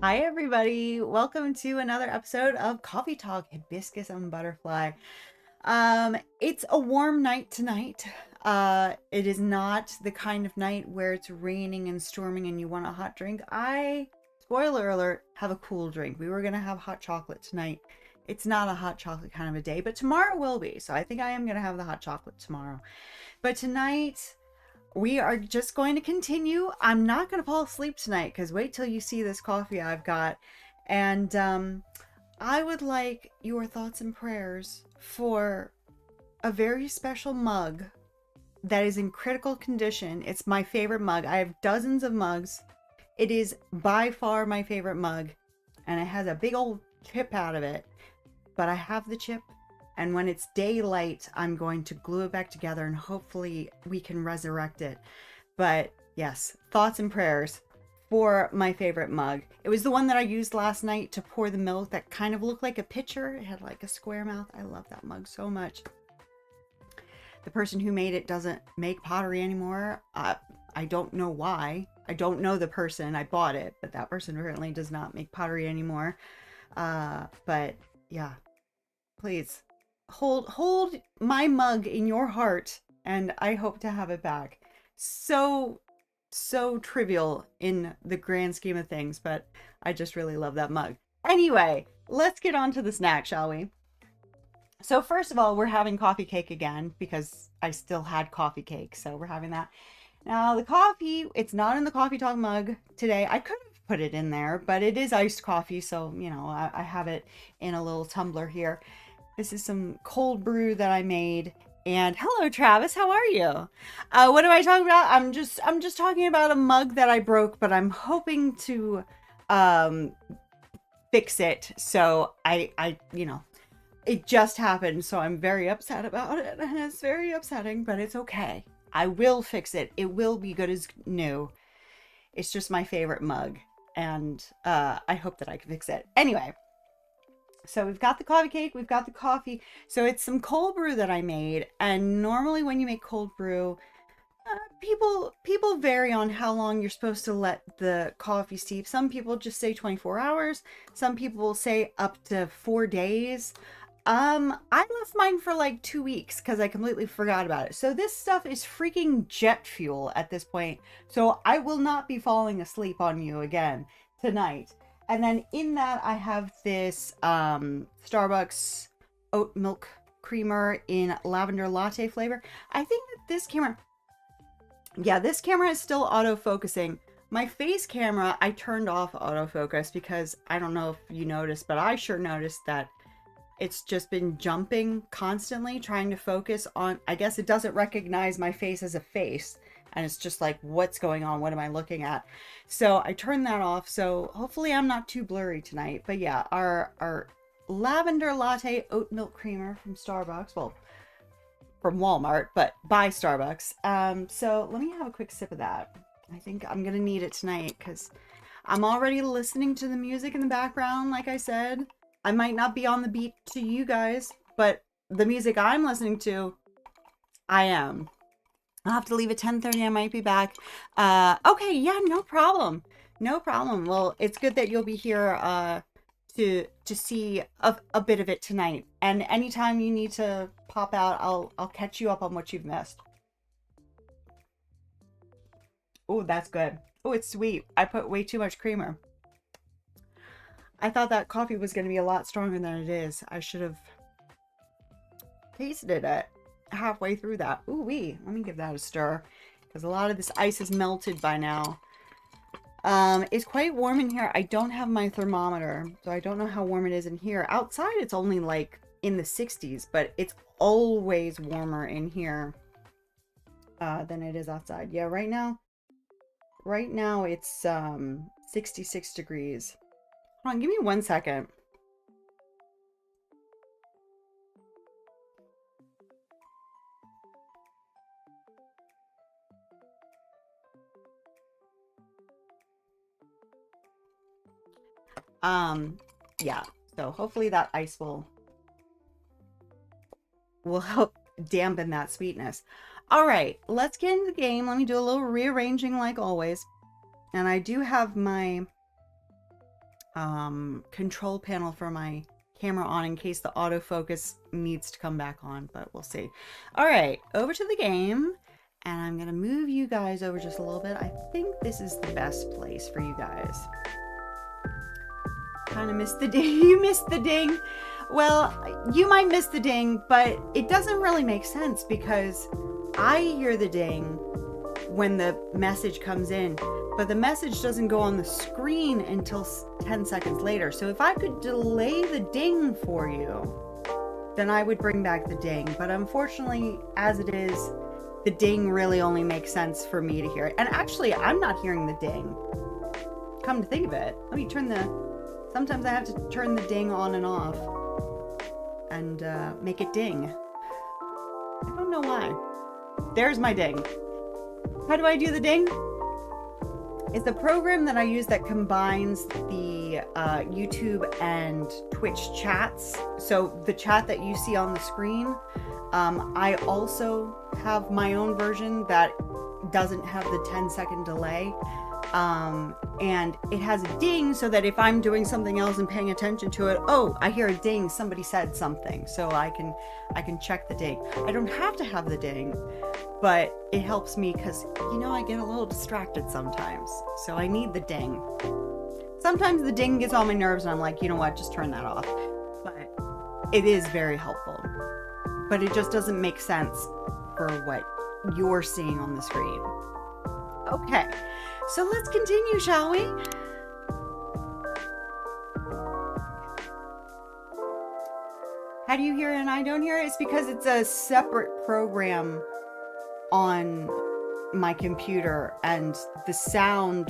Hi, everybody. Welcome to another episode of Coffee Talk, Hibiscus Butterfly. It's a warm night tonight. It is not the kind of night where it's raining and storming and you want a hot drink. Spoiler alert, have a cool drink. We were going to have hot chocolate tonight. It's not a hot chocolate kind of a day, but tomorrow will be. So I think I am going to have the hot chocolate tomorrow. But tonight, we are just going to continue. I'm not going to fall asleep tonight because wait till you see this coffee I've got. And I would like your thoughts and prayers for a very special mug that is in critical condition. It's my favorite mug. I have dozens of mugs. It is by far my favorite mug. And it has a big old chip out of it. But I have the chip. And when it's daylight, I'm going to glue it back together and hopefully we can resurrect it. But yes, thoughts and prayers for my favorite mug. It was the one that I used last night to pour the milk that kind of looked like a pitcher. It had like a square mouth. I love that mug so much. The person who made it doesn't make pottery anymore. I don't know why. I don't know the person. I bought it, but that person apparently does not make pottery anymore. But yeah, please. Hold my mug in your heart, and I hope to have it back. So trivial in the grand scheme of things, but I just really love that mug. Anyway, let's get on to the snack, shall we? So first of all, we're having coffee cake again because I still had coffee cake, so we're having that. Now the coffee, it's not in the Coffee Talk mug today. I could have put it in there, but it is iced coffee, so you know, I have it in a little tumbler here. This is some cold brew that I made. And hello, Travis. How are you? What am I talking about? I'm just talking about a mug that I broke, but I'm hoping to fix it. So you know, it just happened. So I'm very upset about it, and it's very upsetting, but it's okay. I will fix it. It will be good as new. It's just my favorite mug, and I hope that I can fix it. Anyway. So we've got the coffee cake, we've got the coffee. So it's some cold brew that I made. And normally when you make cold brew, people vary on how long you're supposed to let the coffee steep. Some people just say 24 hours. Some people will say up to 4 days. I left mine for like 2 weeks because I completely forgot about it. So this stuff is freaking jet fuel at this point. So I will not be falling asleep on you again tonight. And then in that, I have this Starbucks oat milk creamer in lavender latte flavor. I think that this camera is still autofocusing. My face camera, I turned off autofocus because I don't know if you noticed, but I sure noticed that it's just been jumping constantly, trying to focus on, I guess it doesn't recognize my face as a face. And it's just like, what's going on? What am I looking at? So I turned that off. So hopefully I'm not too blurry tonight. But yeah, our lavender latte oat milk creamer from Starbucks. Well, from Walmart, but by Starbucks. So let me have a quick sip of that. I think I'm going to need it tonight because I'm already listening to the music in the background. Like I said, I might not be on the beat to you guys, but the music I'm listening to, I am. I'll have to leave at 10:30. I might be back. Okay, yeah, no problem. No problem. Well, it's good that you'll be here to see a bit of it tonight. And anytime you need to pop out, I'll catch you up on what you've missed. Oh, that's good. Oh, it's sweet. I put way too much creamer. I thought that coffee was going to be a lot stronger than it is. I should have tasted it halfway through that. Ooh wee, let me give that a stir because a lot of this ice is melted by now. It's quite warm in here. I don't have my thermometer, so I don't know how warm it is in here. Outside it's only like in the 60s, but it's always warmer in here than it is outside. Yeah, right now it's 66 degrees. Hold on, give me 1 second. Yeah, so hopefully that ice will help dampen that sweetness. All right, let's get into the game. Let me do a little rearranging like always. And I do have my control panel for my camera on in case the autofocus needs to come back on, but we'll see. All right, over to the game, and I'm gonna move you guys over just a little bit. I think this is the best place for you guys. Kind of missed the ding. You missed the ding. Well, you might miss the ding, but it doesn't really make sense because I hear the ding when the message comes in, but the message doesn't go on the screen until 10 seconds later. So if I could delay the ding for you, then I would bring back the ding. But unfortunately, as it is, the ding really only makes sense for me to hear it. And actually, I'm not hearing the ding. Come to think of it, let me turn sometimes I have to turn the ding on and off and make it ding. I don't know why. There's my ding. How do I do the ding? It's a program that I use that combines the YouTube and Twitch chats. So the chat that you see on the screen, I also have my own version that doesn't have the 10-second delay. And it has a ding so that if I'm doing something else and paying attention to it, oh, I hear a ding, somebody said something, so I can check the ding. I don't have to have the ding, but it helps me because, you know, I get a little distracted sometimes, so I need the ding. Sometimes the ding gets on my nerves and I'm like, you know what, just turn that off. But it is very helpful. But it just doesn't make sense for what you're seeing on the screen. Okay. So let's continue, shall we? How do you hear it and I don't hear it? It's because it's a separate program on my computer, and the sound,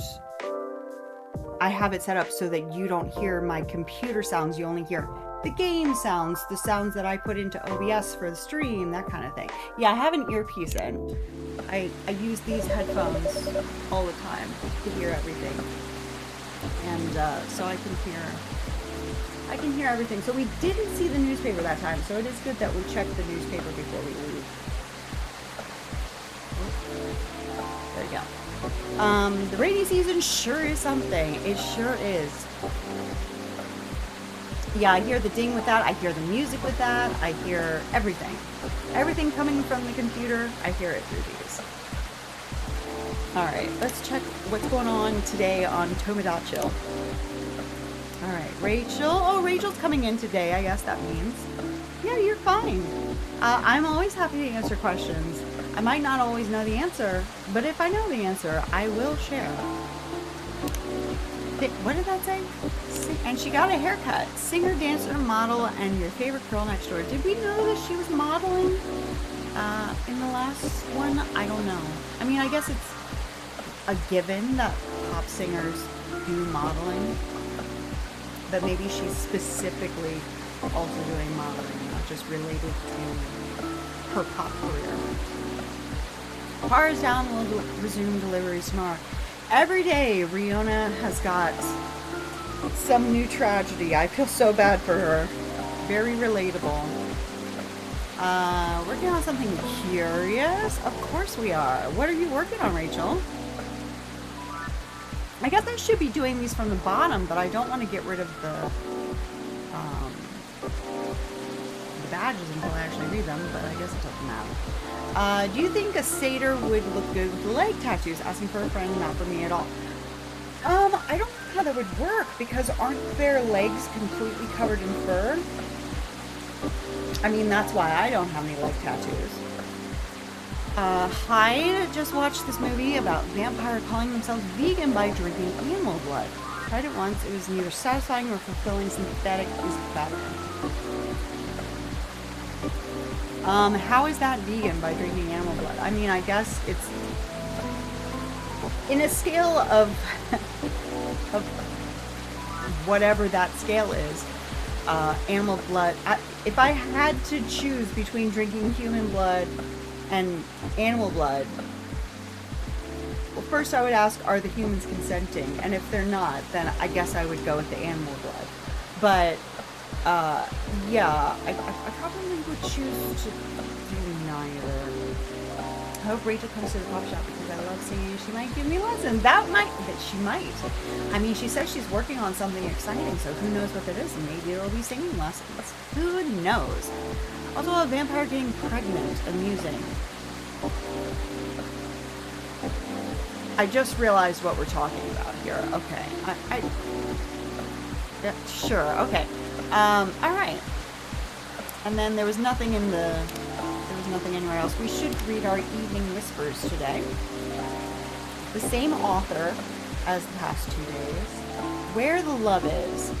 I have it set up so that you don't hear my computer sounds. You only hear the game sounds, the sounds that I put into OBS for the stream, that kind of thing. Yeah, I have an earpiece in. I use these headphones all the time to hear everything, and so I can hear everything. So we didn't see the newspaper that time, so it is good that we checked the newspaper before we leave. There you go. The rainy season sure is something. It sure is. Yeah, I hear the ding with that. I hear the music with that. I hear everything. Everything coming from the computer, I hear it through these. Alright, let's check what's going on today on Tomodachi. Alright, Rachel. Oh, Rachel's coming in today, I guess that means. Yeah, you're fine. I'm always happy to answer questions. I might not always know the answer, but if I know the answer, I will share. What did that say? And she got a haircut. Singer, dancer, model, and your favorite girl next door. Did we know that she was modeling in the last one? I don't know. I mean, I guess it's a given that pop singers do modeling, but maybe she's specifically also doing modeling, not just related to her pop career. Cars down will resume deliveries tomorrow. Every day, Riona has got some new tragedy. I feel so bad for her. Very relatable. Working on something curious? Of course we are. What are you working on, Rachel? I guess I should be doing these from the bottom, but I don't want to get rid of the badges until I actually read them, but I guess it doesn't matter. Do you think a satyr would look good with leg tattoos? Asking for a friend, not for me at all. I don't know how that would work, because aren't their legs completely covered in fur? I mean, that's why I don't have any leg tattoos. Hyde just watched this movie about vampire calling themselves vegan by drinking animal blood. Tried it once, it was neither satisfying or fulfilling. Synthetic is better. How is that vegan by drinking animal blood? I mean, I guess it's in a scale of of whatever that scale is. Animal blood. If I had to choose between drinking human blood and animal blood, well, first I would ask, are the humans consenting? And if they're not, then I guess I would go with the animal blood. But yeah, I probably would choose to do neither. I hope Rachel comes to the coffee shop because I love singing. She might give me lessons. That she might. I mean, she says she's working on something exciting, so who knows what that is? And maybe it'll be singing lessons. Who knows? Also, a vampire getting pregnant. Amusing. I just realized what we're talking about here. Okay. Yeah, sure. Okay. All right. And then there was nothing anywhere else. We should read our evening whispers today. The same author as the past 2 days. Where the Love Is.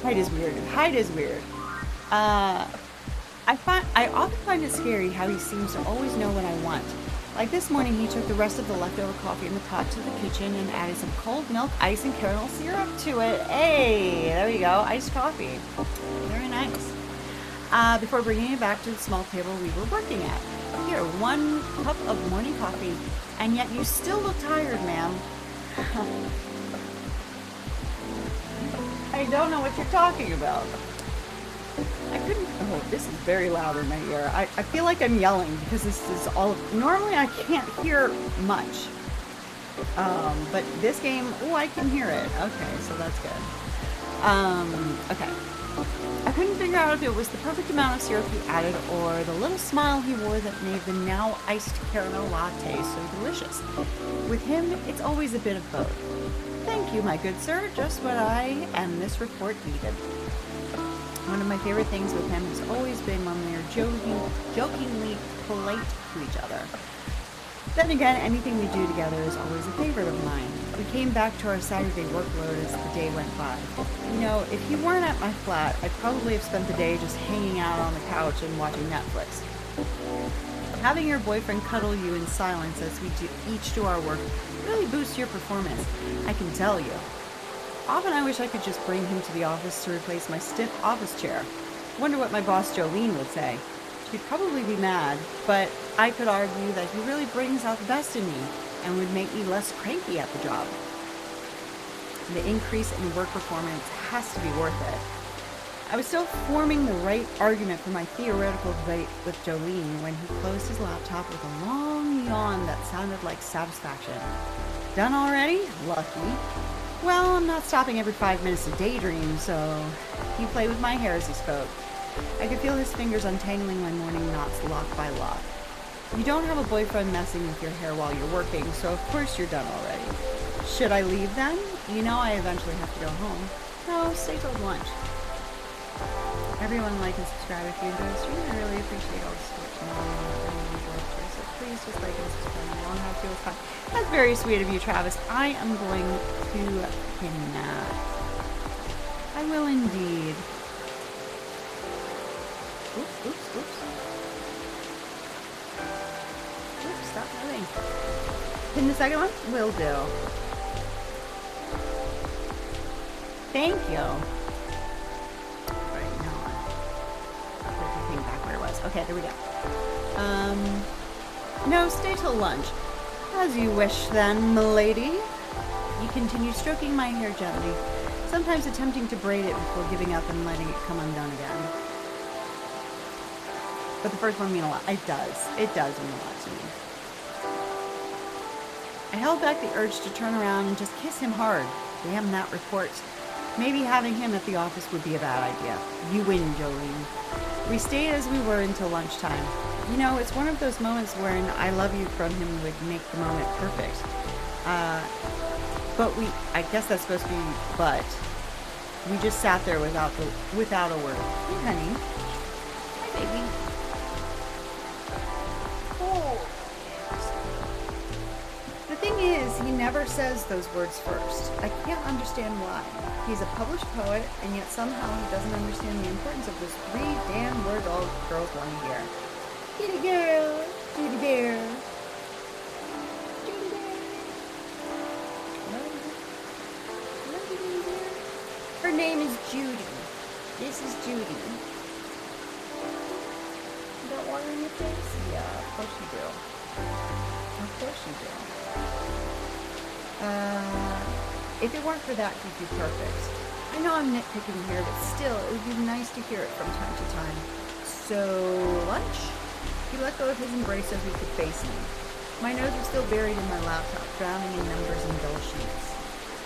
Hide is weird. Hide is weird. I often find it scary how he seems to always know what I want. Like this morning, he took the rest of the leftover coffee in the pot to the kitchen and added some cold milk, ice, and caramel syrup to it. Hey, there we go, iced coffee. Very nice. Before bringing it back to the small table we were working at. Here, 1 cup of morning coffee, and yet you still look tired, ma'am. I don't know what you're talking about. I couldn't. Oh, this is very loud in my ear. I feel like I'm yelling because this is all. Normally I can't hear much. But this game, oh, I can hear it. Okay, so that's good. Okay. I couldn't figure out if it was the perfect amount of syrup he added or the little smile he wore that made the now iced caramel latte so delicious. With him, it's always a bit of both. Thank you, my good sir. Just what I and this report needed. One of my favorite things with him has always been when we are jokingly polite to each other. Then again, anything we do together is always a favorite of mine. We came back to our Saturday workload as the day went by. You know, if you weren't at my flat, I'd probably have spent the day just hanging out on the couch and watching Netflix. Having your boyfriend cuddle you in silence as we each do our work really boosts your performance, I can tell you. Often I wish I could just bring him to the office to replace my stiff office chair. Wonder what my boss Jolene would say. She'd probably be mad, but I could argue that he really brings out the best in me and would make me less cranky at the job. The increase in work performance has to be worth it. I was still forming the right argument for my theoretical debate with Jolene when he closed his laptop with a long yawn that sounded like satisfaction. Done already? Lucky. Well, I'm not stopping every 5 minutes to daydream, so he played with my hair as he spoke. I could feel his fingers untangling my morning knots lock by lock. You don't have a boyfriend messing with your hair while you're working, so of course you're done already. Should I leave then? You know I eventually have to go home. No, stay till lunch. Everyone like and subscribe if you enjoy the stream. I really appreciate all the support from everyone. So please just like and subscribe. You don't have to. It's fine. That's very sweet of you, Travis. I am going to pin that. I will indeed. Oops, oops, oops. Oops, stop moving. Pin the second one? Will do. Thank you. Right, now I'll put the thing back where it was. Okay, there we go. No, stay till lunch. As you wish then, milady. He continued stroking my hair gently, sometimes attempting to braid it before giving up and letting it come undone again. But the first one means a lot. It does. It does mean a lot to me. I held back the urge to turn around and just kiss him hard. Damn that report. Maybe having him at the office would be a bad idea. You win, Jolene. We stayed as we were until lunchtime. You know, it's one of those moments where an I love you from him would make the moment perfect. I guess that's supposed to be, but we just sat there without a word. Hey, honey. Hi, baby. Oh. The thing is, he never says those words first. I can't understand why. He's a published poet, and yet somehow he doesn't understand the importance of those 3 damn words all girls want to hear. Kitty girl, kitty bear. Kitty bear. Her name is Judy. This is Judy. You got water in your face? Yeah, of course you do. Of course you do. If it weren't for that, you'd be perfect. I know I'm nitpicking here, but still, it would be nice to hear it from time to time. So, lunch? He let go of his embrace so he could face me. My nose was still buried in my laptop, drowning in numbers and dull sheets.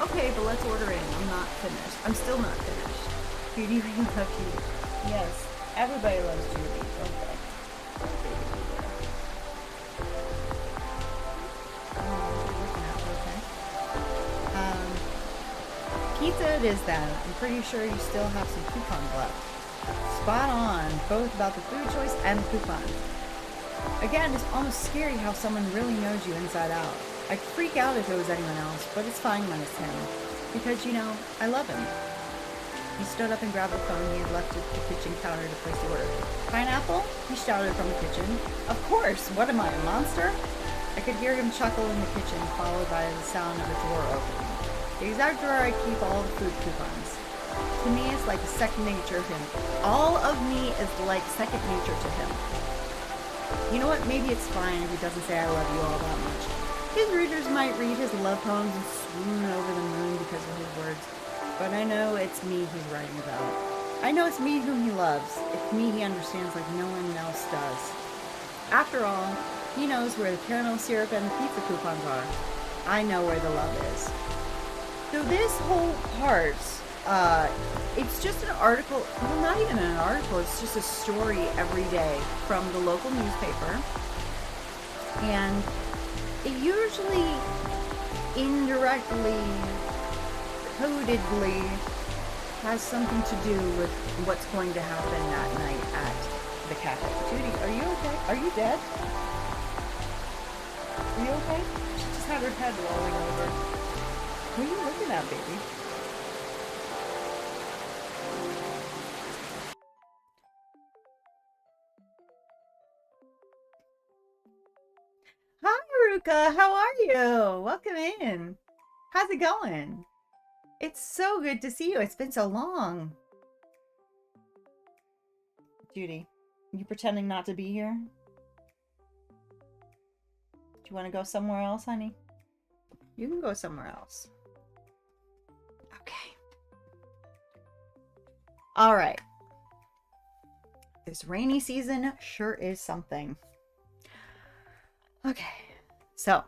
Okay, but let's order in. I'm not finished. I'm still not finished. Judy, we love you. Yes, everybody loves Judy, don't they? Pizza it is then. I'm pretty sure you still have some coupons left. Spot on, both about the food choice and the coupons. Again, it's almost scary how someone really knows you inside out. I'd freak out if it was anyone else, but it's fine when it's him. Because, you know, I love him. He stood up and grabbed the phone he had left at the kitchen counter to place the order. Pineapple? He shouted from the kitchen. Of course! What am I, a monster? I could hear him chuckle in the kitchen, followed by the sound of a drawer opening. The exact drawer I keep all the food coupons. To me, it's like second nature to him. All of me is like second nature to him. You know what? Maybe it's fine if he doesn't say I love you all that much. His readers might read his love poems and swoon over the moon because of his words. But I know it's me he's writing about. I know it's me whom he loves. It's me he understands like no one else does. After all, he knows where the caramel syrup and the pizza coupons are. I know where the love is. So this whole part, it's just an article, well, not even an article, it's just a story every day from the local newspaper. And it usually indirectly, codedly, has something to do with what's going to happen that night at the cafe. Judy, are you okay? Are you dead? Are you okay? She just had her head rolling over. What are you looking at, baby? Hi, Ruka. How are you? Welcome in. How's it going? It's so good to see you. It's been so long. Judy, you pretending not to be here? Do you want to go somewhere else, honey? You can go somewhere else. Okay. All right. This rainy season sure is something. Okay. So,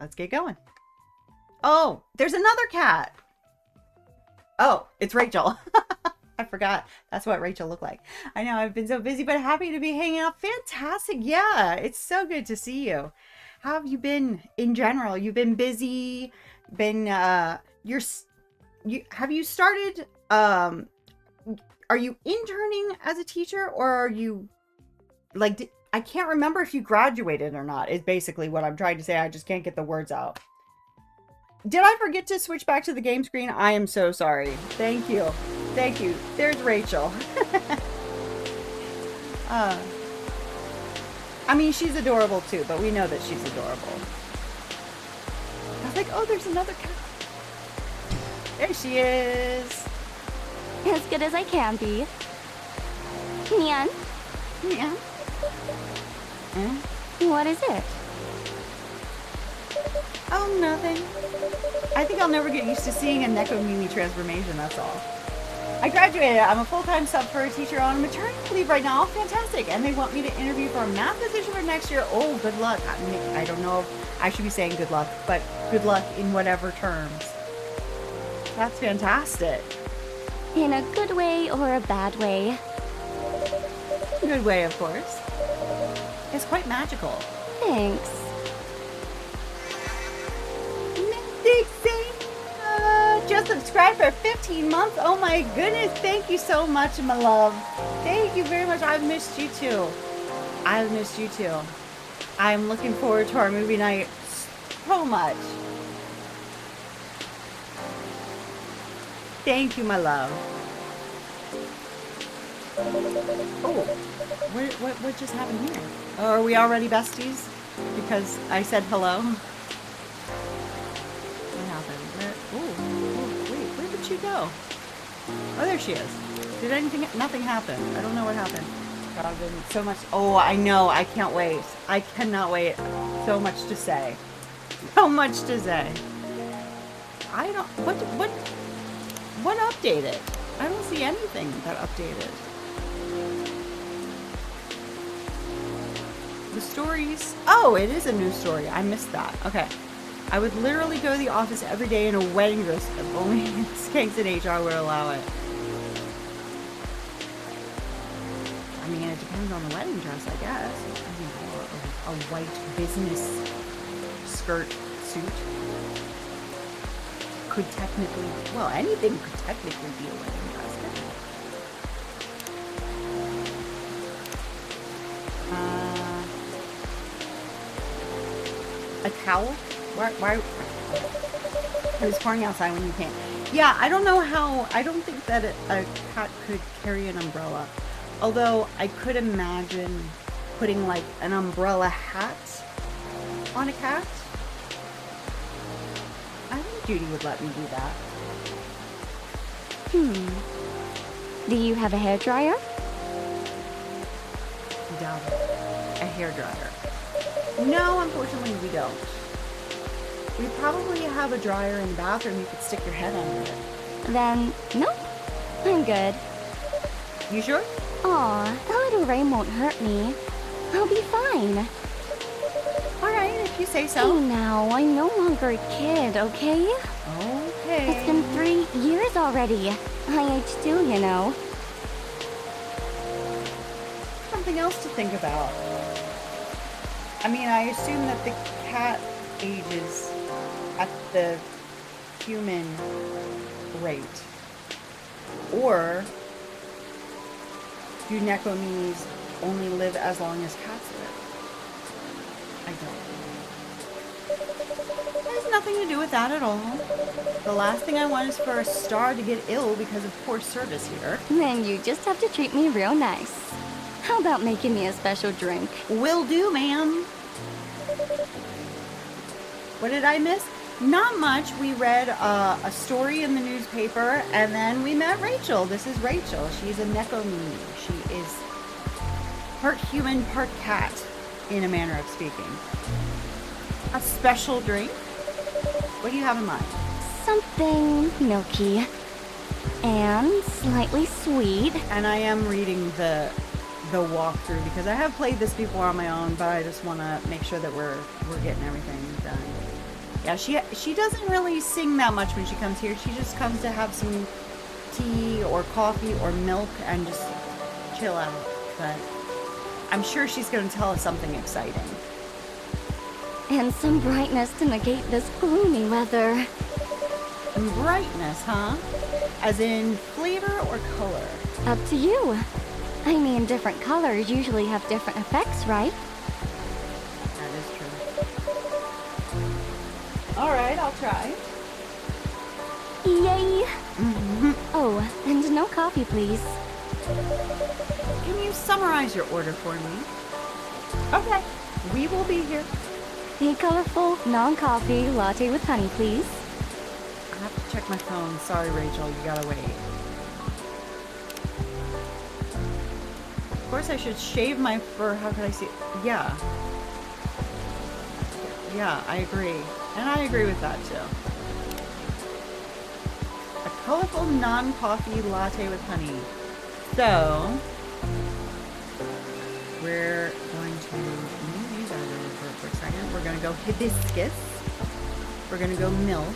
let's get going. Oh, there's another cat. Oh, it's Rachel. I forgot. That's what Rachel looked like. I know I've been so busy, but happy to be hanging out. Fantastic. Yeah, it's so good to see you. How have you been in general? You've been busy, have you started, are you interning as a teacher, or are you, like, I can't remember if you graduated or not, is basically what I'm trying to say. I just can't get the words out. Did I forget to switch back to the game screen? I am so sorry. Thank you. Thank you. There's Rachel. I mean, she's adorable too, but we know that she's adorable. I was like, oh, there's another cat. There she is. As good as I can be. Nyan? Yeah. What is it? Oh, nothing. I think I'll never get used to seeing a Neko Mimi transformation, that's all. I graduated. I'm a full-time sub for a teacher on maternity leave right now. Fantastic. And they want me to interview for a math position for next year. Oh, good luck. I don't know if I should be saying good luck, but good luck in whatever terms. That's fantastic. In a good way or a bad way? Good way, of course. It's quite magical. Thanks. Just subscribed for 15 months. Oh my goodness. Thank you so much, my love. Thank you very much. I've missed you too. I've missed you too. I'm looking forward to our movie night so much. Thank you, my love. Oh, what just happened here? Oh, are we already besties? Because I said hello. What happened? Wait, where did she go? Oh, there she is. Did nothing happen. I don't know what happened. God, so much. Oh, I know. I can't wait. I cannot wait. So much to say. So much to say. I don't, what updated? I don't see anything that updated. The stories. Oh, it is a new story. I missed that. Okay. I would literally go to the office every day in a wedding dress if only Skanks and HR would allow it. I mean, it depends on the wedding dress, I guess. I mean, a white business skirt suit could technically, well, anything could technically be a wedding dress, couldn't it? A towel? Why? It was pouring outside when you came. Yeah, I don't know how, I don't think that a cat could carry an umbrella. Although I could imagine putting like an umbrella hat on a cat. I think Judy would let me do that. Do you have a hairdryer? Doubt it. A hairdryer. No, unfortunately we don't. We probably have a dryer in the bathroom you could stick your head under it. Then, nope. I'm good. You sure? Aw, a little rain won't hurt me. I'll be fine. Alright, if you say Hey so. now, I'm no longer a kid, okay? Okay. It's been 3 years already. I aged too, you know. Something else to think about. I mean, I assume that the cat ages at the human rate. Or do Nekomies only live as long as cats live? I don't know. It has nothing to do with that at all. The last thing I want is for a star to get ill because of poor service here. Then you just have to treat me real nice. How about making me a special drink? Will do, ma'am. What did I miss? Not much. We read a story in the newspaper, and then we met Rachel. This is Rachel. She's a Nekomini. She is part human, part cat, in a manner of speaking. A special drink? What do you have in mind? Something milky. And slightly sweet. And I am reading the walkthrough because I have played this before on my own, but I just want to make sure that we're getting everything done. Yeah, she doesn't really sing that much when she comes here. She just comes to have some tea or coffee or milk and just chill out. But I'm sure she's going to tell us something exciting. And some brightness to negate this gloomy weather. And brightness, huh? As in flavor or color? Up to you. I mean, different colors usually have different effects, right? That is true. Alright, I'll try. Yay! Oh, and no coffee, please. Can you summarize your order for me? Okay, we will be here. A colorful, non-coffee latte with honey, please. I have to check my phone. Sorry, Rachel, you gotta wait. Of course, I should shave my fur. How could I see? Yeah. Yeah, I agree. And I agree with that, too. A colorful non-coffee latte with honey. So, we're going to move these out of there for a second. We're going to go hibiscus. We're going to go milk.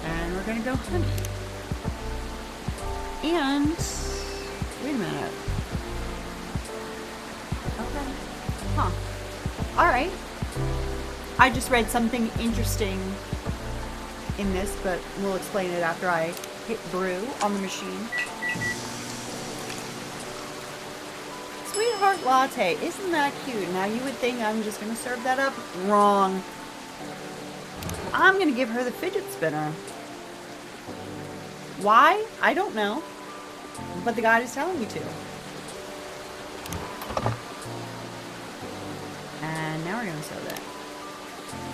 And we're going to go honey. And, wait a minute. Okay. Huh. Alright. I just read something interesting in this, but we'll explain it after I hit brew on the machine. Sweetheart latte. Isn't that cute? Now you would think I'm just going to serve that up. Wrong. I'm going to give her the fidget spinner. Why? I don't know. But the guide is telling me to. And now we're going to serve it.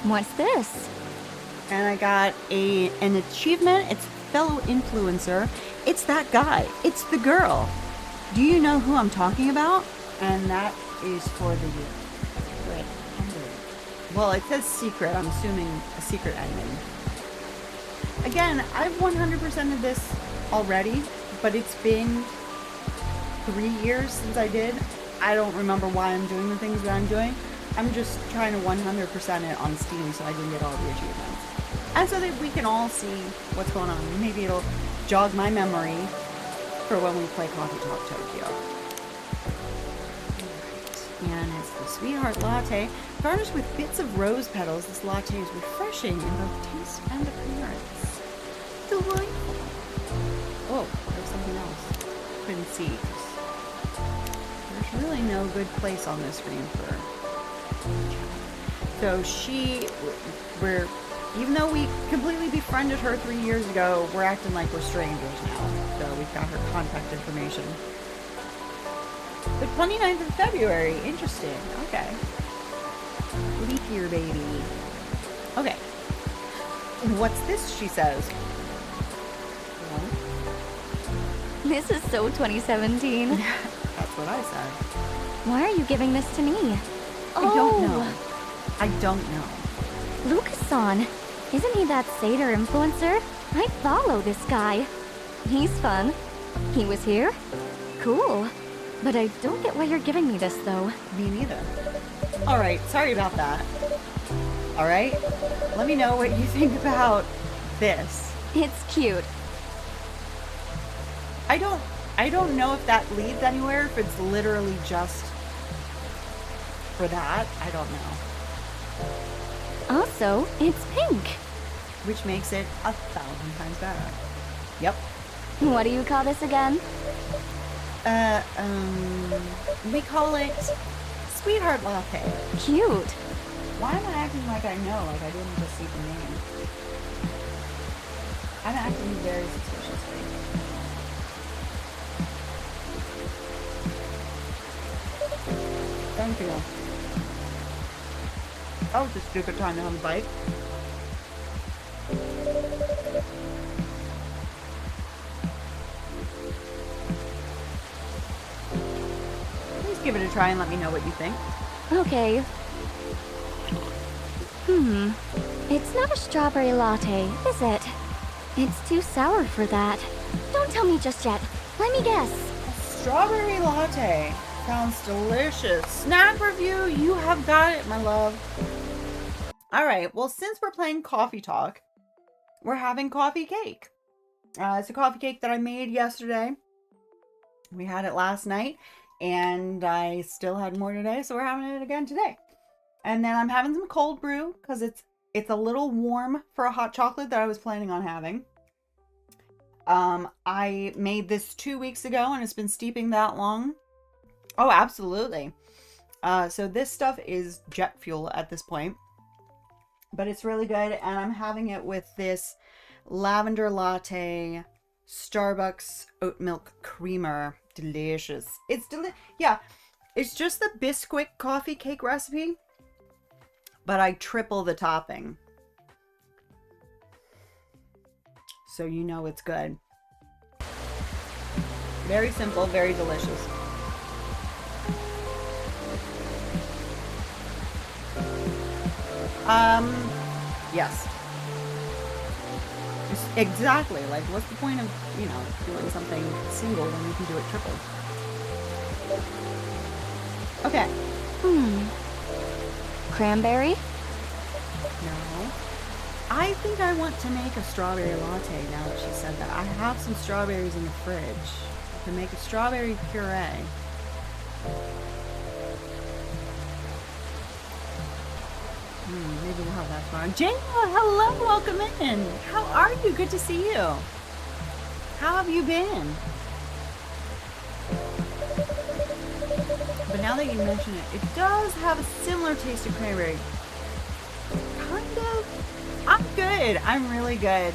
What's this? And I got an achievement. It's fellow influencer. It's that guy. It's the girl. Do you know who I'm talking about? And that is for the secret ending. Well, it says secret. I'm assuming a secret ending. Again, I've 100%ed this already, but it's been 3 years since I did. I don't remember why I'm doing the things that I'm doing. I'm just trying to 100% it on Steam so I can get all the achievements. And so that we can all see what's going on. Maybe it'll jog my memory for when we play Coffee Talk Tokyo. Alright, and it's the Sweetheart Latte. Garnished with bits of rose petals, this latte is refreshing in both taste and appearance. Delightful. Oh, there's something else. Couldn't see. There's really no good place on this screen for chat. So even though we completely befriended her 3 years ago, we're acting like we're strangers now. So we've got her contact information. The 29th of February. Interesting. Okay. Leap year, baby. Okay. What's this, she says. This is so 2017. That's what I said. Why are you giving this to me? I don't know. I don't know. Lucas-san. Isn't he that Seder influencer? I follow this guy. He's fun. He was here? Cool. But I don't get why you're giving me this, though. Me neither. Alright, sorry about that. Alright? Let me know what you think about this. It's cute. I don't know if that leads anywhere, if it's literally just for that. I don't know. Also, it's pink. Which makes it 1,000 times better. Yep. What do you call this again? We call it Sweetheart Latte. Cute. Why am I acting like I know, like I didn't just see the name? I'm acting very suspiciously. Thank you. That was a stupid time to have a bite. Please give it a try and let me know what you think. Okay. It's not a strawberry latte, is it? It's too sour for that. Don't tell me just yet. Let me guess. Strawberry latte. Sounds delicious. Snack review, you have got it, my love. Alright, well, since we're playing Coffee Talk, we're having coffee cake. It's a coffee cake that I made yesterday. We had it last night, and I still had more today, so we're having it again today. And then I'm having some cold brew, because it's a little warm for a hot chocolate that I was planning on having. I made this 2 weeks ago, and it's been steeping that long. Oh, absolutely. So this stuff is jet fuel at this point. But it's really good. And I'm having it with this lavender latte Starbucks oat milk creamer. Delicious. It's yeah, it's just the Bisquick coffee cake recipe. But I triple the topping. So you know it's good. Very simple, very delicious. Yes. Exactly. Like, what's the point of, doing something single when you can do it triple? Okay. Cranberry? No. I think I want to make a strawberry latte now that she said that. I have some strawberries in the fridge to make a strawberry puree. Maybe we'll have that tomorrow. Jane, hello, welcome in. How are you? Good to see you. How have you been? But now that you mention it, it does have a similar taste to cranberry. Kind of. I'm good. I'm really good.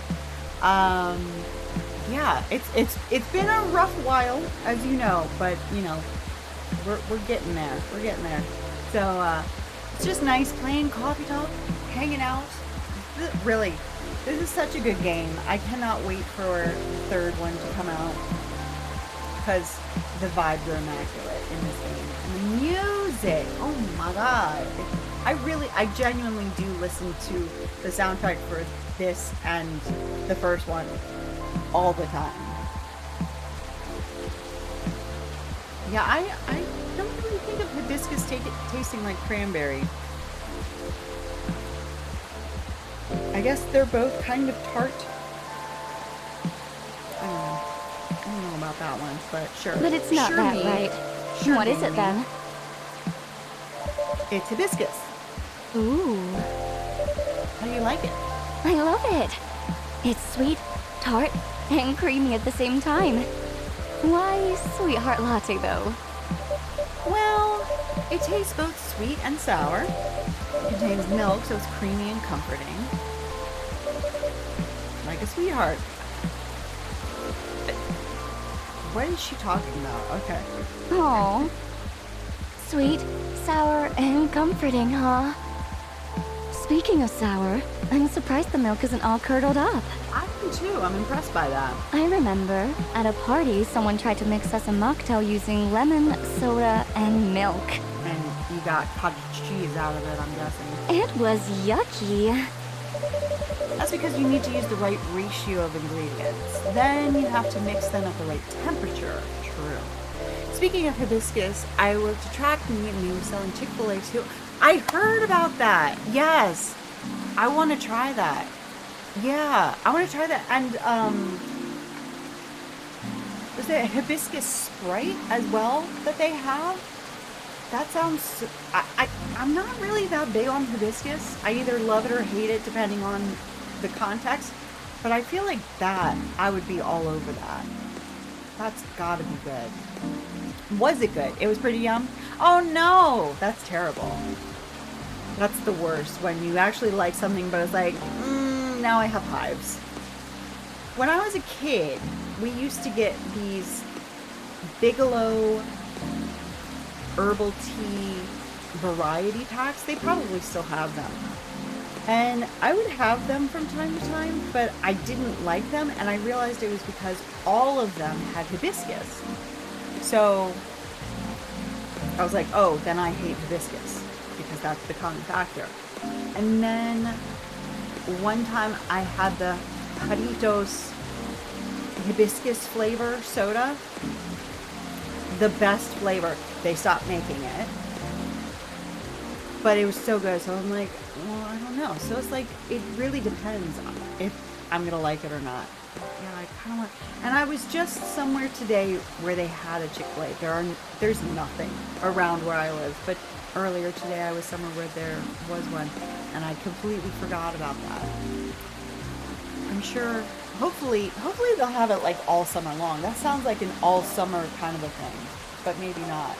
Yeah, it's been a rough while, as you know, but we're getting there. We're getting there. So it's just nice playing Coffee Talk, hanging out. Really, this is such a good game. I cannot wait for the third one to come out because the vibes are immaculate in this game. And the music, oh my god. I genuinely do listen to the soundtrack for this and the first one all the time. Yeah, I don't really think of hibiscus tasting like cranberry. I guess they're both kind of tart. I don't know about that one, but sure. But it's not sure that, me. right? Sure What is me. it then? It's hibiscus. Ooh, How do you like it? I love it. It's sweet, tart, and creamy at the same time. Why sweetheart latte though? Well, it tastes both sweet and sour. It contains milk, so it's creamy and comforting. Like a sweetheart. What is she talking about? Okay. Oh, sweet, sour, and comforting, huh? Speaking of sour, I'm surprised the milk isn't all curdled up. I am too. I'm impressed by that. I remember, at a party, someone tried to mix us a mocktail using lemon, soda, and milk. And you got cottage cheese out of it, I'm guessing. It was yucky. That's because you need to use the right ratio of ingredients. Then you have to mix them at the right temperature. True. Speaking of hibiscus, I worked a track meet and we were selling Chick-fil-A too. I heard about that. Yes. I want to try that. Yeah, I want to try that. And was there a hibiscus Sprite as well that they have? That sounds... I'm not really that big on hibiscus. I either love it or hate it depending on the context. But I feel like that, I would be all over that. That's gotta be good. Was it good? It was pretty yum? Oh no! That's terrible. That's the worst, when you actually like something but it's like, now I have hives. When I was a kid, we used to get these Bigelow herbal tea variety packs. They probably still have them. And I would have them from time to time, but I didn't like them, and I realized it was because all of them had hibiscus. So I was like, oh, then I hate hibiscus, because that's the common factor. And then one time I had the Jarritos hibiscus flavor soda. The best flavor. They stopped making it. But it was so good, so I'm like, well, I don't know. So it's like, it really depends if I'm going to like it or not. Yeah, I kind of want... And I was just somewhere today where they had a Chick-fil-A. There's nothing around where I live, but earlier today I was somewhere where there was one, and I completely forgot about that. I'm sure, hopefully they'll have it like all summer long. That sounds like an all summer kind of a thing, but maybe not.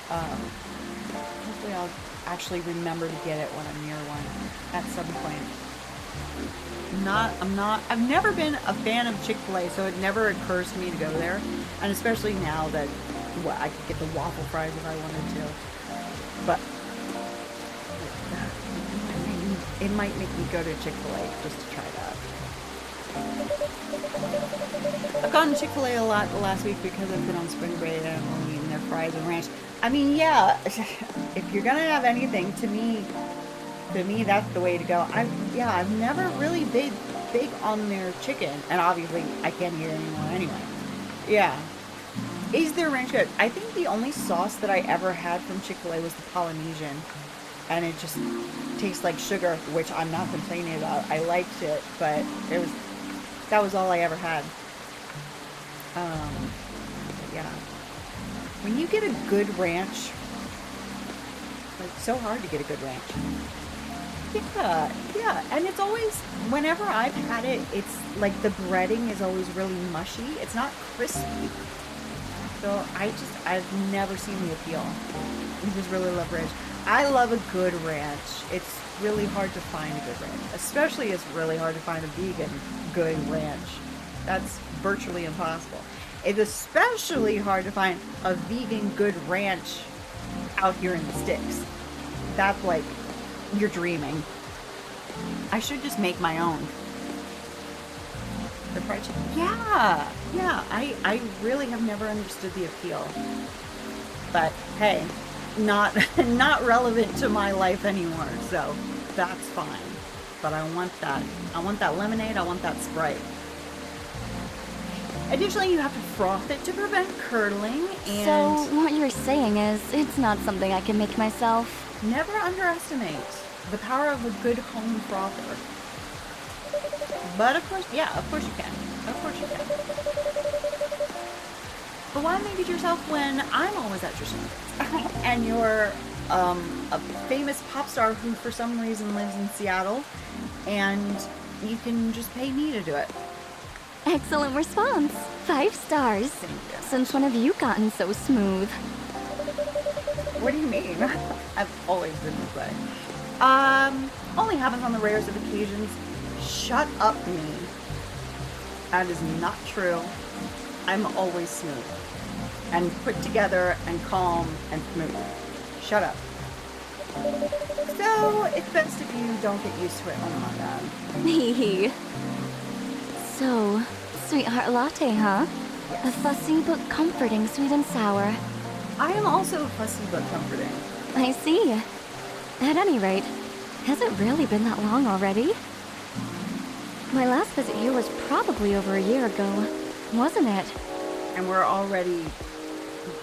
Hopefully I'll actually remember to get it when I'm near one at some point. I've never been a fan of Chick-fil-A, so it never occurs to me to go there. And especially now that I could get the waffle fries if I wanted to. But it might make me go to Chick-fil-A just to try that. I've gone to Chick-fil-A a lot the last week because I've been on spring break and I'm only eating their fries and ranch. I mean, yeah, if you're gonna have anything, to me, that's the way to go. I've never really big on their chicken, and obviously I can't eat it anymore anyway. Yeah. Is their ranch good? I think the only sauce that I ever had from Chick-fil-A was the Polynesian, and it just tastes like sugar, which I'm not complaining about. I liked it, but that was all I ever had. But yeah. When you get a good ranch, it's so hard to get a good ranch. Yeah, and it's always, whenever I've had it, it's like the breading is always really mushy. It's not crispy. So I've never seen the appeal. I just really love ranch. I love a good ranch. It's really hard to find a good ranch. Especially it's really hard to find a vegan good ranch. That's virtually impossible. It's especially hard to find a vegan good ranch out here in the sticks. That's like, you're dreaming. I should just make my own. The fried chicken. Yeah. I really have never understood the appeal. But hey, not relevant to my life anymore, so that's fine. But I want that lemonade, I want that Sprite. Additionally, you have to froth it to prevent curdling, and So, what you're saying is, it's not something I can make myself. never underestimate the power of a good home frother. But of course, yeah, of course you can. Of course you can. But why make it yourself when I'm always at your service? And you're a famous pop star who for some reason lives in Seattle, and you can just pay me to do it. Excellent response. 5 stars. Thank you. Since when have you gotten so smooth? What do you mean? I've always been this way. Only happens on the rarest of occasions. Shut up, me. That is not true. I'm always smooth. And put together and calm and smooth. Shut up. So, it's best if you don't get used to it. Oh my god. Hee hee. So, sweetheart latte, huh? A fussy but comforting sweet and sour. I am also fussy but comforting. I see. At any rate, has it really been that long already? My last visit here was probably over a year ago, wasn't it? And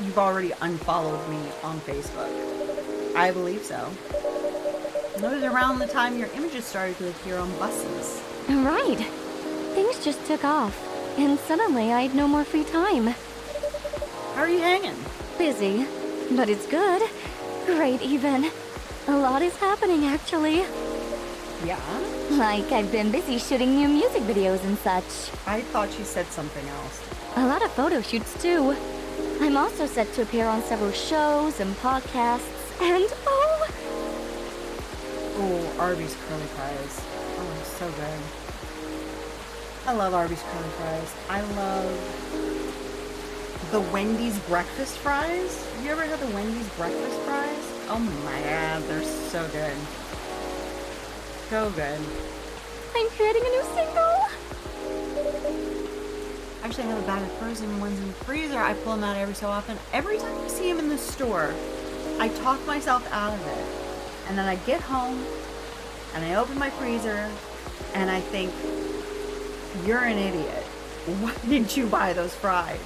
you've already unfollowed me on Facebook. I believe so. It was around the time your images started to appear on buses. Right. Things just took off, and suddenly I had no more free time. How are you hanging? Busy, but it's good. Great, even. A lot is happening, actually. Yeah? Like, I've been busy shooting new music videos and such. I thought you said something else. A lot of photo shoots, too. I'm also set to appear on several shows and podcasts, and oh! Oh, Arby's curly fries. Oh, so good. I love Arby's curly fries. I love the Wendy's breakfast fries. Have you ever had the Wendy's breakfast fries? Oh my god, they're so good. So good. I'm creating a new single! Actually, I have a bag of frozen ones in the freezer. I pull them out every so often. Every time I see them in the store, I talk myself out of it. And then I get home, and I open my freezer, and I think, you're an idiot. Why didn't you buy those fries?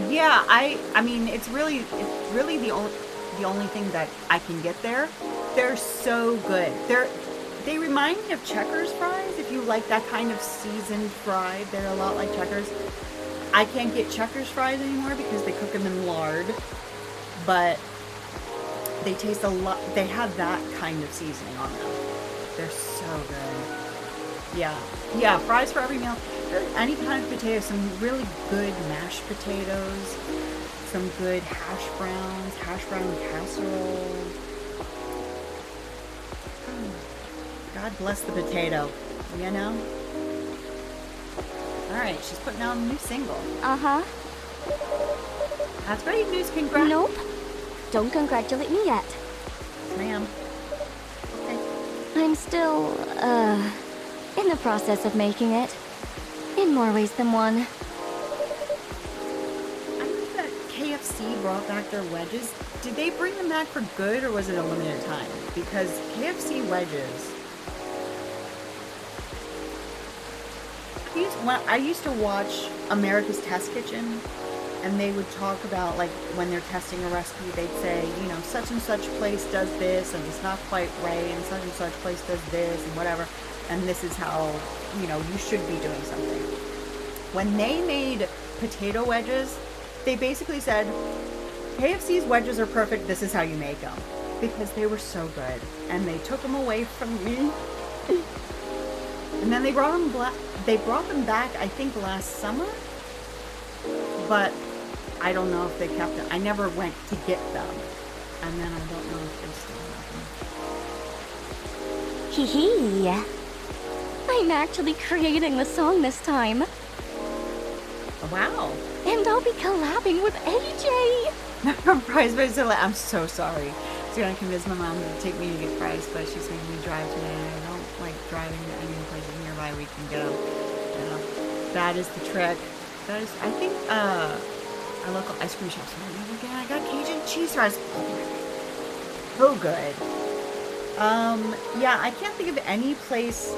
Yeah, I mean, it's really the only thing that I can get there. They're so good. They remind me of Checkers fries. If you like that kind of seasoned fry, they're a lot like Checkers. I can't get Checkers fries anymore because they cook them in lard, but they taste a lot. They have that kind of seasoning on them. They're so good. Yeah, fries for every meal. Really, any kind of potato. Some really good mashed potatoes. Some good hash brown casserole. God bless the potato, you know? Alright, she's putting out a new single. Uh-huh. That's great news, congrats. Nope. Don't congratulate me yet. Ma'am. Okay. I'm still, in the process of making it. In more ways than one. I know that KFC brought back their wedges. Did they bring them back for good, or was it a limited time? Because KFC wedges... I used to watch America's Test Kitchen, and they would talk about, like, when they're testing a recipe, they'd say, you know, such and such place does this, and it's not quite right, and such place does this, and whatever, and this is how, you know, you should be doing something. When they made potato wedges, they basically said, KFC's wedges are perfect, this is how you make them. Because they were so good, and they took them away from me. And then they brought them back, I think, last summer. But I don't know if they kept them. I never went to get them. And then I don't know if they still have them. Hee hee. I'm actually creating the song this time. Wow. And I'll be collabing with AJ. Fries by Zilla. I'm so sorry. I was going to convince my mom to take me to get fries, but she's making me drive today. And I don't like driving to any places nearby we can get them. That is the trick. That is, I think, our local ice cream shops. I got Cajun cheese fries. So good. Yeah, I can't think of any place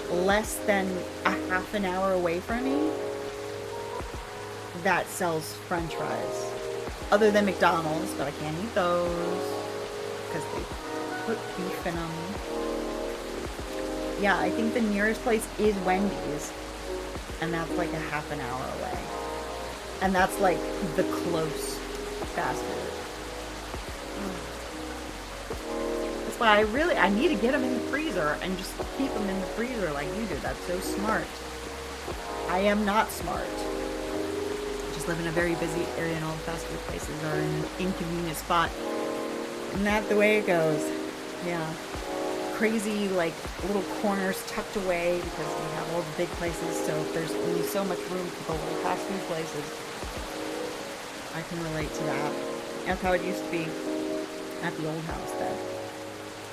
less than a half an hour away from me that sells French fries. Other than McDonald's, but I can't eat those because they put beef in them. Yeah, I think the nearest place is Wendy's, and that's like a half an hour away. And that's like the close fast food. That's why I need to get them in the freezer and just keep them in the freezer like you do. That's so smart. I am not smart. I just live in a very busy area and all the fast food places are in an inconvenient spot. Isn't that the way it goes? Yeah. Crazy, like, little corners tucked away because we have all the big places, so there's only so much room for the little fast food places. I can relate to that. That's how it used to be at the old house then.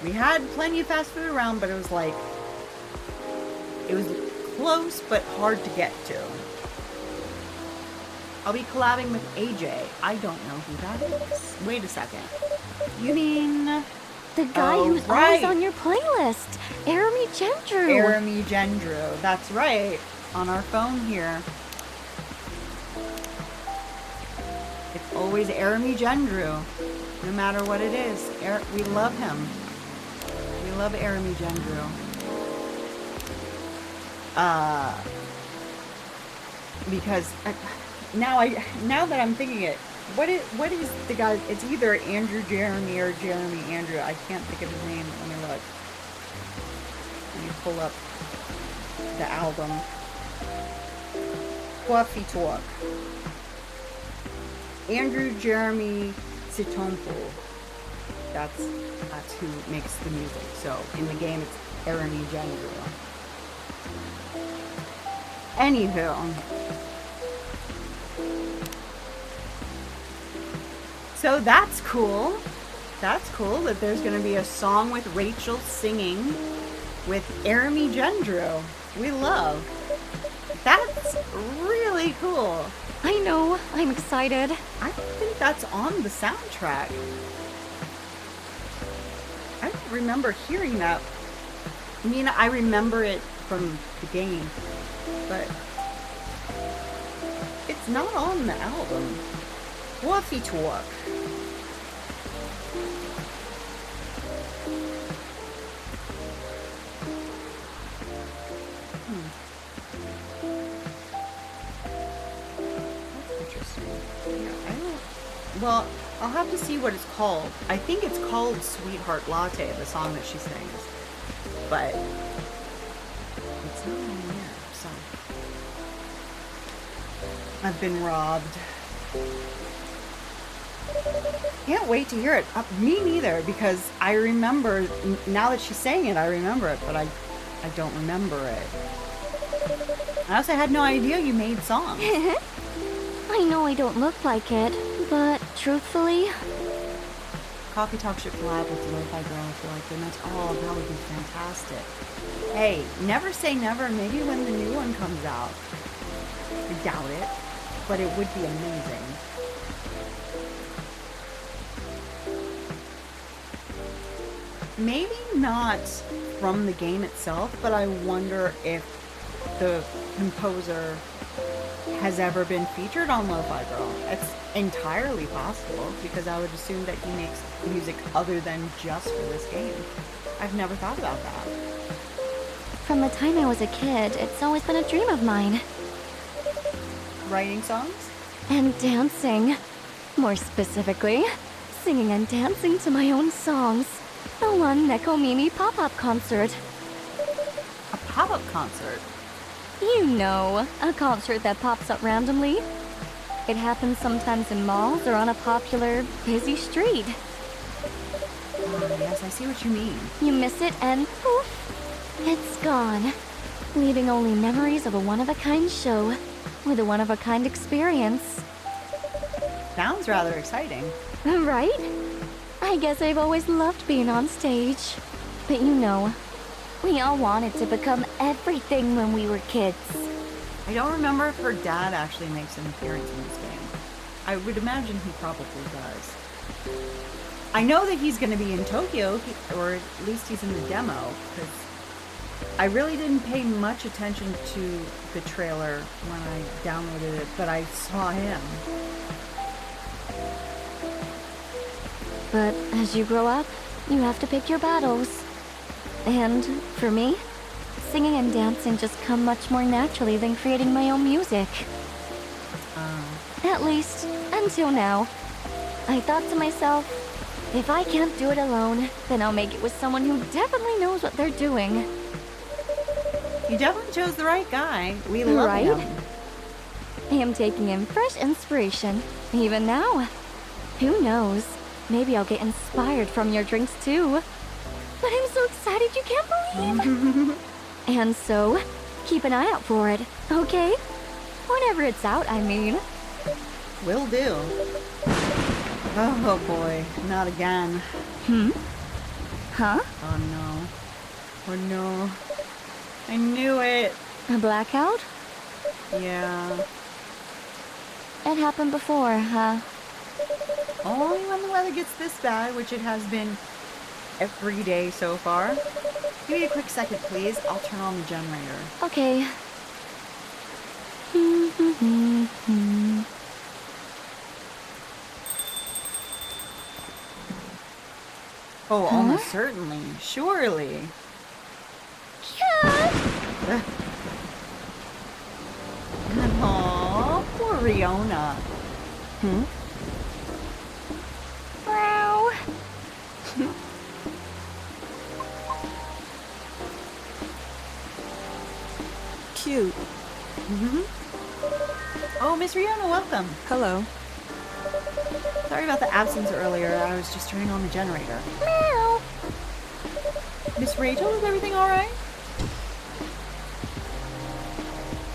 We had plenty of fast food around, but it was like, it was close but hard to get to. I'll be collabing with AJ. I don't know who that is. Wait a second. You mean... The guy who's always on your playlist. Aramy Gendru. Aramy Gendru. That's right. On our phone here. It's always Aramy Gendru. No matter what it is. We love him. We love Aramy Gendru. Because now that I'm thinking it, what is the guy? It's either Andrew Jeremy or Jeremy Andrew. I can't think of his name. Let me look. Let me pull up the album. Coffee Talk. Andrew Jeremy Sitompo. That's who makes the music. So in the game, it's Aramy Gendru. Anywho. So that's cool. That's cool that there's going to be a song with Rachel singing with Aramy Gendru. We love. That's really cool. I know. I'm excited. I don't think that's on the soundtrack. I don't remember hearing that. I mean, I remember it from the game, but it's not on the album. Coffee Talk. That's interesting. Yeah, well, I'll have to see what it's called. I think it's called Sweetheart Latte, the song that she sings. But it's not on there, so I've been robbed. Can't wait to hear it. Me neither, because I remember, now that she's saying it, I remember it, but I don't remember it. I also had no idea you made songs. I know I don't look like it, but truthfully... Coffee Talk should collab with the Lo-Fi Girl. I feel like that would be fantastic. Hey, never say never. Maybe when the new one comes out. I doubt it, but it would be amazing. Maybe not from the game itself, but I wonder if the composer has ever been featured on Lo-Fi Girl. It's entirely possible, because I would assume that he makes music other than just for this game. I've never thought about that. From the time I was a kid, it's always been a dream of mine. Writing songs? And dancing. More specifically, singing and dancing to my own songs. The one Neko Mimi pop-up concert. A pop-up concert? You know, a concert that pops up randomly. It happens sometimes in malls or on a popular, busy street. Yes, I see what you mean. You miss it and poof, it's gone. Leaving only memories of a one-of-a-kind show with a one-of-a-kind experience. Sounds rather exciting. Right? I guess I've always loved being on stage. But you know, we all wanted to become everything when we were kids. I don't remember if her dad actually makes an appearance in this game. I would imagine he probably does. I know that he's going to be in Tokyo, or at least he's in the demo, because I really didn't pay much attention to the trailer when I downloaded it, but I saw him. But as you grow up, you have to pick your battles. And for me, singing and dancing just come much more naturally than creating my own music. At least, until now. I thought to myself, if I can't do it alone, then I'll make it with someone who definitely knows what they're doing. You definitely chose the right guy. We love Right? him. I am taking in fresh inspiration, even now. Who knows? Maybe I'll get inspired from your drinks too. But I'm so excited you can't believe. And so, keep an eye out for it, okay? Whenever it's out, I mean. Will do. Oh boy, not again. Huh? Oh no. Oh no. I knew it. A blackout? Yeah. It happened before, huh? Only when the weather gets this bad, which it has been every day so far. Give me a quick second, please. I'll turn on the generator. Okay. Oh, almost certainly. Surely. Aww, poor Riona. Wow. Cute. Oh, Miss Riona, welcome. Hello. Sorry about the absence earlier. I was just turning on the generator. Meow. Miss Rachel, is everything alright?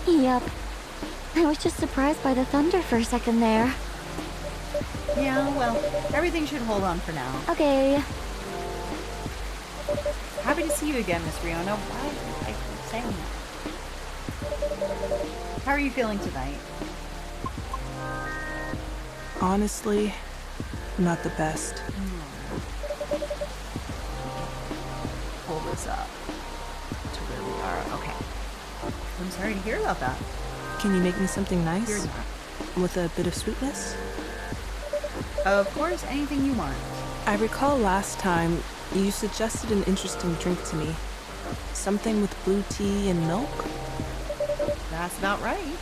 Yep. I was just surprised by the thunder for a second there. Yeah, well, everything should hold on for now. Okay. Happy to see you again, Miss Riona. Why do I keep saying that? How are you feeling tonight? Honestly, not the best. Pull this up to where we are. Okay. I'm sorry to hear about that. Can you make me something You're nice? not. With a bit of sweetness? Of course, anything you want. I recall last time you suggested an interesting drink to me. Something with blue tea and milk? That's about right.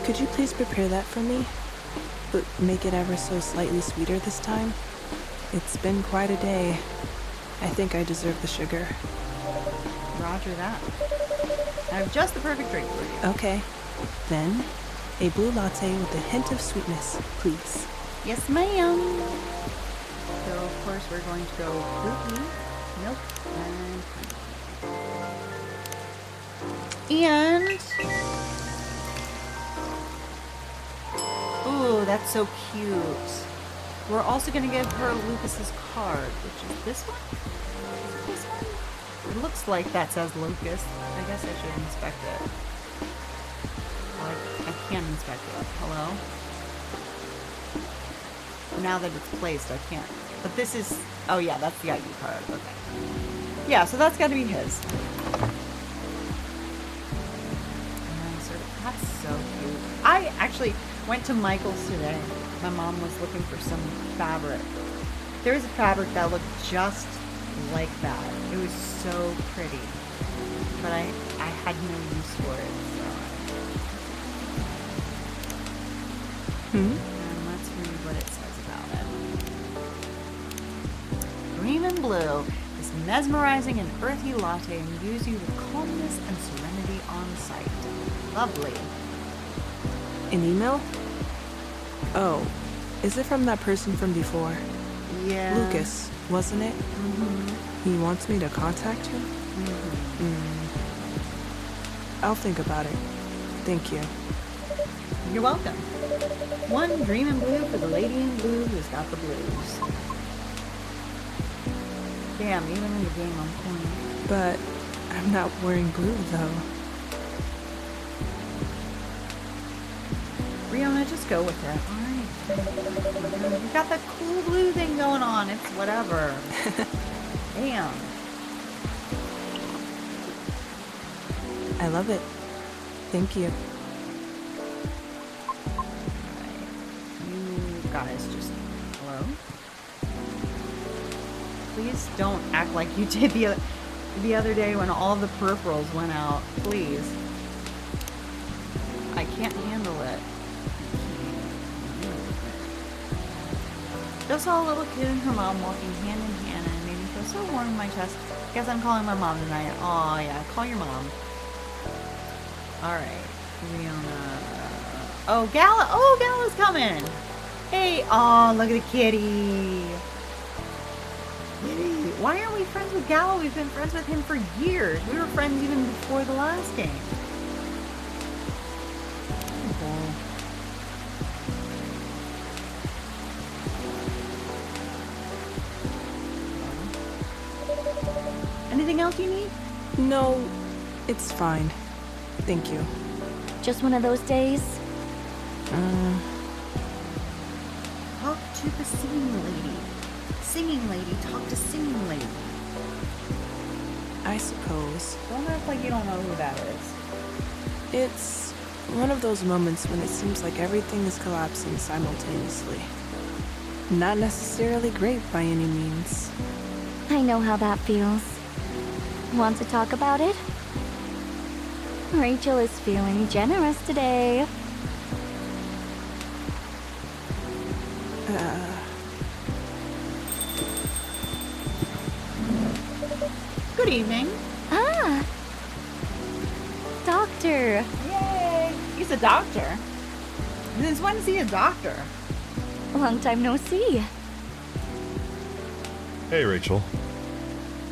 Could you please prepare that for me? But make it ever so slightly sweeter this time? It's been quite a day. I think I deserve the sugar. Roger that. I have just the perfect drink for you. Okay. Then, a blue latte with a hint of sweetness, please. Yes, ma'am. So, of course, we're going to go blue tea, milk, and ooh, that's so cute. We're also going to give her Lucas's card, which is this one? Is it this one? It looks like that says Lucas. I guess I should inspect it. Well, I can't inspect it. Hello? Now that it's placed, I can't. But this is... Oh, yeah, that's the ID card. Okay. Yeah, so that's got to be his. That's so cute. I actually went to Michael's today. My mom was looking for some fabric. There was a fabric that looked just like that. It was so pretty. But I had no use for it, so... And let's read what it says about it. Green and blue, this mesmerizing and earthy latte imbues you with calmness and serenity on sight. Lovely. An email? Oh, is it from that person from before? Yeah. Lucas, wasn't it? He wants me to contact him? I'll think about it. Thank you. You're welcome. One dream in blue for the lady in blue who's got the blues. Damn, even in the game on point. But I'm not wearing blue, though. Riona, just go with it. Alright. You got that cool blue thing going on. It's whatever. Damn. I love it. Thank you. You guys just... Hello? Please don't act like you did the other day when all the peripherals went out. Please. I can't handle it. Just saw a little kid and her mom walking hand in hand and it made me feel so warm in my chest. Guess I'm calling my mom tonight. Oh yeah, call your mom. Alright. Leona. Oh, Gala. Oh, Gala's coming. Hey. Oh, look at the kitty. Kitty. Why aren't we friends with Gala? We've been friends with him for years. We were friends even before the last game. Anything else you need? No, it's fine. Thank you. Just one of those days? Talk to the singing lady. Singing lady, talk to singing lady. I suppose. Don't act like you don't know who that is. It's one of those moments when it seems like everything is collapsing simultaneously. Not necessarily great by any means. I know how that feels. Want to talk about it? Rachel is feeling generous today. Good evening. Ah! Doctor! Yay! He's a doctor. Since when is he a doctor? Long time no see. Hey, Rachel.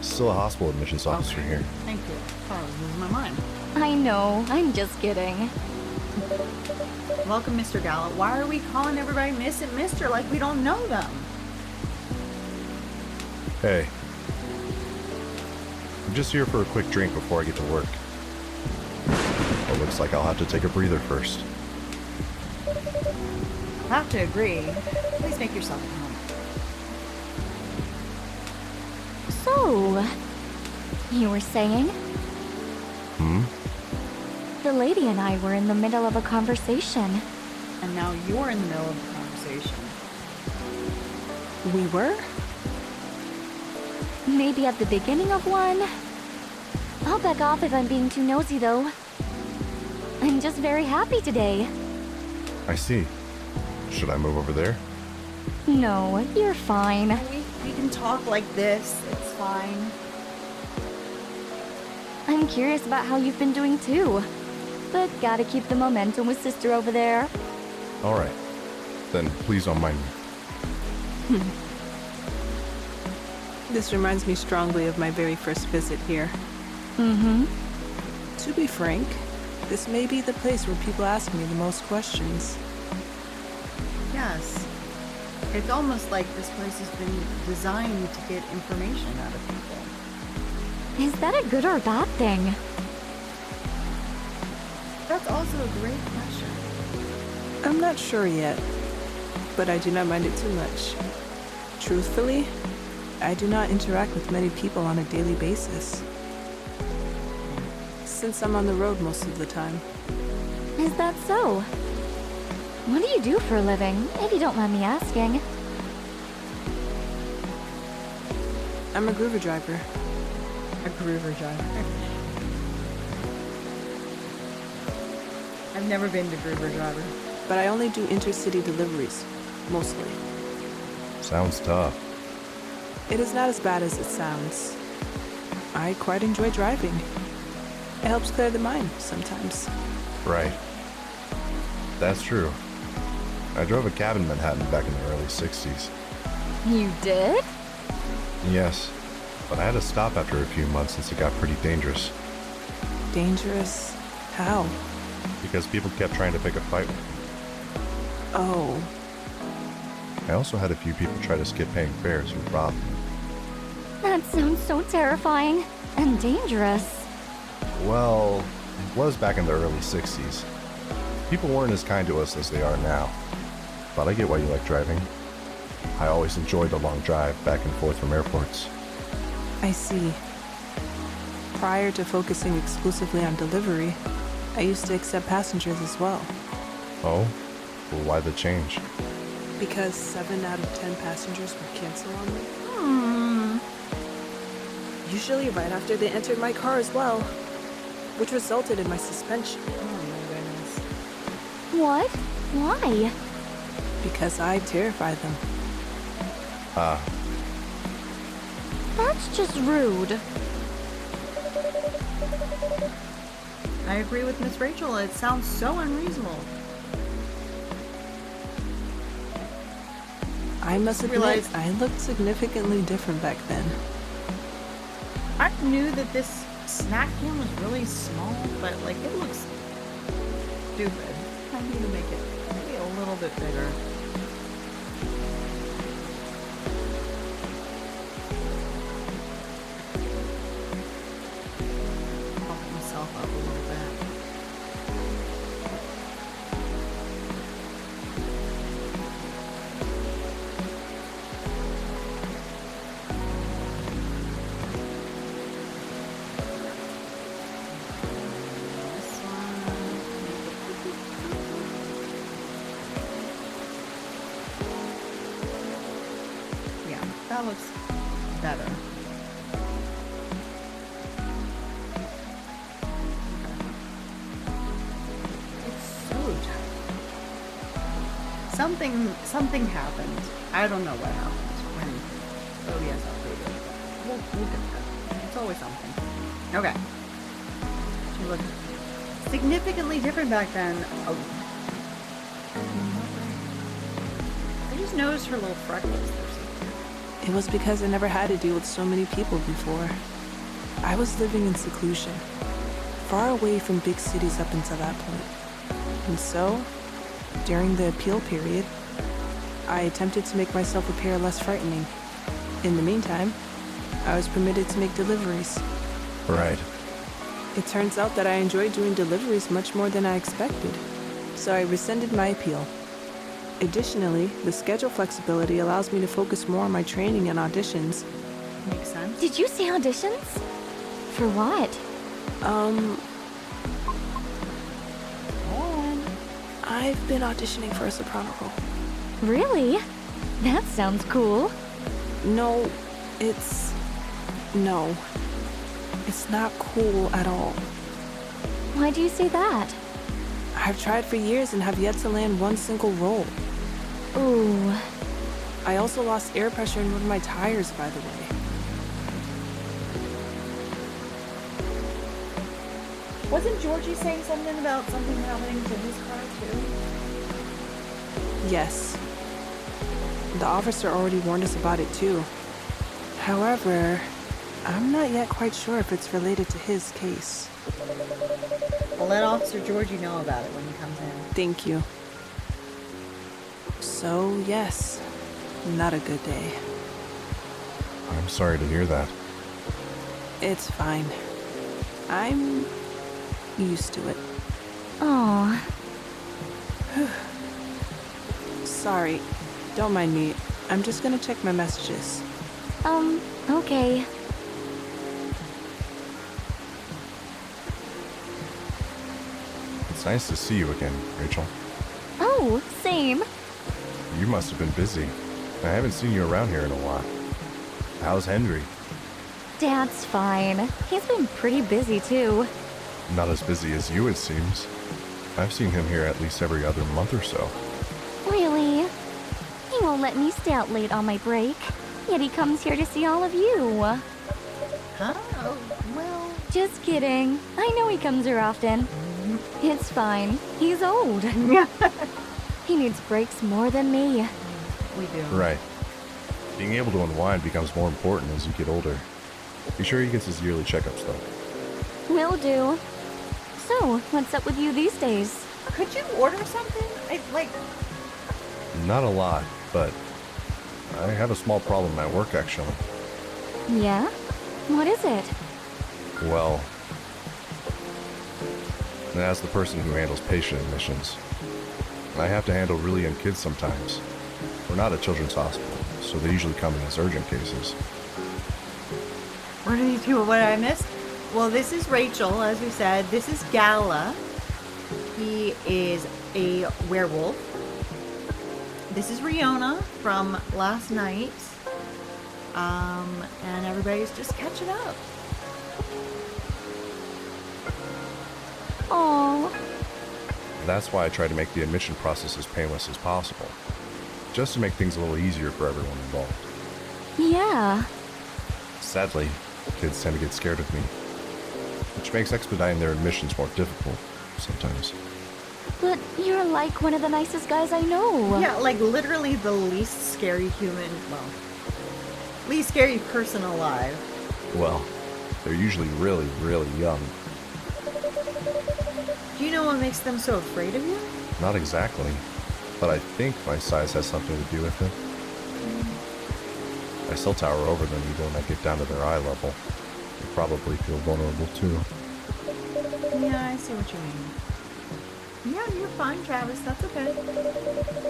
Still a hospital admissions officer here. Thank you. Thought I was losing my mind. I know, I'm just kidding. Welcome, Mr. Gallup. Why are we calling everybody Miss and Mr. like we don't know them? Hey. I'm just here for a quick drink before I get to work. Well, looks like I'll have to take a breather first. I'll have to agree. Please make yourself at home. So, you were saying? Hmm? The lady and I were in the middle of a conversation. And now you're in the middle of the conversation. We were? Maybe at the beginning of one? I'll back off if I'm being too nosy, though. I'm just very happy today. I see. Should I move over there? No, you're fine. We can talk like this. It's fine. I'm curious about how you've been doing too. But gotta keep the momentum with sister over there. Alright. Then please don't mind me. This reminds me strongly of my very first visit here. Mm-hmm. To be frank, this may be the place where people ask me the most questions. Yes. It's almost like this place has been designed to get information out of people. Is that a good or bad thing? That's also a great question. I'm not sure yet, but I do not mind it too much. Truthfully, I do not interact with many people on a daily basis, since I'm on the road most of the time. Is that so? What do you do for a living, if you don't mind me asking? I'm a groover driver. A groover driver. I've never been to groover driver. But I only do intercity deliveries, mostly. Sounds tough. It is not as bad as it sounds. I quite enjoy driving. It helps clear the mind sometimes. Right. That's true. I drove a cab in Manhattan back in the early 60s. You did? Yes, but I had to stop after a few months since it got pretty dangerous. Dangerous? How? Because people kept trying to pick a fight with me. Oh, I also had a few people try to skip paying fares and rob me. That sounds so terrifying and dangerous. Well, it was back in the early 60s. People weren't as kind to us as they are now. But I get why you like driving. I always enjoyed the long drive back and forth from airports. I see. Prior to focusing exclusively on delivery, I used to accept passengers as well. Oh? Well, why the change? Because 7 out of 10 passengers would cancel on me. Usually right after they entered my car as well, which resulted in my suspension. Oh my goodness. What? Why? Because I terrified them. Ah, That's just rude. I agree with Miss Rachel. It sounds so unreasonable. I must admit, Realized- I looked significantly different back then. I knew that this snack can was really small, but like it looks stupid. I need to make it maybe a little bit bigger. Pump myself up a little bit. This one. Yeah, that looks better. It's so tight. Something happened. I don't know what happened when OBS updated. We'll get that. It's always something. Okay. She looked significantly different back then. Oh. I just noticed her little freckles. They're so cute. It was because I never had to deal with so many people before. I was living in seclusion, far away from big cities up until that point. And so, during the appeal period, I attempted to make myself appear less frightening. In the meantime, I was permitted to make deliveries. right. It turns out that I enjoy doing deliveries much more than I expected, so I rescinded my appeal. Additionally, the schedule flexibility allows me to focus more on my training and auditions. Makes sense. Did you say auditions? For what? I've been auditioning for a soprano role. Really? That sounds cool. No, no. It's not cool at all. Why do you say that? I've tried for years and have yet to land one single role. Ooh. I also lost air pressure in one of my tires, by the way. Wasn't Georgie saying something about something happening to his car too? Yes. The officer already warned us about it too. However, I'm not yet quite sure if it's related to his case. Well, let Officer Georgie know about it when he comes in. Thank you. So, yes, not a good day. I'm sorry to hear that. It's fine. I'm used to it. Aw. Sorry, don't mind me. I'm just gonna check my messages. Okay. It's nice to see you again, Rachel. Oh, same. You must have been busy. I haven't seen you around here in a while. How's Henry? Dad's fine. He's been pretty busy too. Not as busy as you, it seems. I've seen him here at least every other month or so. Really? He won't let me stay out late on my break. Yet he comes here to see all of you. Huh? Oh, well. Just kidding. I know he comes here often. It's fine. He's old. He needs breaks more than me. We do. Right. Being able to unwind becomes more important as you get older. Be sure he gets his yearly checkups, though. Will do. So, what's up with you these days? Could you order something? Not a lot, but I have a small problem at work, actually. Yeah? What is it? Well, as the person who handles patient admissions, I have to handle really young kids sometimes. We're not a children's hospital, so they usually come in as urgent cases. What did you do? What did I miss? Well, this is Rachel, as we said. This is Gala. He is a werewolf. This is Riona from last night. And everybody's just catching up. Oh, That's why I try to make the admission process as painless as possible. Just to make things a little easier for everyone involved. yeah. Sadly, kids tend to get scared of me, which makes expediting their admissions more difficult sometimes. But you're like one of the nicest guys I know. Yeah, like literally the least scary human, well, least scary person alive. Well, they're usually really, really young. Do you know what makes them so afraid of you? Not exactly, but I think my size has something to do with it. I still tower over them even when I get down to their eye level. They probably feel vulnerable too. Yeah, I see what you mean. Yeah, you're fine, Travis. That's okay.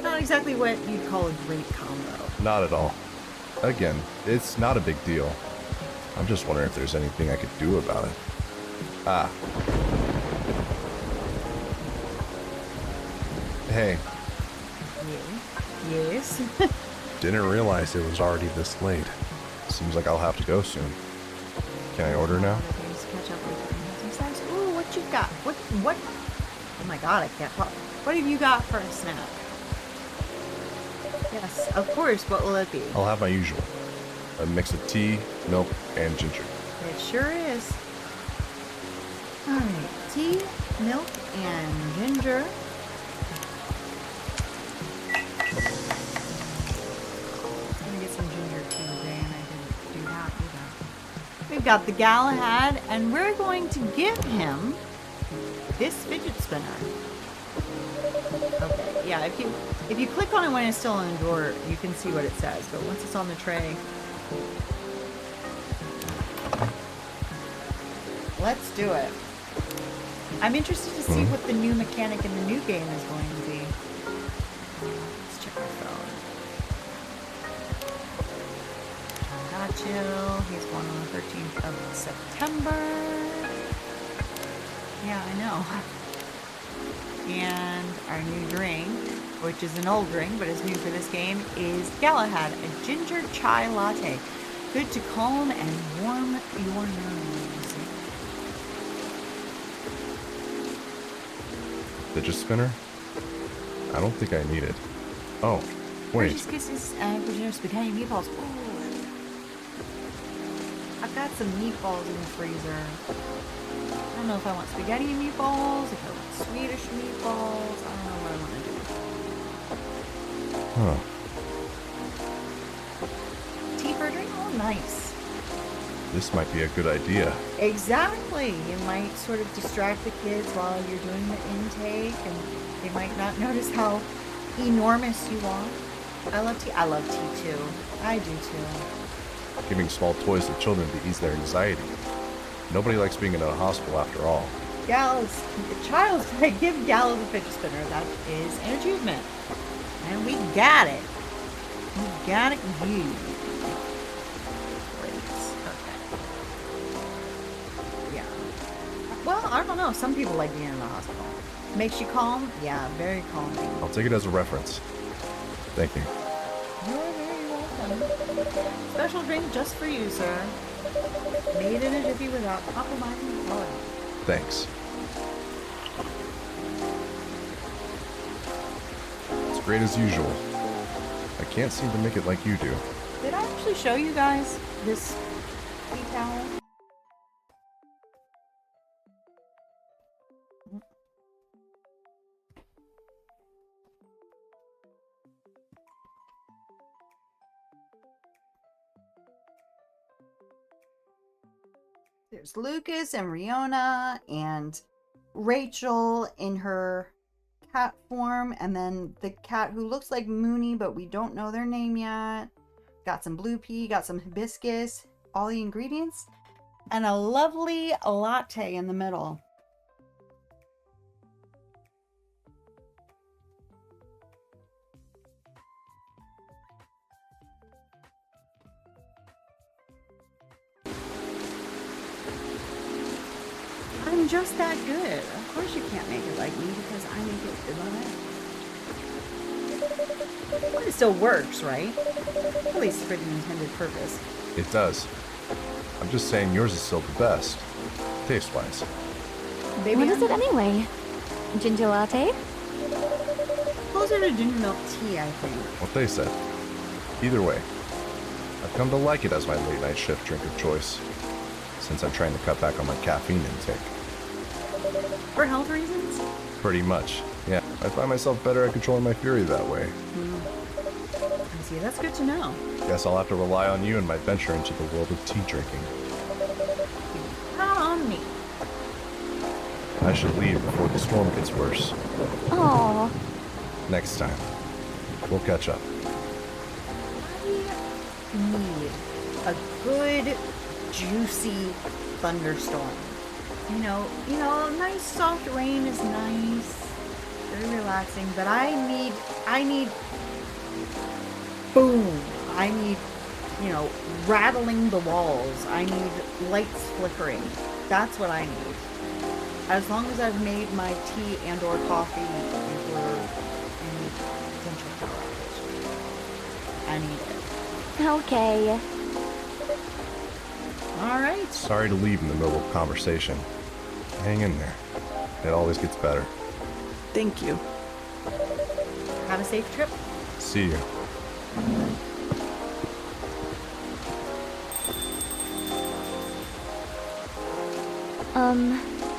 Not exactly what you'd call a great combo. Not at all. Again, it's not a big deal. I'm just wondering if there's anything I could do about it. Ah. Hey, Yes. didn't realize it was already this late. Seems like I'll have to go soon. Can I order now? Just catch up with some snacks. Ooh, what you got? What? Oh my god, I can't talk. What have you got for a snack? Yes, of course. What will it be? I'll have my usual. A mix of tea, milk, and ginger. It sure is. Alright, tea, milk, and ginger. I'm gonna get some ginger tea today, and I didn't do that either. We've got the Galahad, and we're going to give him this fidget spinner. Okay, yeah, if you click on it when it's still in the drawer, you can see what it says, but once it's on the tray, let's do it. I'm interested to see what the new mechanic in the new game is going to be. Let's check my phone. Got you. He's born on the 13th of September. Yeah, I know. And our new drink, which is an old drink but is new for this game, is Galahad, a ginger chai latte. Good to calm and warm your nerves. Fidget spinner? I don't think I need it. Oh, wait. Hershey's Kisses and Virginia spaghetti meatballs. Ooh. I've got some meatballs in the freezer. I don't know if I want spaghetti meatballs, if I want Swedish meatballs. I don't know what I want to do. Huh. Tea for a drink? Oh, nice. This might be a good idea. Exactly. You might sort of distract the kids while you're doing the intake, and they might not notice how enormous you are. I love tea. I love tea too. I do too. Giving small toys to children to ease their anxiety. Nobody likes being in a hospital after all. Gal's child's play. Give Gal the fidget spinner. That is an achievement. And we got it. We got it used. Great. Okay. Yeah. Well, I don't know. Some people like being in the hospital. Makes you calm? Yeah, very calming. I'll take it as a reference. Thank you. You're very welcome. Special drink just for you, sir. Made in a jiffy without compromising quality. Thanks. It's great as usual. I can't seem to make it like you do. Did I actually show you guys this tea towel? There's Lucas and Riona and Rachel in her cat form, and then the cat who looks like Mooney, but we don't know their name yet. Got some blue pea, got some hibiscus, all the ingredients, and a lovely latte in the middle. I'm just that good. Of course you can't make it like me because I make it the best. But it still works, right? At least for the intended purpose. It does. I'm just saying yours is still the best, taste-wise. Baby, What is it anyway? Ginger latte? Closer to ginger milk tea, I think. What they said. Either way, I've come to like it as my late night shift drink of choice, since I'm trying to cut back on my caffeine intake. For health reasons? Pretty much, yeah. I find myself better at controlling my fury that way. I see, that's good to know. Guess I'll have to rely on you in my venture into the world of tea drinking. Count on me. I should leave before the storm gets worse. Aw. Next time, we'll catch up. I need a good, juicy thunderstorm. You know, a nice soft rain is nice, very relaxing, but I need boom. I need, rattling the walls. I need lights flickering. That's what I need. As long as I've made my tea and or coffee before any potential power outage. I need it. Okay. All right. Sorry to leave in the middle of a conversation. Hang in there. It always gets better. Thank you. Have a safe trip. See you.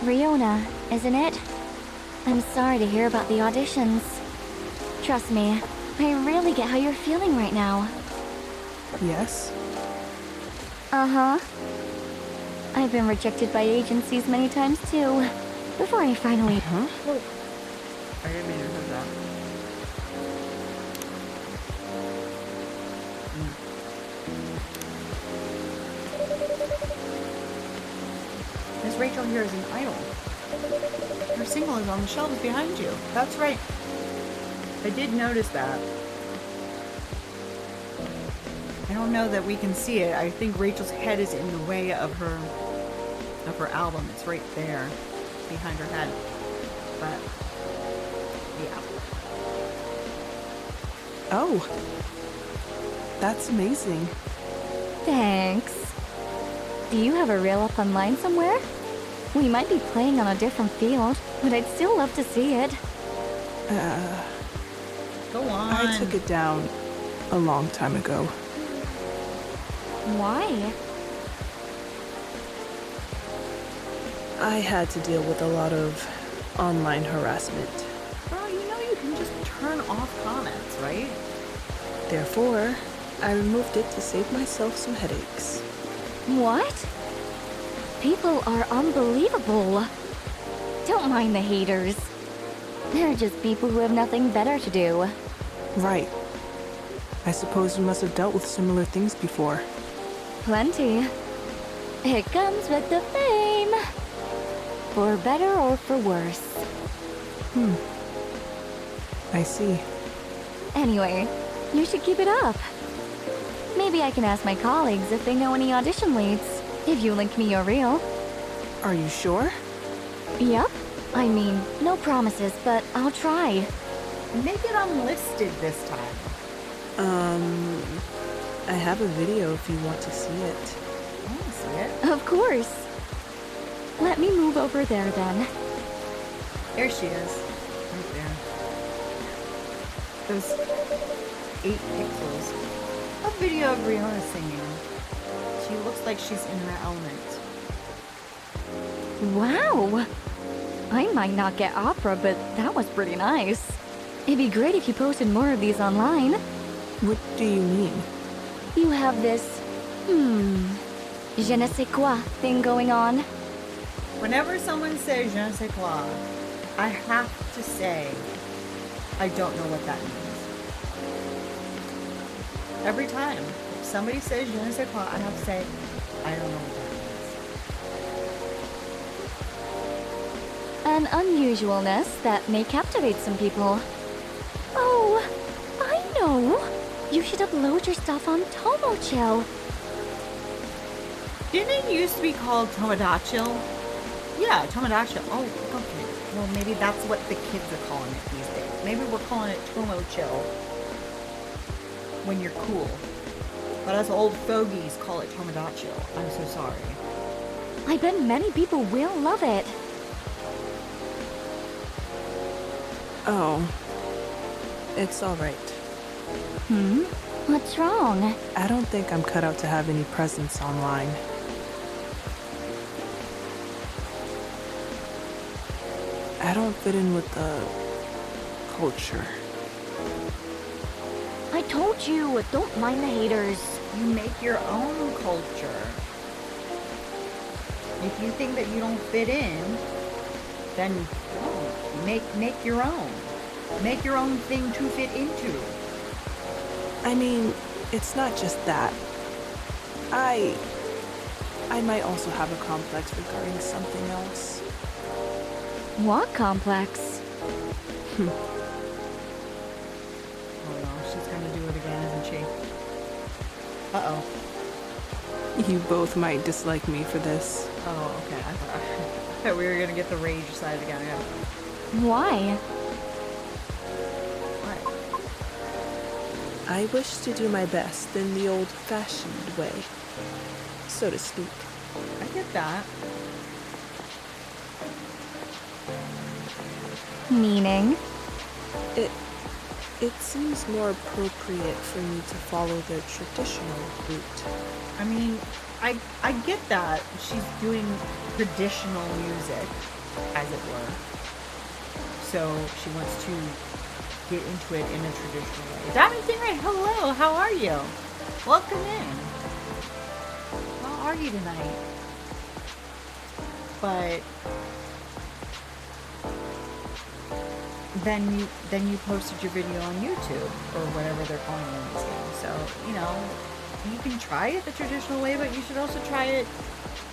Riona, isn't it? I'm sorry to hear about the auditions. Trust me, I really get how you're feeling right now. Yes? Uh-huh. I've been rejected by agencies many times too. Before I finally... Huh? I didn't mean to do that. Miss Rachel here is an idol. Her single is on the shelves behind you. That's right. I did notice that. I don't know that we can see it. I think Rachel's head is in the way of her album. It's right there behind her head. But yeah. Oh. That's amazing. Thanks. Do you have a reel up online somewhere? We might be playing on a different field, but I'd still love to see it. Go on. I took it down a long time ago. Why? I had to deal with a lot of online harassment. Girl, you can just turn off comments, right? Therefore, I removed it to save myself some headaches. What? People are unbelievable. Don't mind the haters. They're just people who have nothing better to do. Right. I suppose you must have dealt with similar things before. Plenty. It comes with the fame. For better or for worse. I see. Anyway, you should keep it up. Maybe I can ask my colleagues if they know any audition leads, if you link me your reel. Are you sure? Yep. I mean, no promises, but I'll try. Make it unlisted this time. I have a video if you want to see it. I want to see it. Of course. Let me move over there then. There she is. Right there. Those 8 pixels. A video of Rihanna singing. She looks like she's in her element. Wow! I might not get opera, but that was pretty nice. It'd be great if you posted more of these online. What do you mean? You have this, je ne sais quoi thing going on. Whenever someone says je ne sais quoi, I have to say, I don't know what that means. Every time. If somebody says je ne sais quoi, I have to say, I don't know what that means. An unusualness that may captivate some people. Oh, I know! You should upload your stuff on Tomochill. Didn't it used to be called Tomodachi? Yeah, Tomodachi. Oh, okay. Well, maybe that's what the kids are calling it these days. Maybe we're calling it Tomo Chill when you're cool. But us old fogies call it Tomodachi. I'm so sorry. I bet many people will love it. Oh, it's all right. What's wrong? I don't think I'm cut out to have any presence online. I don't fit in with the culture. I told you, don't mind the haters. You make your own culture. If you think that you don't fit in, then make your own. Make your own thing to fit into. I mean, it's not just that. I might also have a complex regarding something else. What complex? Oh no, she's gonna do it again, isn't she? Uh-oh. You both might dislike me for this. Oh, okay. I thought we were gonna get the rage side again. Yeah. Why? What? I wish to do my best in the old-fashioned way, so to speak. I get that. Meaning? It seems more appropriate for me to follow the traditional route. I mean, I get that. She's doing traditional music, as it were. So she wants to get into it in a traditional way. Diamond Stingray, hello, how are you? Welcome in. How are you tonight? But then you posted your video on YouTube or whatever they're calling it in these games. So, you know, you can try it the traditional way, but you should also try it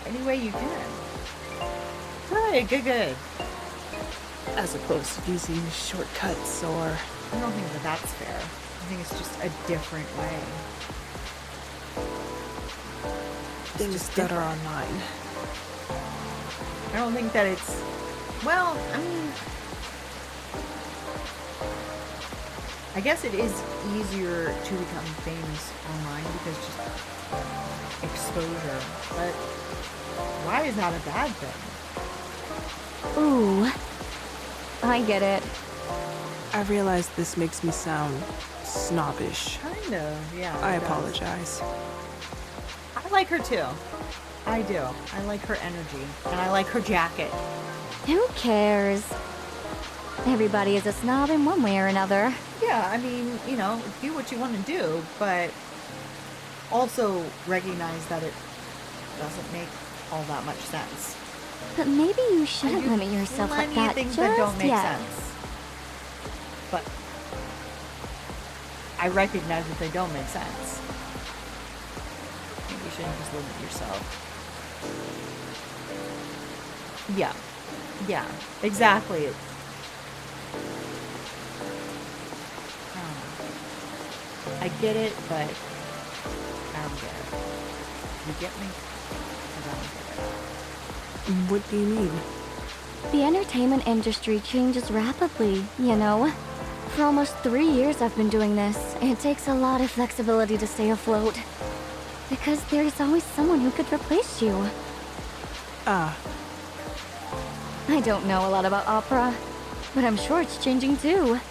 any way you can. Good. As opposed to using shortcuts or... I don't think that that's fair. I think it's just a different way. things that are online. I don't think that it's... Well, I mean... I guess it is easier to become famous online because just exposure. But why is that a bad thing? Ooh. I get it. I realize this makes me sound snobbish. Kind of, yeah. I it does. apologize. I like her too. I do. I like her energy. And I like her jacket. Who cares? Everybody is a snob in one way or another. Yeah, I mean, you know, do what you want to do, but also recognize that it doesn't make all that much sense. But maybe you I shouldn't do limit yourself like plenty that of things just that don't make yet. sense. But I recognize that they don't make sense. Maybe you shouldn't just limit yourself. Yeah, exactly. I get it, but I don't get it. You get me? I don't get it. What do you mean? The entertainment industry changes rapidly, you know? For almost 3 years I've been doing this. It takes a lot of flexibility to stay afloat. Because there's always someone who could replace you. Ah, I don't know a lot about opera, but I'm sure it's changing too.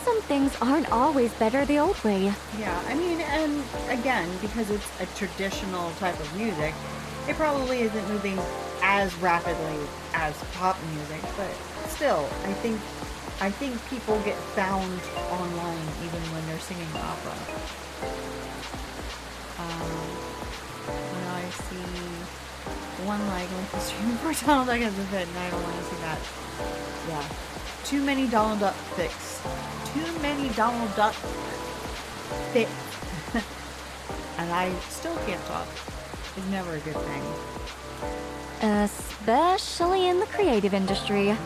Some things aren't always better the old way. Yeah, I mean, and again, because it's a traditional type of music, it probably isn't moving as rapidly as pop music, but still, I think people get found online even when they're singing opera. Now I see one like stream for Donald Duck as a fit, and I don't want to see that. Yeah. Too many Donald Duck pics. Too many Donald Duck pics. And I still can't talk. It's never a good thing. Especially in the creative industry.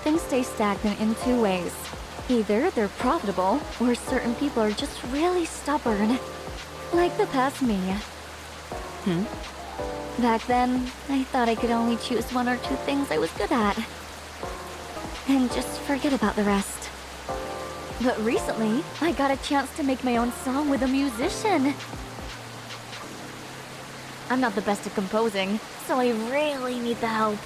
Things stay stagnant in two ways. Either they're profitable, or certain people are just really stubborn. Like the past me. Back then, I thought I could only choose one or two things I was good at. And just forget about the rest. But recently, I got a chance to make my own song with a musician. I'm not the best at composing, so I really need the help.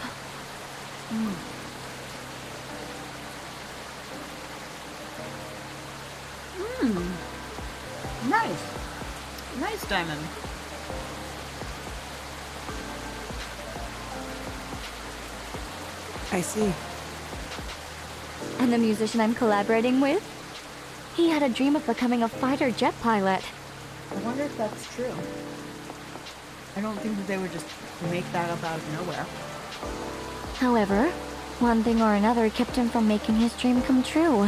Nice. Nice, Diamond. I see. And the musician I'm collaborating with? He had a dream of becoming a fighter jet pilot. I wonder if that's true. I don't think that they would just make that up out of nowhere. However, one thing or another kept him from making his dream come true.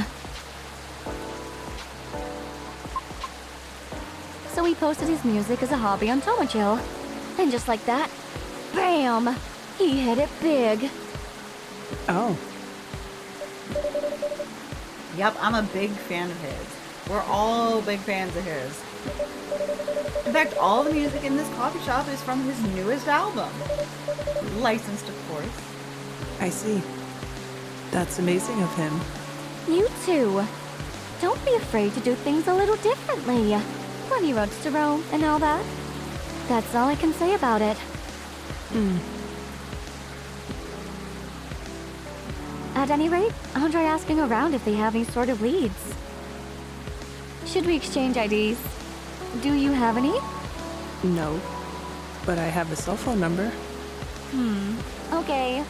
So he posted his music as a hobby on Tomochill. And just like that, bam! He hit it big. Oh, Yep, I'm a big fan of his. We're all big fans of his. In fact, all the music in this coffee shop is from his newest album. Licensed, of course. I see. That's amazing of him. You too. Don't be afraid to do things a little differently. Plenty roads to roam and all that. That's all I can say about it. At any rate, I'll try asking around if they have any sort of leads. Should we exchange IDs? Do you have any? No, but I have a cell phone number. Okay.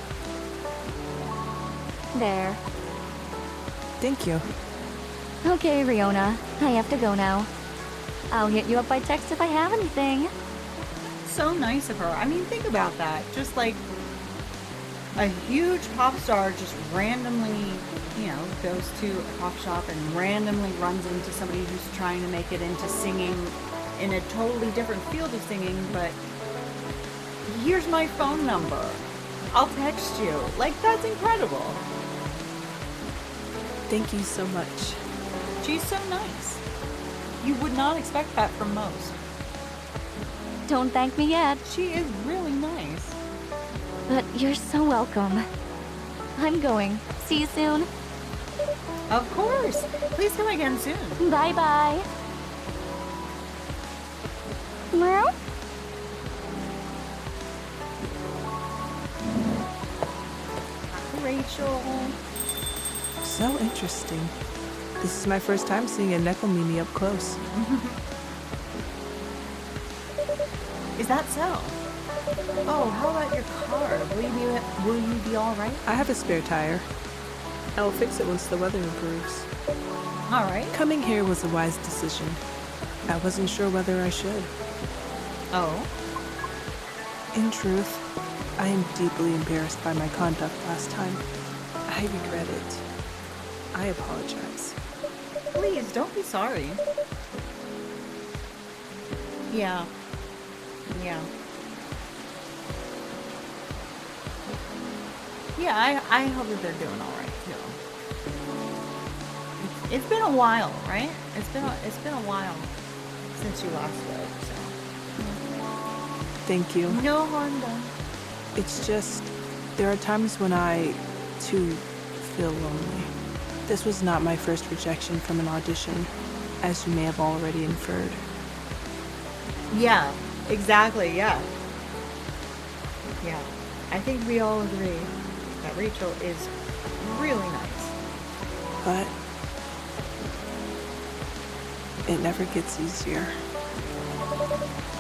There. Thank you. Okay, Riona. I have to go now. I'll hit you up by text if I have anything. So nice of her. I mean, think about that. Just like a huge pop star just randomly, goes to a coffee shop and randomly runs into somebody who's trying to make it into singing in a totally different field of singing, but here's my phone number. I'll text you. Like, that's incredible. Thank you so much. She's so nice. You would not expect that from most. Don't thank me yet, She is really nice. but you're so welcome. I'm going. See you soon. Of course. Please come again soon. Bye-bye. Meow? Rachel. So interesting. This is my first time seeing a Nekomimi up close. Is that so? Oh, how about your car? Will you be all right? I have a spare tire. I will fix it once the weather improves. All right. Coming here was a wise decision. I wasn't sure whether I should. Oh. In truth, I am deeply embarrassed by my conduct last time. I regret it. I apologize. Please, don't be sorry. Yeah. Yeah. Yeah, I hope that they're doing all right too. It's been a while, right? It's been a while since you last spoke, so Thank you. no harm done. It's just, there are times when I, too, feel lonely. This was not my first rejection from an audition, as you may have already inferred. Yeah, exactly. Yeah. Yeah. I think we all agree that Rachel is really nice. But it never gets easier.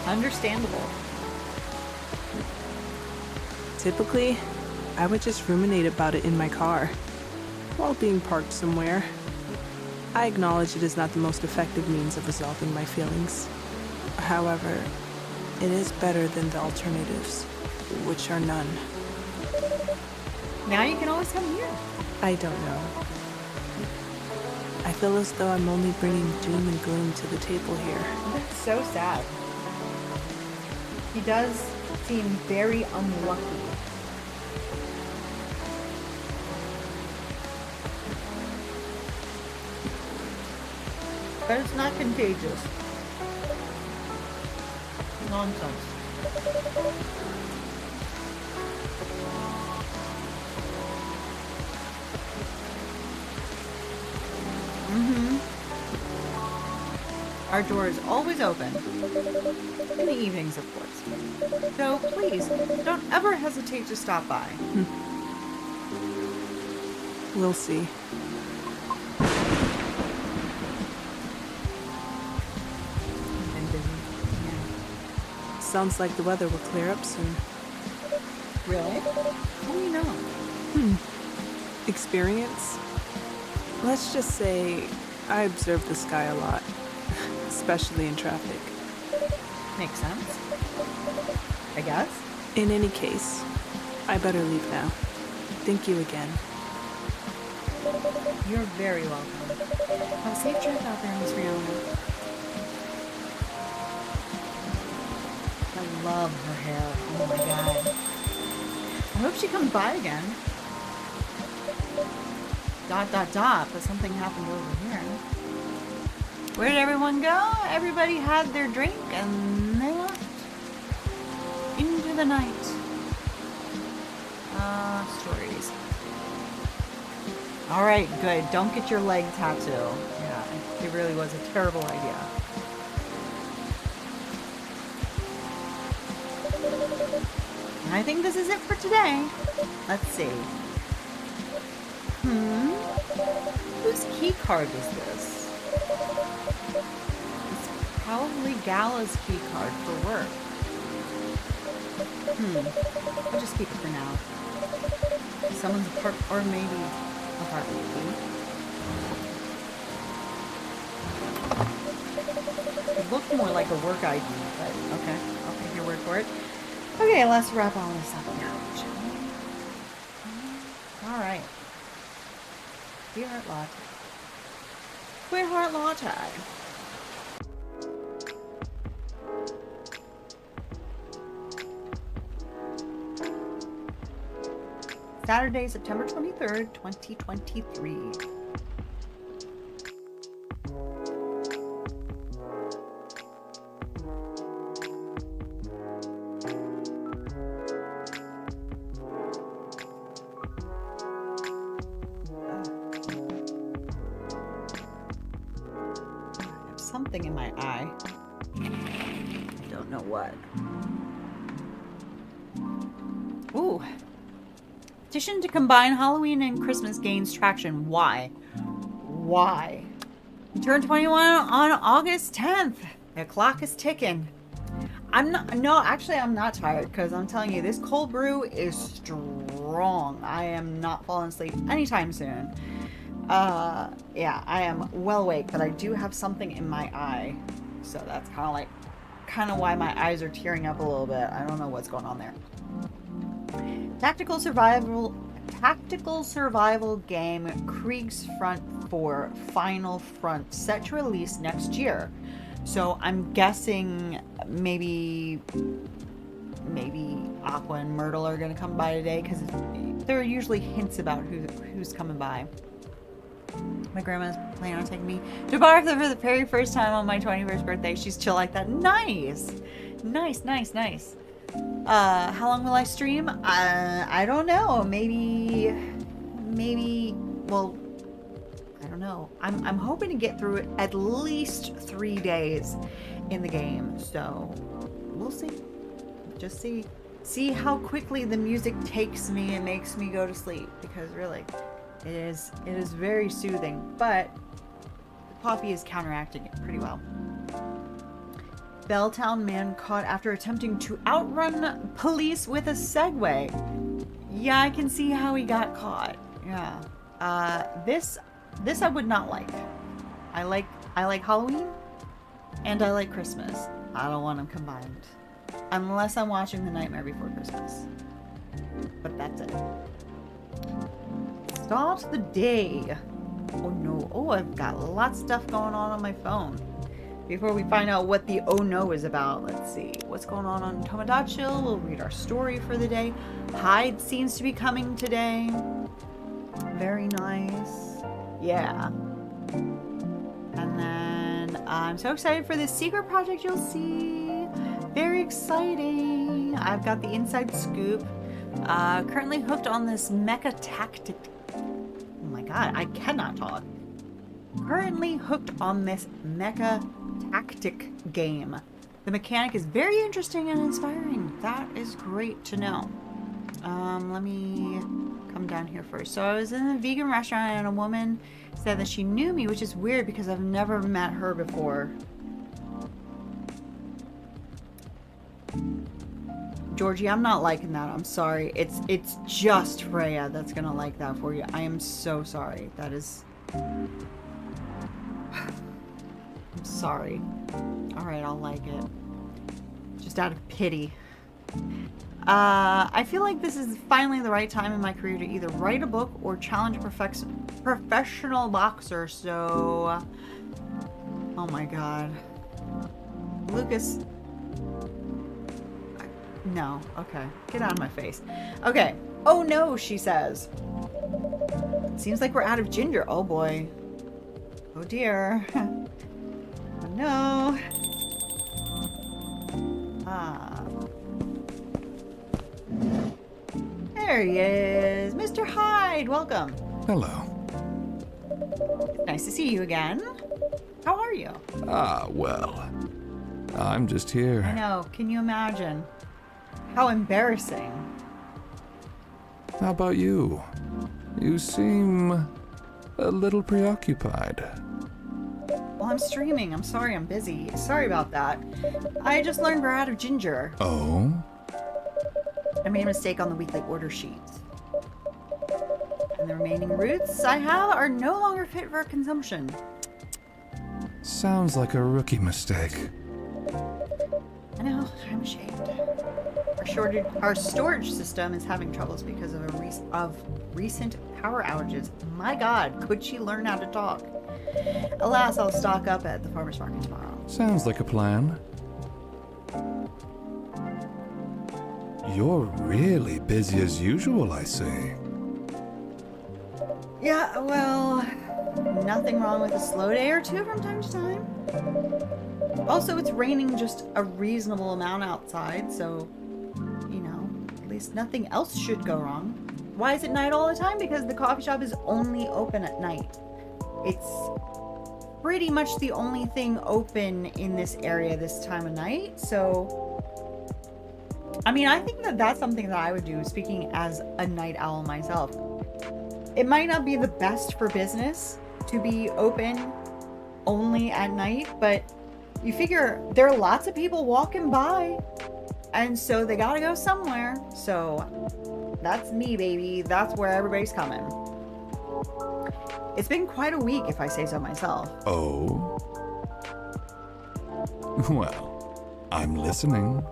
Understandable. Typically, I would just ruminate about it in my car, while being parked somewhere. I acknowledge it is not the most effective means of resolving my feelings. However, it is better than the alternatives, which are none. Now you can always come here. I don't know. I feel as though I'm only bringing doom and gloom to the table here. That's so sad. He does seem very unlucky. But it's not contagious. Nonsense. Mm-hmm. Our door is always open. In the evenings, of course. So please, don't ever hesitate to stop by. We'll see. I've been busy. Sounds like the weather will clear up soon. Really? How do you know? Experience? Let's just say I observe the sky a lot, especially in traffic. Makes sense. I guess. In any case, I better leave now. Thank you again. You're very welcome. Have a safe trip out there, Miss Rihanna. I love her hair. Oh my god. I hope she comes by again. ... but something happened over here. Where did everyone go? Everybody had their drink and they left. Into the night. Stories. Alright, good. Don't get your leg tattoo. Yeah, it really was a terrible idea. And I think this is it for today. Let's see. Whose key card is this? It's probably Gala's key card for work. I'll just keep it for now. Someone's apartment, or maybe apartment key. It looked more like a work ID, but okay. I'll take your word for it. Okay, let's wrap all this up now, shall we? Alright. Sweetheart latte. Sweetheart latte. Saturday, September 23rd, 2023. Something in my eye. I don't know what. Ooh. Petition to combine Halloween and Christmas gains traction. Why? Why? You turned 21 on August 10th. The clock is ticking. I'm not tired because I'm telling you, this cold brew is strong. I am not falling asleep anytime soon. Yeah, I am well awake, but I do have something in my eye. So that's kind of why my eyes are tearing up a little bit. I don't know what's going on there. Tactical survival game Krieg's Front 4 Final Front set to release next year. So I'm guessing maybe Aqua and Myrtle are going to come by today because there are usually hints about who's coming by. My grandma's planning on taking me to bar for the very first time on my 21st birthday. She's chill like that. Nice. How long will I stream? I don't know. Maybe, well, I don't know. I'm hoping to get through at least 3 days in the game. So we'll see. Just see how quickly the music takes me and makes me go to sleep, because really it is very soothing, but the coffee is counteracting it pretty well. Belltown man caught after attempting to outrun police with a Segway. Yeah, I can see how he got caught. Yeah. This I would not like. I like Halloween and I like Christmas. I don't want them combined. Unless I'm watching The Nightmare Before Christmas. But that's it. Start the day. Oh no. Oh, I've got lots of stuff going on my phone. Before we find out what the oh no is about, let's see. What's going on Tomodachi? We'll read our story for the day. Hyde seems to be coming today. Very nice. Yeah. And then I'm so excited for this secret project you'll see. Very exciting. I've got the inside scoop. Currently hooked on this mecha tactic. Oh my god, I cannot talk. currently hooked on this mecha tactic game. The mechanic is very interesting and inspiring. That is great to know. Let me come down here first. So I was in a vegan restaurant and a woman said that she knew me, which is weird because I've never met her before. Georgie, I'm not liking that. I'm sorry. It's just Freya that's gonna like that for you. I am so sorry. That is... I'm sorry. Alright, I'll like it. Just out of pity. I feel like this is finally the right time in my career to either write a book or challenge a professional boxer, so... Oh my god. Lucas... No, okay. Get out of my face. Okay. Oh no, she says. Seems like we're out of ginger. Oh boy. Oh dear. Oh no. Ah. There he is. Mr. Hyde, welcome. Hello. Nice to see you again. How are you? Ah, well. I'm just here. I know. Can you imagine? How embarrassing. How about you? You seem a little preoccupied. Well, I'm streaming. I'm sorry I'm busy. Sorry about that. I just learned we're out of ginger. Oh? I made a mistake on the weekly order sheet. And the remaining roots I have are no longer fit for consumption. Sounds like a rookie mistake. I know, I'm ashamed. Our storage system is having troubles because of recent power outages. My god, could she learn how to talk? Alas, I'll stock up at the farmer's market tomorrow. Sounds like a plan. You're really busy as usual, I see. Yeah, well, nothing wrong with a slow day or two from time to time. Also, it's raining just a reasonable amount outside, so, you know, at least nothing else should go wrong. Why is it night all the time? Because the coffee shop is only open at night. It's pretty much the only thing open in this area this time of night, so... I mean, I think that that's something that I would do, speaking as a night owl myself. It might not be the best for business to be open only at night, but you figure there are lots of people walking by, and so they gotta go somewhere. So that's me, baby. That's where everybody's coming. It's been quite a week, if I say so myself. Oh? Well, I'm listening.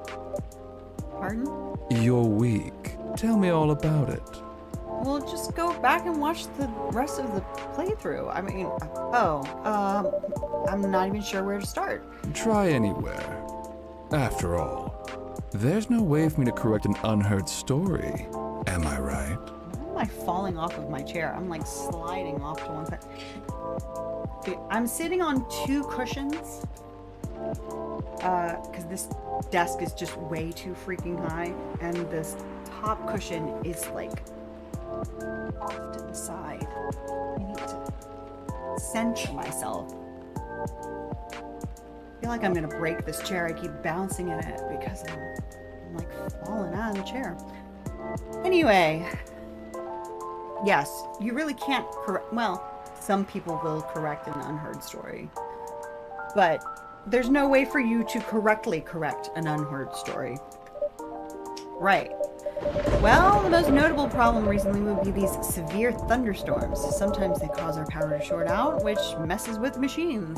Pardon? You're weak. Tell me all about it. Well, just go back and watch the rest of the playthrough. I mean, I'm not even sure where to start. Try anywhere. After all, there's no way for me to correct an unheard story. Am I right? Why am I falling off of my chair? I'm like sliding off to one side. Dude, I'm sitting on 2 cushions. Because this desk is just way too freaking high. And this top cushion is like off to the side. I need to center myself. I feel like I'm gonna break this chair. I keep bouncing in it because I'm like falling out of the chair. Anyway, yes, you really can't correct. Well, some people will correct an unheard story, but there's no way for you to correctly correct an unheard story. Right. Well, the most notable problem recently would be these severe thunderstorms. Sometimes they cause our power to short out, which messes with the machines.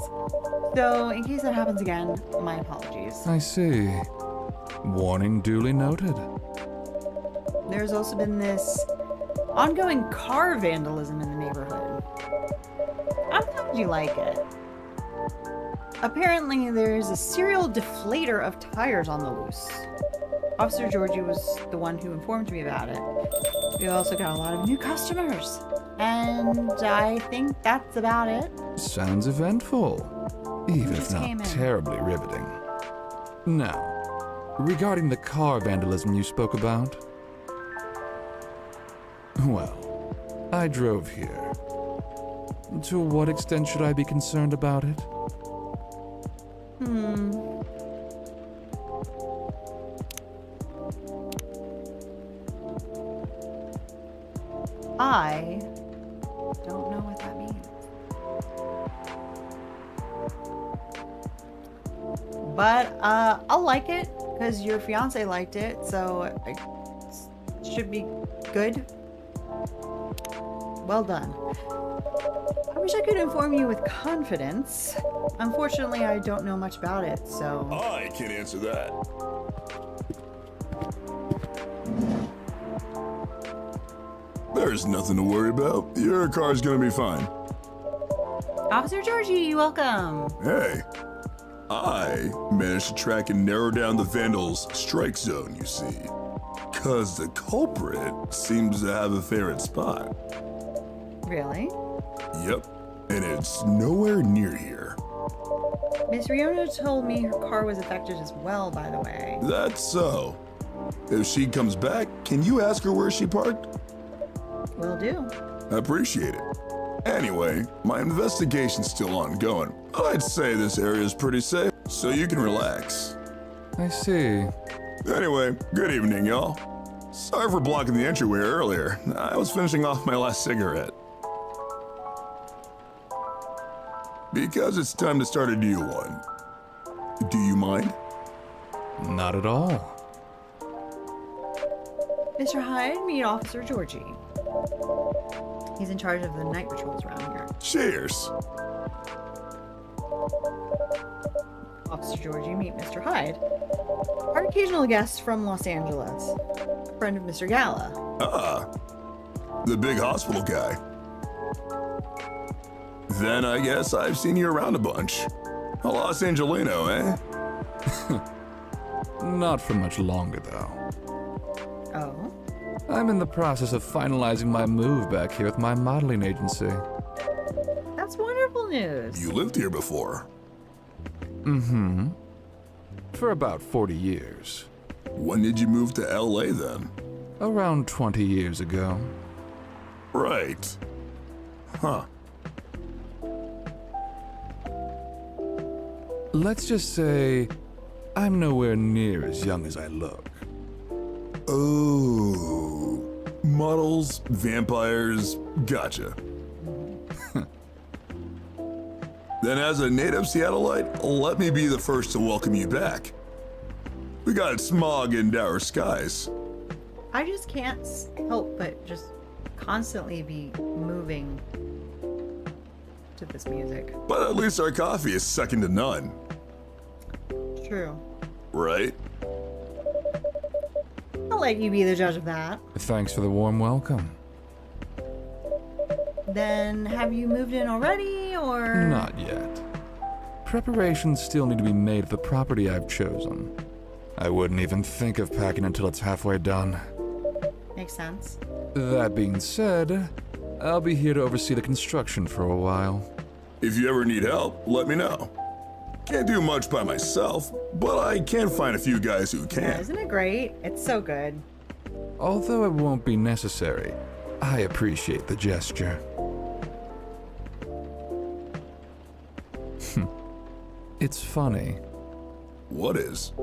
So, in case that happens again, my apologies. I see. Warning duly noted. There's also been this ongoing car vandalism in the neighborhood. I'm glad you like it. Apparently, there's a serial deflator of tires on the loose. Officer Georgie was the one who informed me about it. We also got a lot of new customers. And I think that's about it. Sounds eventful, even if not terribly riveting. Now, regarding the car vandalism you spoke about, well, I drove here. To what extent should I be concerned about it? I don't know what that means. But I'll like it because your fiance liked it, so it should be good. Well done. I wish I could inform you with confidence. Unfortunately, I don't know much about it, so... I can answer that. There's nothing to worry about. Your car's gonna be fine. Officer Georgie, welcome. Hey, I managed to track and narrow down the vandals' strike zone, you see. Cause the culprit seems to have a favorite spot. Really? Yep, and it's nowhere near here. Miss Riona told me her car was affected as well, by the way. That's so. If she comes back, can you ask her where she parked? Will do. Appreciate it. Anyway, my investigation's still ongoing. I'd say this area is pretty safe, so you can relax. I see. Anyway, good evening, y'all. Sorry for blocking the entryway earlier. I was finishing off my last cigarette. Because it's time to start a new one. Do you mind? Not at all. Mr. Hyde, meet Officer Georgie. He's in charge of the night patrols around here. Cheers. Officer Georgie, meet Mr. Hyde. Our occasional guest from Los Angeles. A friend of Mr. Gala. Ah, the big hospital guy. Then I guess I've seen you around a bunch. A Los Angelino, eh? Not for much longer, though. Oh? I'm in the process of finalizing my move back here with my modeling agency. That's wonderful news. You lived here before. Mm-hmm. For about 40 years. When did you move to LA then? Around 20 years ago. Right. Huh. Let's just say I'm nowhere near as young as I look. Oh. Models, vampires, gotcha. Then as a native Seattleite, let me be the first to welcome you back. We got smog and dour skies. I just can't help but just constantly be moving to this music. But at least our coffee is second to none, True. right? I'll let you be the judge of that. Thanks for the warm welcome. Then have you moved in already, or? Not yet. Preparations still need to be made of the property I've chosen. I wouldn't even think of packing until it's halfway done. Makes sense. That being said, I'll be here to oversee the construction for a while. If you ever need help, let me know. Can't do much by myself, but I can find a few guys who Yeah, can. isn't it great? It's so good. Although it won't be necessary, I appreciate the gesture. It's funny. What is?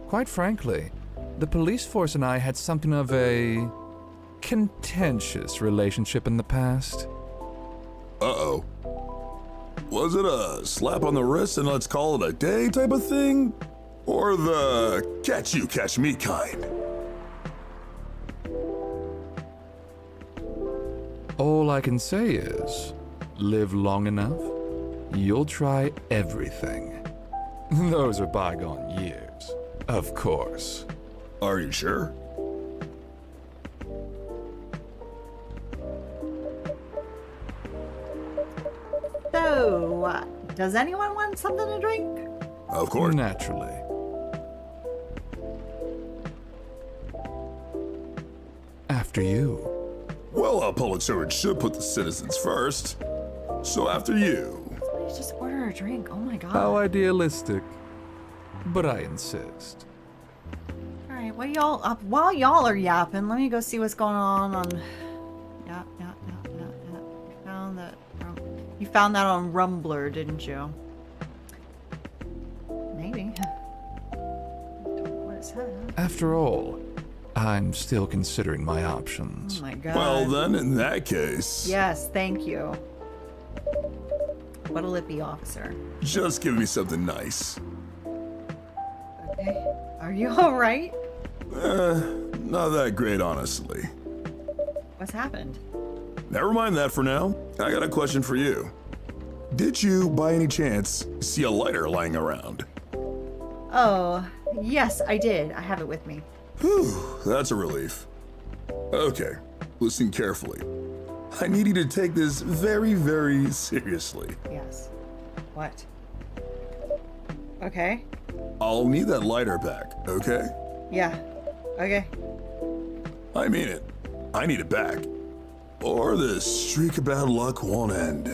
Quite frankly, the police force and I had something of a contentious relationship in the past. Uh-oh. Was it a slap on the wrist and let's call it a day type of thing? Or the catch you, catch me kind? All I can say is, live long enough, you'll try everything. Those are bygone years, of course. Are you sure? So, does anyone want something to drink? Of course. Naturally. After you. Well, a public servant should put the citizens first. So after you. Please just order a drink. Oh my god. How idealistic. But I insist. All right, well, y'all, while y'all are yapping, let me go see what's going on. We found that. You found that on Rumbler, didn't you? Maybe. What is that? After all, I'm still considering my Oh options. my god. Well, then, in that case, Yes, thank you. What'll it be, officer? just give me something nice. Okay. Are you alright? Not that great, honestly. What's happened? Never mind that for now. I got a question for you. Did you, by any chance, see a lighter lying around? Oh, yes, I did. I have it with me. Whew, that's a relief. Okay, listen carefully. I need you to take this very, very seriously. Yes. What? Okay. I'll need that lighter back, okay? Yeah. Okay. I mean it. I need it back. Or this streak of bad luck won't end.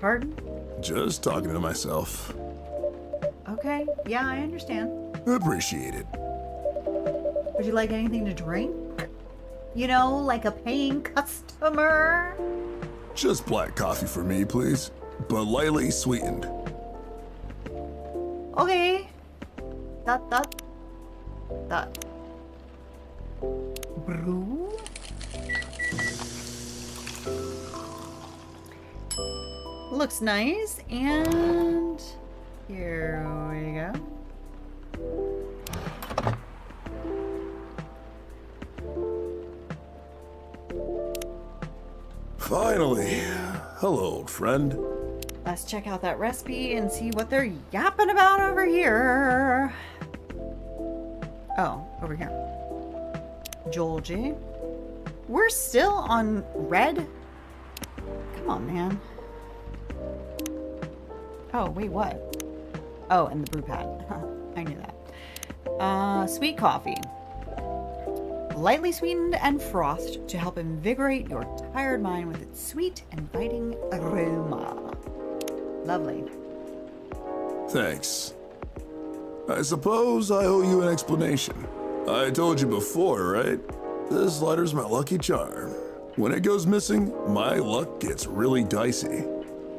Pardon? Just talking to myself. Okay. Yeah, I understand. Appreciate it. Would you like anything to drink? You know, like a paying customer? Just black coffee for me, please. But lightly sweetened. Okay. That. Brew? Looks nice, and here we go. Finally. Hello, old friend. Let's check out that recipe and see what they're yapping about over here. Oh, over here. Georgie. We're still on red? Come on, man. Oh, wait, what? Oh, and the brew pad. I knew that. Sweet coffee. Lightly sweetened and frothed to help invigorate your tired mind with its sweet, inviting aroma. Lovely. Thanks. I suppose I owe you an explanation. I told you before, right? This lighter's my lucky charm. When it goes missing, my luck gets really dicey.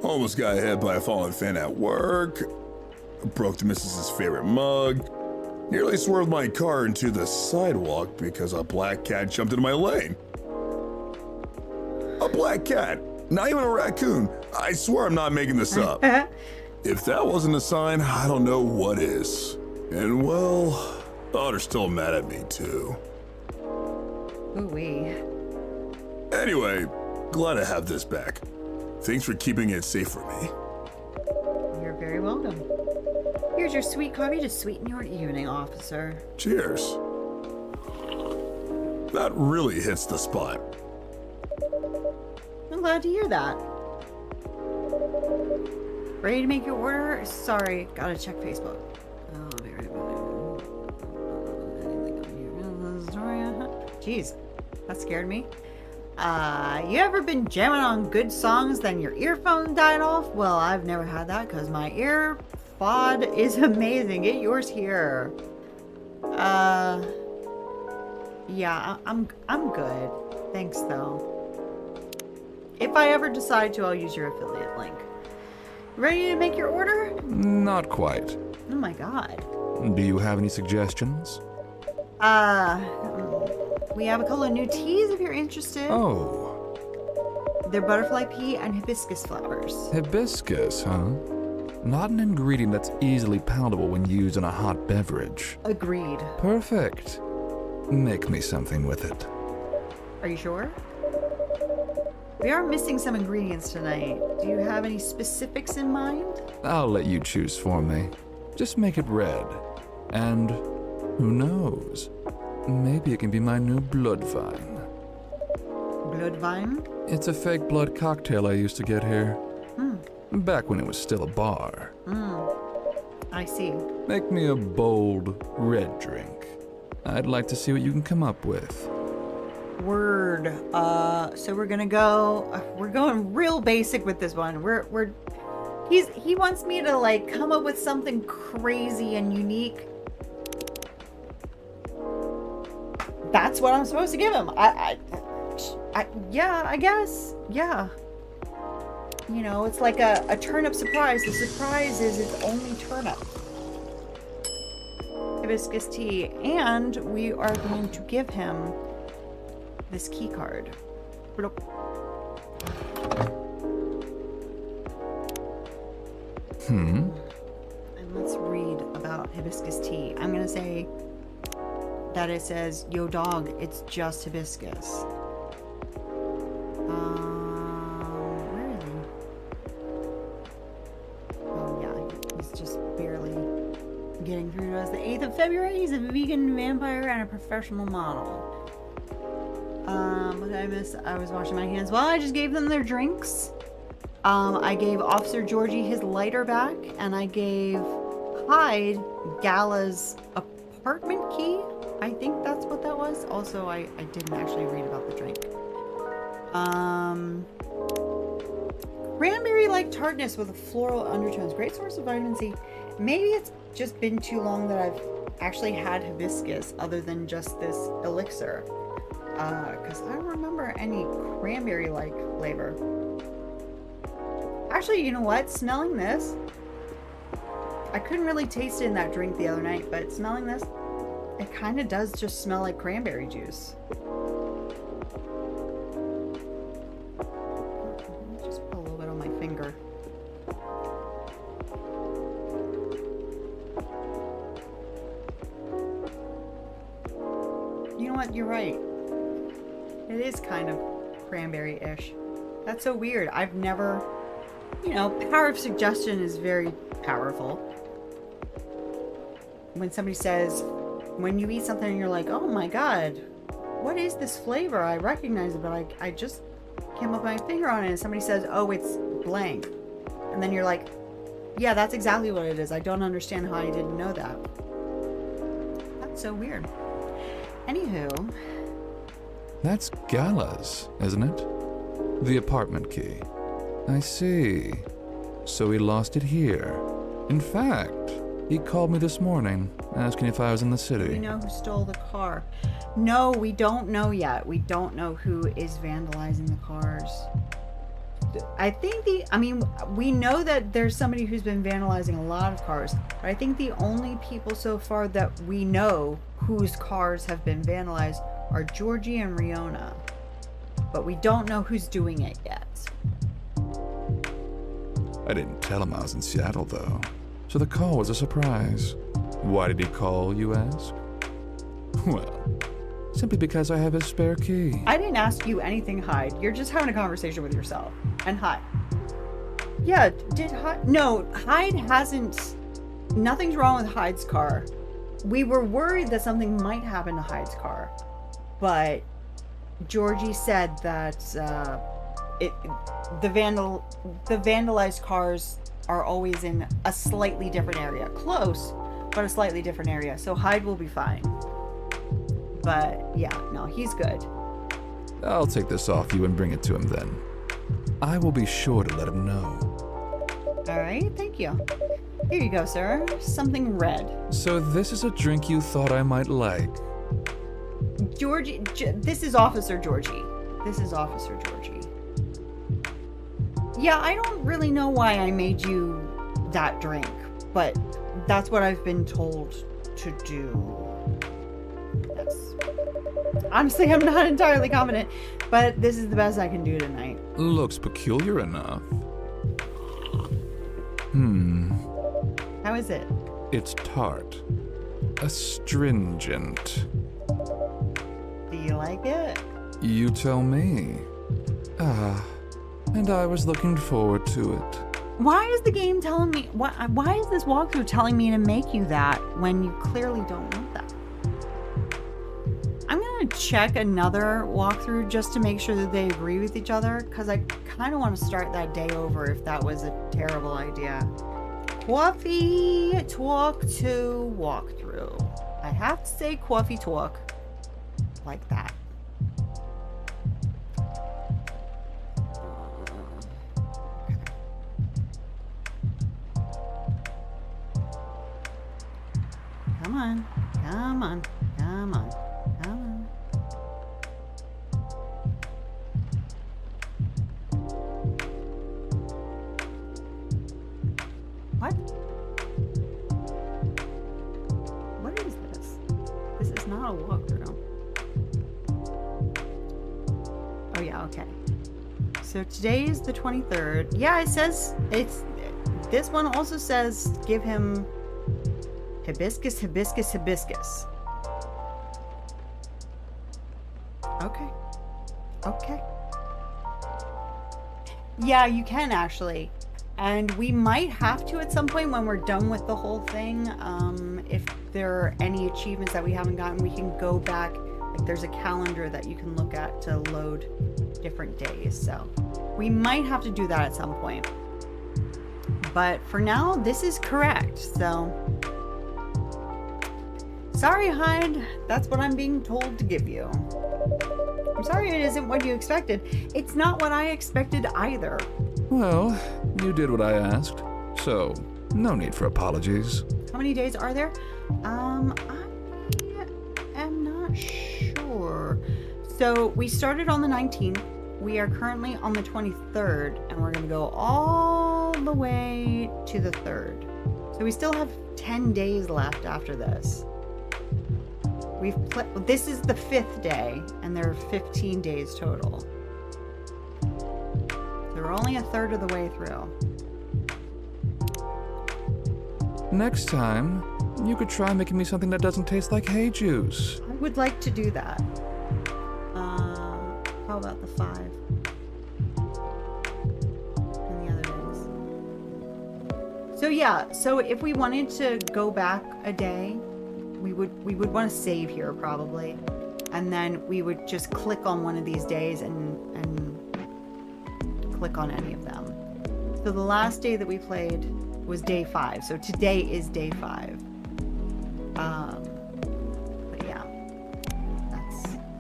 Almost got hit by a fallen fan at work. Broke the missus's favorite mug. Nearly swerved my car into the sidewalk because a black cat jumped into my lane. A black cat, not even a raccoon. I swear I'm not making this up. If that wasn't a sign, I don't know what is. And well, Otter's still mad at me too. Ooh-wee. Anyway, glad to have this back. Thanks for keeping it safe for me. You're very welcome. Here's your sweet coffee to sweeten your evening, officer. Cheers. That really hits the spot. I'm glad to hear that. Ready to make your order? Sorry, gotta check Facebook. Oh, I'll be right back. Jeez, that scared me. You ever been jamming on good songs, then your earphone died off? Well, I've never had that because my ear pod is amazing. Get yours here. Yeah, I'm good. Thanks though. If I ever decide to, I'll use your affiliate link. Ready to make your order? Not quite. Oh my god. Do you have any suggestions? We have a couple of new teas if you're interested. Oh, They're butterfly pea and hibiscus flowers. hibiscus, huh? Not an ingredient that's easily palatable when used in a hot beverage. Agreed. Perfect. Make me something with it. Are you sure? We are missing some ingredients tonight. Do you have any specifics in mind? I'll let you choose for me. Just make it red. And who knows? Maybe it can be my new blood vine. Blood vine? It's a fake blood cocktail I used to get here. Back when it was still a bar. I see. Make me a bold, red drink. I'd like to see what you can come up with. Word. So we're gonna go. We're going real basic with this one. He wants me to like come up with something crazy and unique. That's what I'm supposed to give him. Yeah, I guess. Yeah. You know, it's like a turnip surprise. The surprise is it's only turnip. Hibiscus tea. And we are going to give him this key card. Bloop. And let's read about hibiscus tea. I'm going to say that it says, yo dog, it's just hibiscus. Where is he? Oh yeah, he's just barely getting through to us. The 8th of February, he's a vegan vampire and a professional model. What did I miss? I was washing my hands. Well, I just gave them their drinks. I gave Officer Georgie his lighter back, and I gave Hyde Gala's apartment key. I think that's what that was. Also, I didn't actually read about the drink. Cranberry-like tartness with floral undertones. Great source of vitamin C. Maybe it's just been too long that I've actually had hibiscus other than just this elixir. Because I don't remember any cranberry-like flavor. Actually, you know what? Smelling this, I couldn't really taste it in that drink the other night, but smelling this, it kind of does just smell like cranberry juice. Just put a little bit on my finger. You know what? You're right. It is kind of cranberry-ish. That's so weird. I've never... You know, power of suggestion is very powerful. When somebody says, when you eat something and you're like, oh my god, what is this flavor? I recognize it, but I just came up my finger on it, and somebody says, oh, it's blank. And then you're like, yeah, that's exactly what it is. I don't understand how I didn't know that. That's so weird. Anywho. That's Gala's, isn't it? The apartment key. I see. So he lost it here. In fact, he called me this morning, asking if I was in the city. Do we know who stole the car? No, we don't know yet. We don't know who is vandalizing the cars. I think we know that there's somebody who's been vandalizing a lot of cars, but I think the only people so far that we know whose cars have been vandalized are Georgie and Riona. But we don't know who's doing it yet. I didn't tell him I was in Seattle, though, so the call was a surprise. Why did he call, you ask? Well, simply because I have his spare key. I didn't ask you anything, Hyde. You're just having a conversation with yourself. And Hyde. Yeah, did Hyde... No, Hyde hasn't... Nothing's wrong with Hyde's car. We were worried that something might happen to Hyde's car. But Georgie said that the vandalized cars are always in a slightly different area. Close, but a slightly different area. So Hyde will be fine. But yeah, no, he's good. I'll take this off you and bring it to him then. I will be sure to let him know. Alright, thank you. Here you go, sir. Something red. So this is a drink you thought I might like? Georgie, this is Officer Georgie. This is Officer Georgie. Yeah, I don't really know why I made you that drink, but that's what I've been told to do. Yes. Honestly, I'm not entirely confident, but this is the best I can do tonight. Looks peculiar enough. How is it? It's tart. Astringent. Do you like it? You tell me. And I was looking forward to it. Why is the game telling me... Why is this walkthrough telling me to make you that when you clearly don't want that? I'm going to check another walkthrough just to make sure that they agree with each other, because I kind of want to start that day over if that was a terrible idea. Coffee talk to walkthrough. I have to say coffee talk like that. Come on, come on, come on, come on. What? What is this? This is not a walkthrough. Oh yeah, okay. So today is the 23rd. Yeah, it says this one also says give him hibiscus, hibiscus, hibiscus. Okay. Okay. Yeah, you can actually. And we might have to at some point when we're done with the whole thing. If there are any achievements that we haven't gotten, we can go back. Like there's a calendar that you can look at to load different days. So we might have to do that at some point. But for now, this is correct. So sorry, Hyde. That's what I'm being told to give you. I'm sorry it isn't what you expected. It's not what I expected either. Well, you did what I asked, so no need for apologies. How many days are there? I am not sure. So we started on the 19th. We are currently on the 23rd, and we're going to go all the way to the 3rd. So we still have 10 days left after this. This is the 5th day, and there are 15 days total. So we're only a third of the way through. Next time, you could try making me something that doesn't taste like hay juice. I would like to do that. How about the 5? And the other days. So yeah, so if we wanted to go back a day, we would want to save here probably, and then we would just click on one of these days and click on any of them. So the last day that we played was day 5, so today is day 5. But yeah,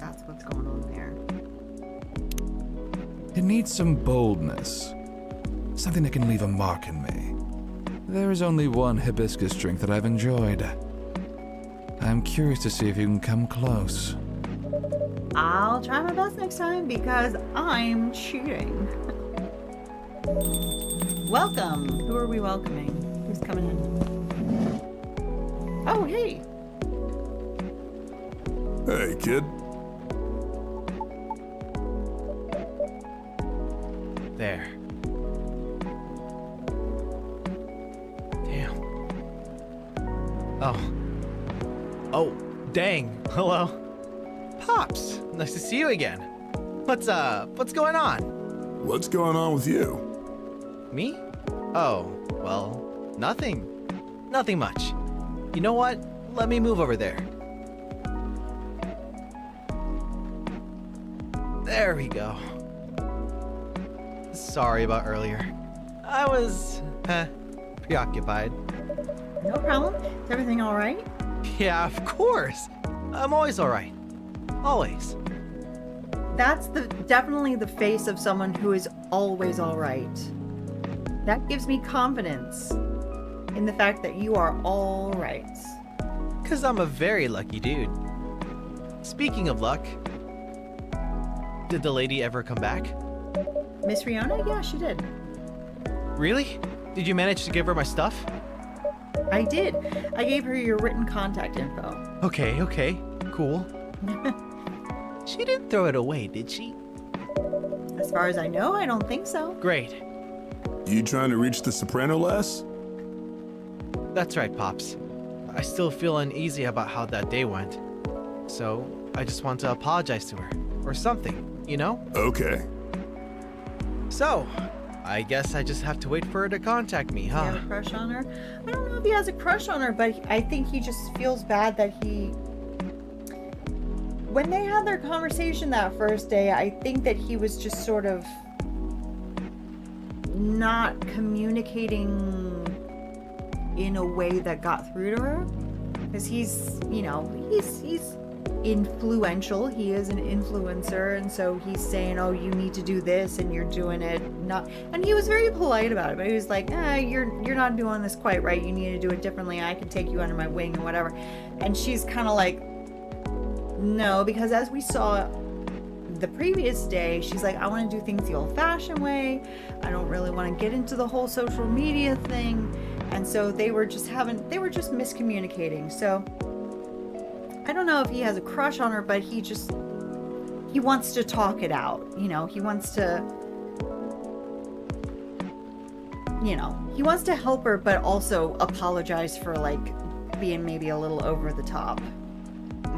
that's what's going on there. It needs some boldness. Something that can leave a mark in me. There is only one hibiscus drink that I've enjoyed. I'm curious to see if you can come close. I'll try my best next time because I'm cheating. Welcome. Who are we welcoming? Who's coming in? Oh, hey. Hey, kid. There. Damn. Oh, dang. Hello. Pops, nice to see you again. What's going on? What's going on with you? Me? Oh, well, nothing. Nothing much. You know what? Let me move over there. There we go. Sorry about earlier. I was, preoccupied. No problem. Is everything all right? Yeah, of course. I'm always all right. Always. That's definitely the face of someone who is always all right. That gives me confidence in the fact that you are all right. 'Cause I'm a very lucky dude. Speaking of luck, did the lady ever come back? Miss Riona? Yeah, she did. Really? Did you manage to give her my stuff? I did. I gave her your written contact info. Okay, cool. She didn't throw it away, did she? As far as I know, I don't think so. Great. You trying to reach the soprano lass? That's right, Pops. I still feel uneasy about how that day went. So, I just want to apologize to her. Or something, you know? Okay. So, I guess I just have to wait for her to contact me, Does huh? he have a crush on her? I don't know if he has a crush on her, but I think he just feels bad that he... When they had their conversation that first day, I think that he was just sort of not communicating in a way that got through to her. Because he's, you know, he's influential. He is an influencer, and so he's saying, oh, you need to do this, and you're doing it not. And he was very polite about it, but he was like, you're not doing this quite right. You need to do it differently. I can take you under my wing and whatever. And she's kind of like, no, because as we saw the previous day, she's like, I want to do things the old-fashioned way. I don't really want to get into the whole social media thing. And so they were just miscommunicating. So I don't know if he has a crush on her, but he wants to talk it out. You know, he wants to help her, but also apologize for like being maybe a little over the top.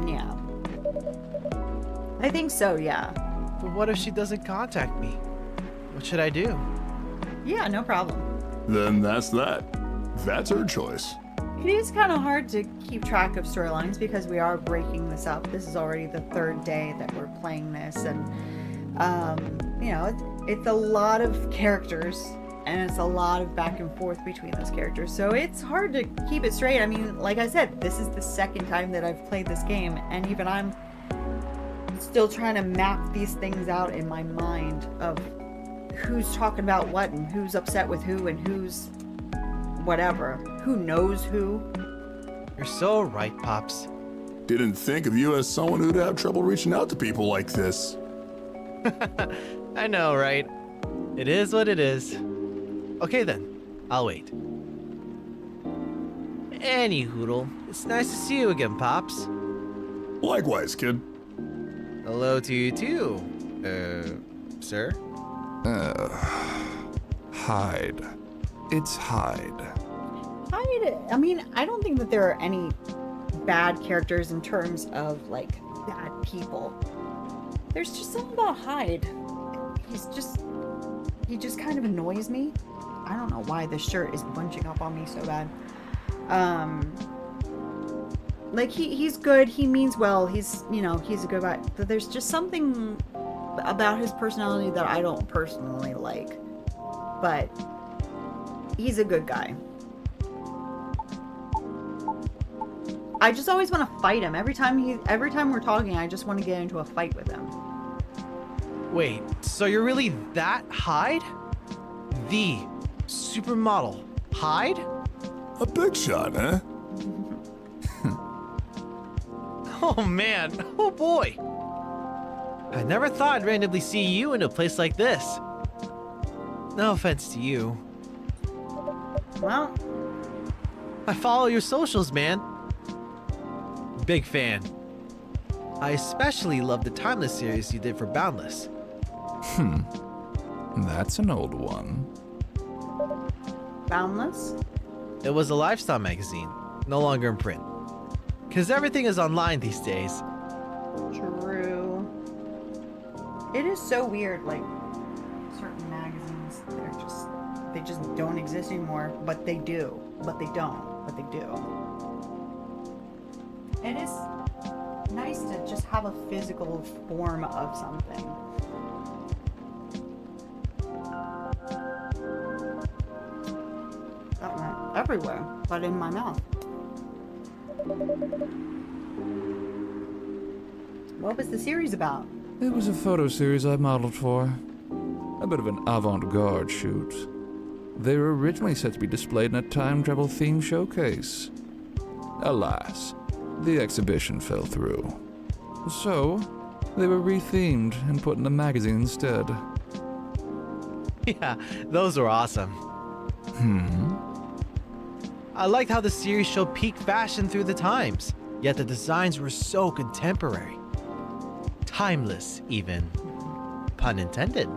Yeah. I think so, yeah. But what if she doesn't contact me? What should I do? Yeah, no problem. Then that's that. That's her choice. It is kind of hard to keep track of storylines because we are breaking this up. This is already the third day that we're playing this, and it's a lot of characters, and it's a lot of back and forth between those characters. So it's hard to keep it straight. I mean, like I said, this is the second time that I've played this game, and even I'm still trying to map these things out in my mind of who's talking about what and who's upset with who and who's whatever. Who knows who? You're so right, Pops. Didn't think of you as someone who'd have trouble reaching out to people like this. I know, right? It is what it is. Okay then, I'll wait. Any hoodle, it's nice to see you again, Pops. Likewise, kid. Hello to you too, sir. Hyde. It's Hyde. I mean, I don't think that there are any bad characters in terms of, like, bad people. There's just something about Hyde. He just kind of annoys me. I don't know why this shirt is bunching up on me so bad. Like, he's good, he means well, he's a good guy. But there's just something about his personality that I don't personally like. But he's a good guy. I just always want to fight him. Every time we're talking, I just want to get into a fight with him. Wait, so you're really that Hyde? The supermodel Hyde? A big shot, huh? Oh man, oh boy. I never thought I'd randomly see you in a place like this. No offense to you. Well, I follow your socials, man. Big fan. I especially love the Timeless series you did for Boundless. That's an old one. Boundless? It was a lifestyle magazine, no longer in print. Because everything is online these days. True. It is so weird, like, certain magazines, they just don't exist anymore, but they do. But they don't, but they do. It is nice to just have a physical form of something. That went everywhere, but in my mouth. What was the series about? It was a photo series I modeled for. A bit of an avant-garde shoot. They were originally set to be displayed in a time travel themed showcase. Alas, the exhibition fell through. So, they were rethemed and put in the magazine instead. Yeah, those were awesome. I liked how the series showed peak fashion through the times, yet the designs were so contemporary. Timeless, even. Pun intended.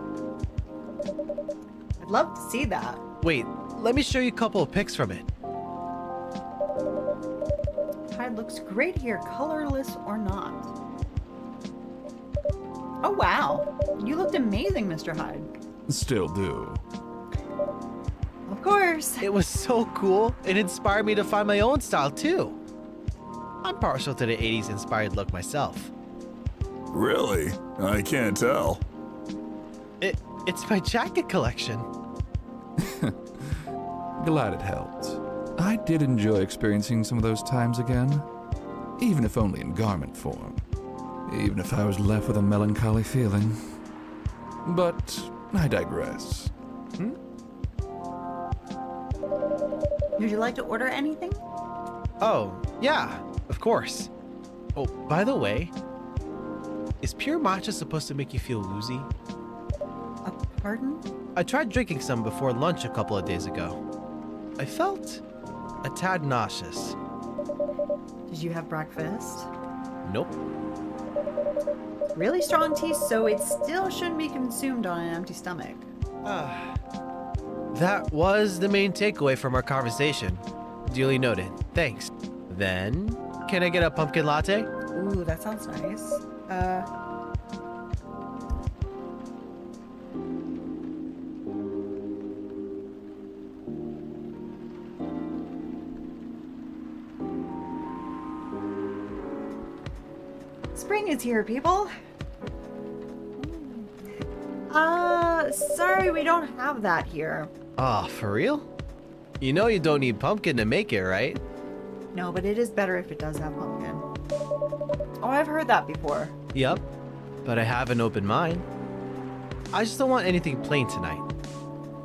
I'd love to see that. Wait, let me show you a couple of pics from it. Hyde looks great here, colorless or not. Oh wow, you looked amazing, Mr. Hyde. Still do. Of course. It was so cool, it inspired me to find my own style too. I'm partial to the 80s inspired look myself. Really? I can't tell. It's my jacket collection. Glad it helped. I did enjoy experiencing some of those times again, even if only in garment form. Even if I was left with a melancholy feeling. But I digress. Would you like to order anything? Oh, yeah, of course. Oh, by the way, is pure matcha supposed to make you feel woozy? Pardon? I tried drinking some before lunch a couple of days ago. I felt a tad nauseous. Did you have breakfast? Nope. Really strong tea, so it still shouldn't be consumed on an empty stomach. That was the main takeaway from our conversation. Duly noted. Thanks. Then, can I get a pumpkin latte? Ooh, that sounds nice. Spring is here, people. Sorry, we don't have that here. Ah, for real? You know you don't need pumpkin to make it, right? No, but it is better if it does have pumpkin. Oh, I've heard that before. Yep. But I have an open mind. I just don't want anything plain tonight.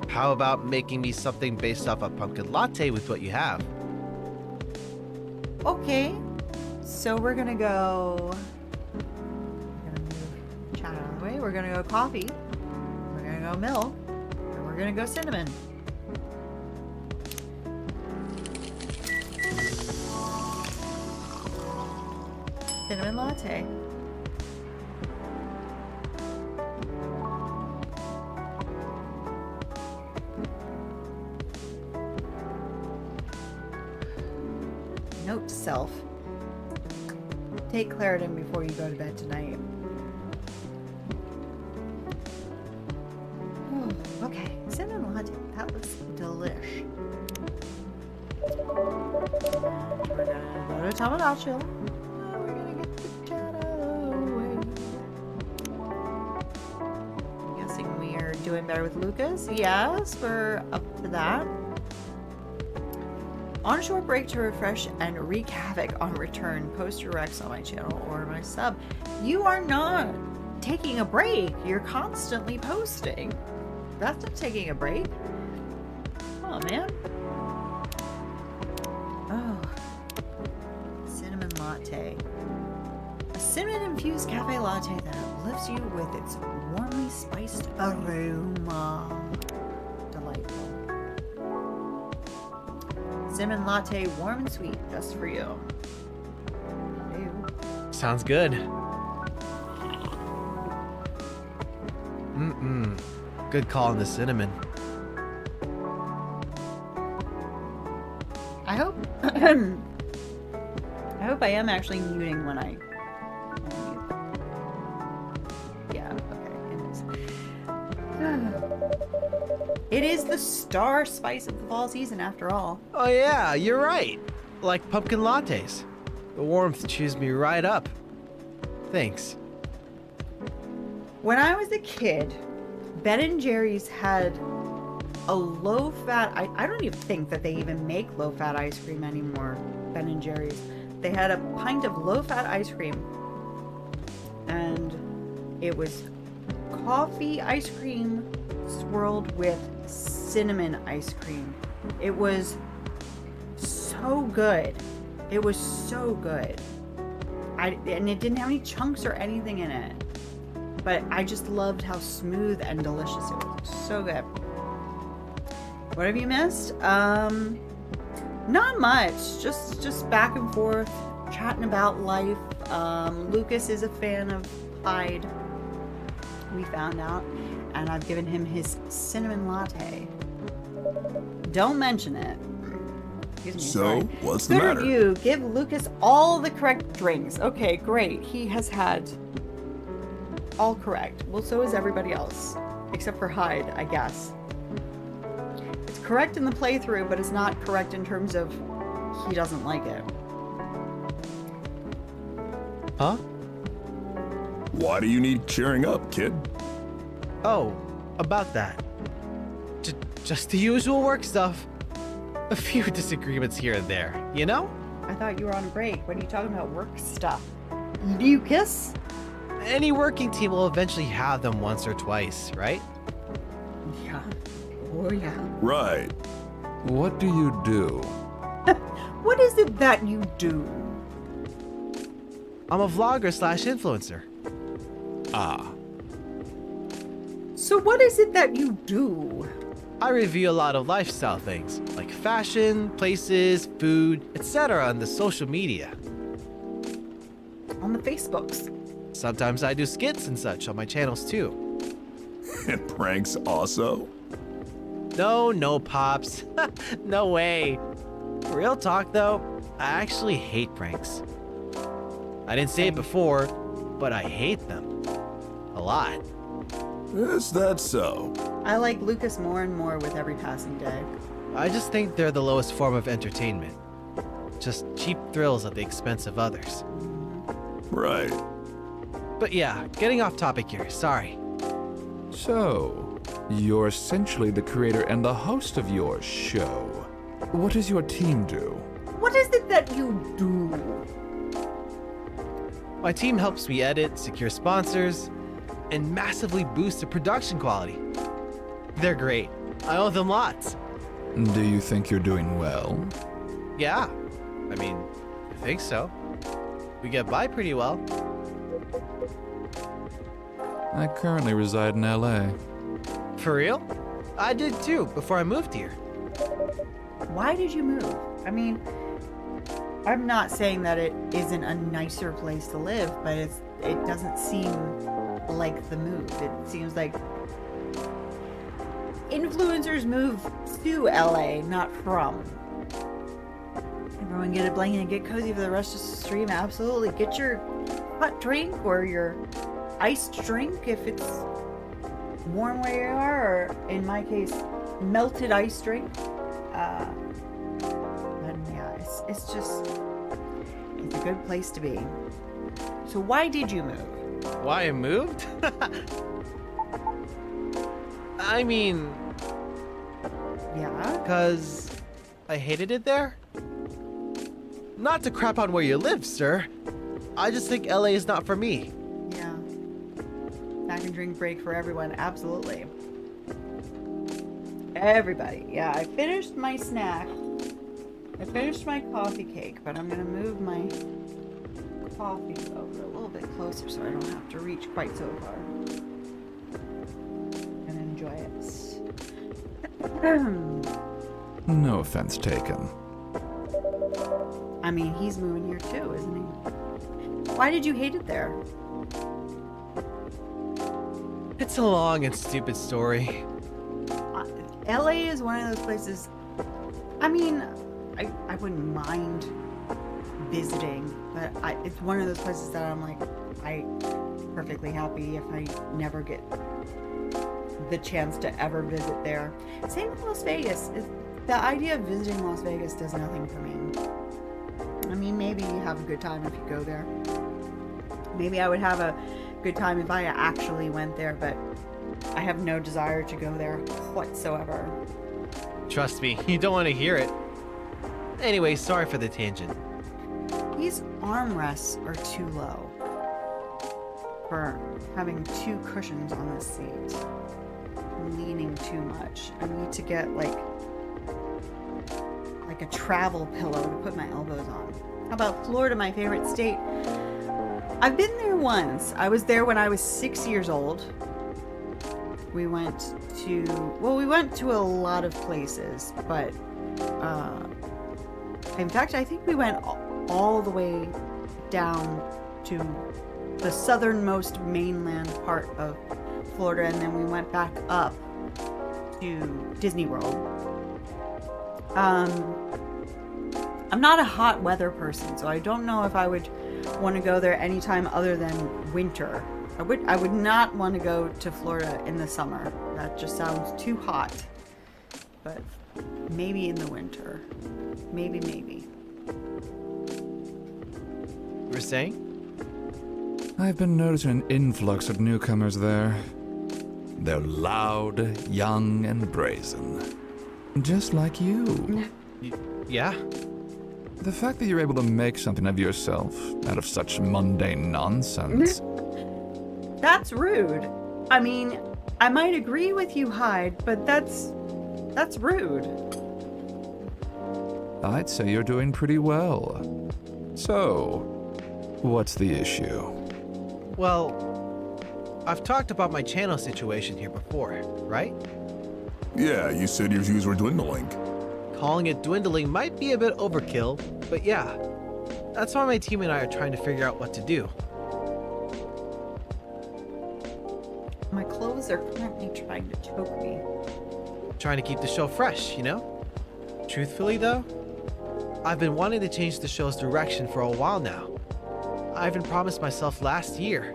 How about making me something based off a pumpkin latte with what you have? Okay. So we're gonna go. We're gonna move chat out of the way. We're gonna go coffee. We're gonna go milk. And we're gonna go cinnamon. Cinnamon latte. Note to self. Take Claritin before you go to bed tonight. Okay, cinnamon latte. That was delish. We're gonna go to Tamagotchi. We're gonna get the chat away. I'm guessing we are doing better with Lucas. Yes, we're up to that. On a short break to refresh and wreak havoc on return. Post your Rex on my channel or my sub. You are not taking a break. You're constantly posting. That's not taking a break. Oh, man. Oh. Cinnamon latte. A cinnamon-infused cafe latte that lifts you with its warmly spiced aroma. Delightful. Cinnamon latte, warm and sweet, just for you. Ew. Sounds good. Good call on the cinnamon. I hope I am actually muting when I mute. Yeah, okay, it is. It is the star spice of the fall season after all. Oh yeah, you're right. Like pumpkin lattes. The warmth chews me right up. Thanks. When I was a kid, Ben & Jerry's had a low-fat, I don't even think that they even make low-fat ice cream anymore, Ben & Jerry's. They had a pint of low-fat ice cream, and it was coffee ice cream swirled with cinnamon ice cream. It was so good. It was so good. And it didn't have any chunks or anything in it. But I just loved how smooth and delicious it was. So good. What have you missed? Not much. Just back and forth, chatting about life. Lucas is a fan of Hyde. We found out. And I've given him his cinnamon latte. Don't mention it. Excuse me. So, sorry. what's the Good matter? review. Give Lucas all the correct drinks. Okay, great. He has had all correct. Well, so is everybody else. Except for Hyde, I guess. It's correct in the playthrough, but it's not correct in terms of he doesn't like it. Huh? Why do you need cheering up, kid? Oh, about that. Just the usual work stuff. A few disagreements here and there, you know? I thought you were on a break. What are you talking about? Work stuff. Lucas? Any working team will eventually have them once or twice, right? Yeah. Oh, yeah. Right. What do you do? What is it that you do? I'm a vlogger / influencer. Ah, So what is it that you do? I review a lot of lifestyle things, like fashion, places, food, etc. on the social media. On the Facebooks. Sometimes I do skits and such on my channels too. And pranks also? No, Pops. No way. Real talk though, I actually hate pranks. I didn't say it before, but I hate them. A lot. Is that so? I like Lucas more and more with every passing day. I just think they're the lowest form of entertainment. Just cheap thrills at the expense of others. Right. But yeah, getting off topic here, sorry. so you're essentially the creator and the host of your show. What does your team do? What is it that you do? My team helps me edit, secure sponsors, and massively boost the production quality. They're great. I owe them lots. Do you think you're doing well? Yeah, I mean, I think so. We get by pretty well. I currently reside in LA. For real? I did too, before I moved here. Why did you move? I mean, I'm not saying that it isn't a nicer place to live, but it doesn't seem like the move. It seems like influencers move to LA, not from. Everyone get a blanket and get cozy for the rest of the stream. Absolutely. Get your hot drink or your iced drink if it's warm where you are, or in my case, melted ice drink. But yeah, it's just, it's a good place to be. So why did you move? Why I moved? I mean, Yeah? because I hated it there? Not to crap on where you live, sir. I just think LA is not for me. Yeah. Snack and drink break for everyone. Absolutely. Everybody. Yeah, I finished my snack. I finished my coffee cake, but I'm going to move my coffee over a little bit closer so I don't have to reach quite so far. And enjoy it. No offense taken. I mean, he's moving here too, isn't he? Why did you hate it there? It's a long and stupid story. LA is one of those places. I mean, I wouldn't mind visiting, but it's one of those places that I'm like, I'm perfectly happy if I never get the chance to ever visit there. Same with Las Vegas. The idea of visiting Las Vegas does nothing for me. I mean, maybe you have a good time if you go there. Maybe I would have a good time if I actually went there, but I have no desire to go there whatsoever. Trust me, you don't want to hear it. Anyway, sorry for the tangent. These armrests are too low for having two cushions on this seat. I'm leaning too much. I need to get like a travel pillow to put my elbows on. How about Florida, my favorite state? I've been there once. I was there when I was 6 years old. We went to a lot of places, but in fact, I think we went all the way down to the southernmost mainland part of Florida, and then we went back up to Disney World. I'm not a hot weather person, so I don't know if I would want to go there anytime other than winter. I would not want to go to Florida in the summer. That just sounds too hot. But maybe in the winter. Maybe. You were saying? I've been noticing an influx of newcomers there. They're loud, young, and brazen. Just like you. Yeah? The fact that you're able to make something of yourself out of such mundane nonsense. That's rude. I mean, I might agree with you, Hyde, but that's rude. I'd say you're doing pretty well. So, what's the issue? Well, I've talked about my channel situation here before, right? Yeah, you said your views were dwindling. Calling it dwindling might be a bit overkill, but yeah. That's why my team and I are trying to figure out what to do. My clothes are currently trying to choke me. Trying to keep the show fresh, you know? Truthfully though, I've been wanting to change the show's direction for a while now. I even promised myself last year.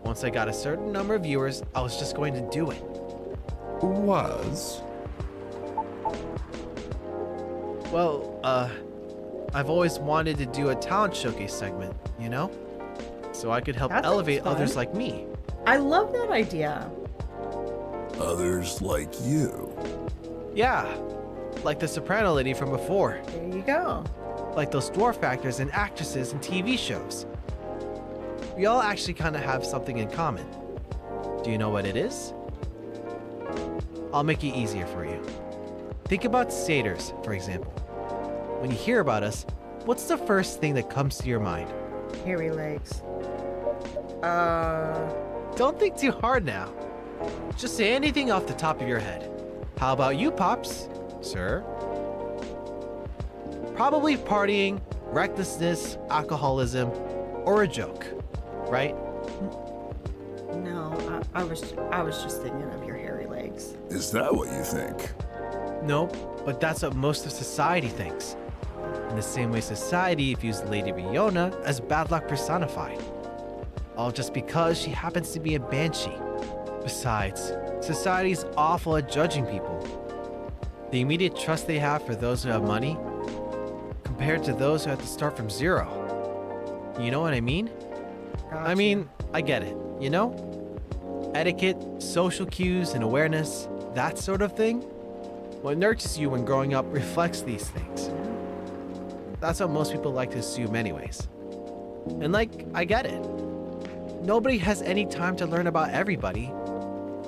Once I got a certain number of viewers, I was just going to do it. Was? Well, I've always wanted to do a talent showcase segment, you know? So I could help That sounds elevate fun. others like me. I love that idea. Others like you. Yeah, like the soprano lady from before. There you go. Like those dwarf actors and actresses in TV shows. We all actually kind of have something in common. Do you know what it is? I'll make it easier for you. Think about satyrs, for example. When you hear about us, what's the first thing that comes to your mind? Hairy legs. Don't think too hard now. Just say anything off the top of your head. How about you, Pops? Sir? Probably partying, recklessness, alcoholism, or a joke, right? No, I was just thinking of your hairy legs. Is that what you think? Nope, but that's what most of society thinks. In the same way society views Lady Riona as bad luck personified. All just because she happens to be a banshee. Besides, society's awful at judging people. The immediate trust they have for those who have money compared to those who have to start from zero. You know what I mean? I mean, I get it, you know? Etiquette, social cues, and awareness, that sort of thing. What nurtures you when growing up reflects these things. That's what most people like to assume anyways. And like, I get it. Nobody has any time to learn about everybody.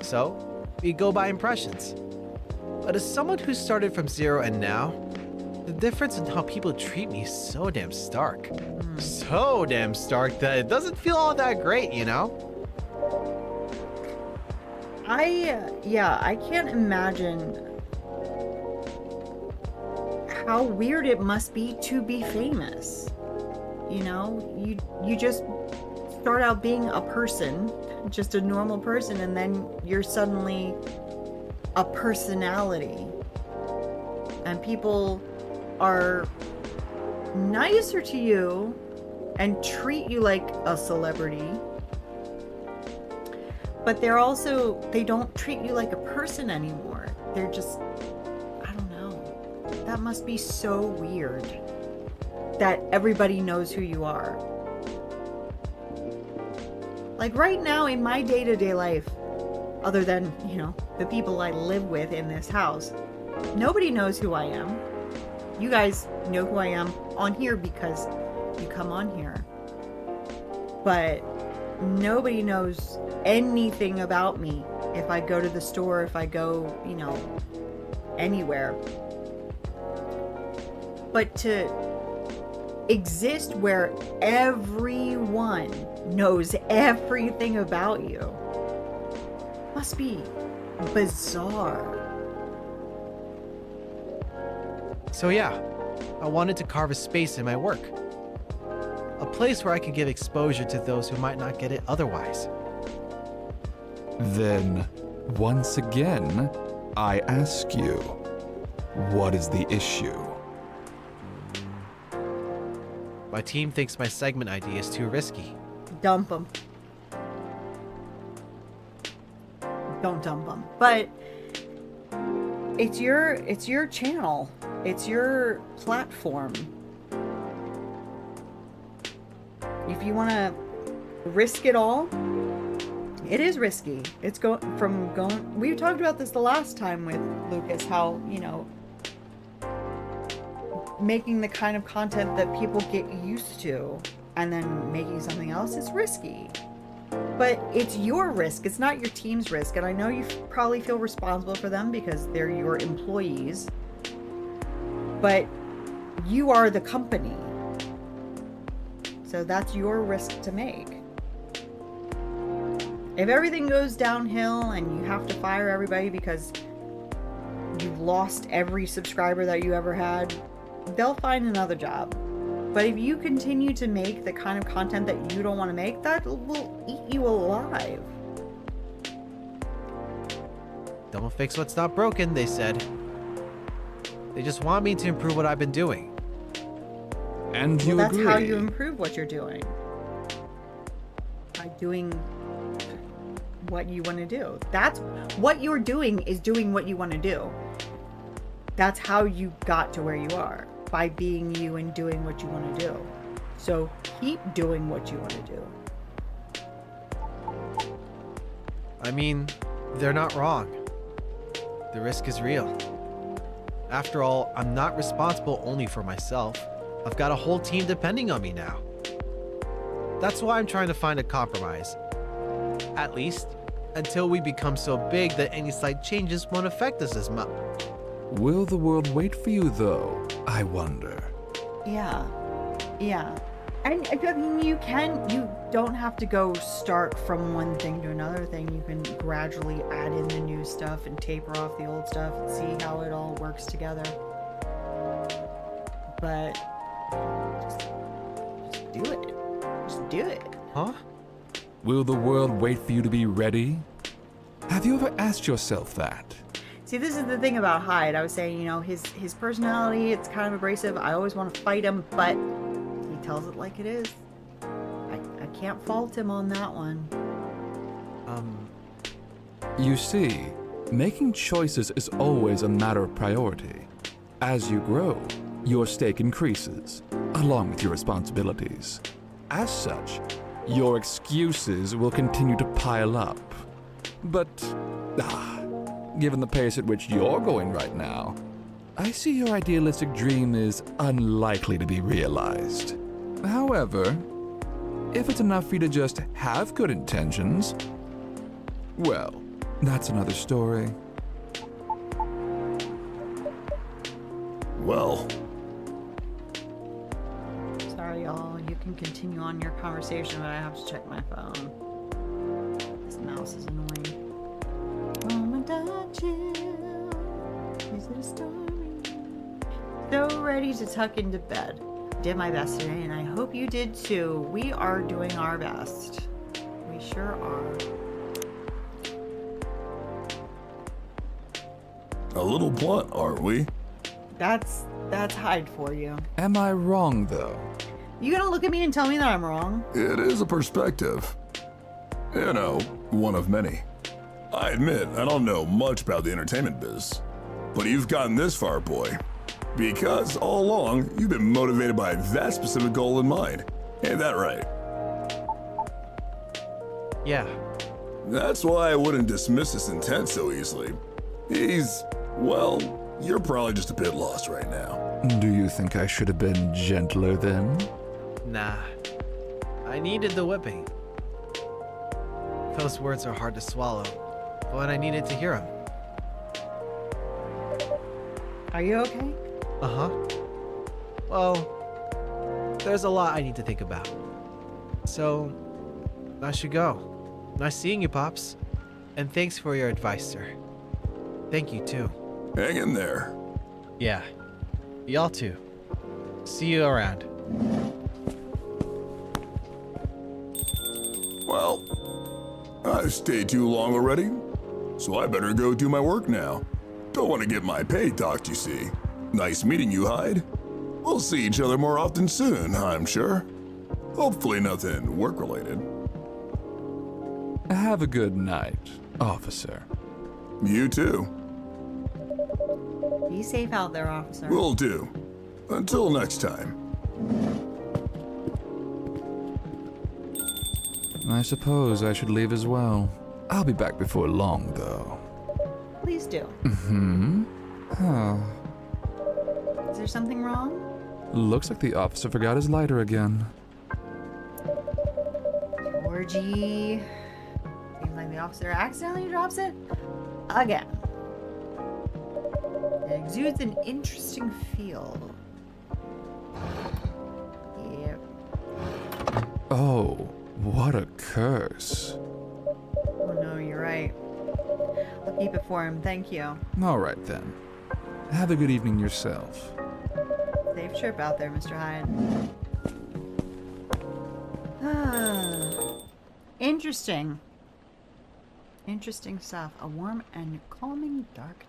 So, we go by impressions. But as someone who started from zero and now, the difference in how people treat me is so damn stark. So damn stark that it doesn't feel all that great, you know? I can't imagine how weird it must be to be famous. You know, you just start out being a person, just a normal person, and then you're suddenly a personality. And people are nicer to you and treat you like a celebrity. But they don't treat you like a person anymore. They're just, I don't know. That must be so weird that everybody knows who you are. Like right now in my day-to-day life, other than, you know, the people I live with in this house, nobody knows who I am. You guys know who I am on here because you come on here. But nobody knows anything about me if I go to the store, if I go, you know, anywhere. But to exist where everyone knows everything about you must be bizarre. So yeah, I wanted to carve a space in my work. A place where I could give exposure to those who might not get it otherwise. Then, once again, I ask you, what is the issue? My team thinks my segment idea is too risky. Dump them. Don't dump them. But it's your channel. It's your platform. If you want to risk it all, it is risky. It's going. We talked about this the last time with Lucas, how, you know, making the kind of content that people get used to and then making something else is risky. But it's your risk. It's not your team's risk. And I know you probably feel responsible for them because they're your employees. But you are the company. So that's your risk to make. If everything goes downhill and you have to fire everybody because you've lost every subscriber that you ever had, they'll find another job. But if you continue to make the kind of content that you don't want to make, that will eat you alive. Don't fix what's not broken, they said. They just want me to improve what I've been doing. And you Well, that's agree. how you improve what you're doing. By doing what you want to do. That's what you're doing, is doing what you want to do. That's how you got to where you are, by being you and doing what you want to do. So keep doing what you want to do. I mean, they're not wrong. The risk is real. After all, I'm not responsible only for myself. I've got a whole team depending on me now. That's why I'm trying to find a compromise. At least, until we become so big that any slight changes won't affect us as much. Will the world wait for you, though? I wonder. Yeah. And I mean, you don't have to go start from one thing to another thing. You can gradually add in the new stuff and taper off the old stuff and see how it all works together. But just do it. Just do it. Huh? Will the world wait for you to be ready? Have you ever asked yourself that? See, this is the thing about Hyde. I was saying, you know, his personality, it's kind of abrasive. I always want to fight him, but he tells it like it is. I can't fault him on that one. You see, making choices is always a matter of priority. As you grow, your stake increases, along with your responsibilities. As such, your excuses will continue to pile up. But, given the pace at which you're going right now, I see your idealistic dream is unlikely to be realized. However, if it's enough for you to just have good intentions, well, that's another story. Well, Sorry, y'all. You can continue on your conversation, but I have to check my phone. This mouse is annoying. Oh my is it a story? So ready to tuck into bed. Did my best today, and I hope you did too. We are doing our best. We sure are. a little blunt, aren't we? That's Hyde for you. Am I wrong, though? You gonna look at me and tell me that I'm wrong? It is a perspective. You know, one of many. I admit, I don't know much about the entertainment biz. But you've gotten this far, boy. Because all along, you've been motivated by that specific goal in mind. Ain't that right? Yeah. That's why I wouldn't dismiss his intent so easily. Well, you're probably just a bit lost right now. Do you think I should have been gentler then? Nah. I needed the whipping. Those words are hard to swallow, but I needed to hear them. Are you okay? Uh-huh. Well, there's a lot I need to think about. So, I should go. Nice seeing you, Pops. And thanks for your advice, sir. Thank you, too. Hang in there. Yeah. Y'all too. See you around. Well, I've stayed too long already, so I better go do my work now. Don't want to get my pay docked, you see. Nice meeting you, Hyde. We'll see each other more often soon, I'm sure. Hopefully nothing work-related. Have a good night, officer. You too. Be safe out there, officer. Will do. Until next time. I suppose I should leave as well. I'll be back before long, though. Please do. Huh. Is there something wrong? Looks like the officer forgot his lighter again. Georgie. Seems like the officer accidentally drops it again. It exudes an interesting feel. Yep. Oh, what a curse. right. I'll keep it for him. Thank you. All right then. Have a good evening yourself. Safe trip out there, Mr. Hyde. Interesting. Interesting stuff. A warm and calming darkness.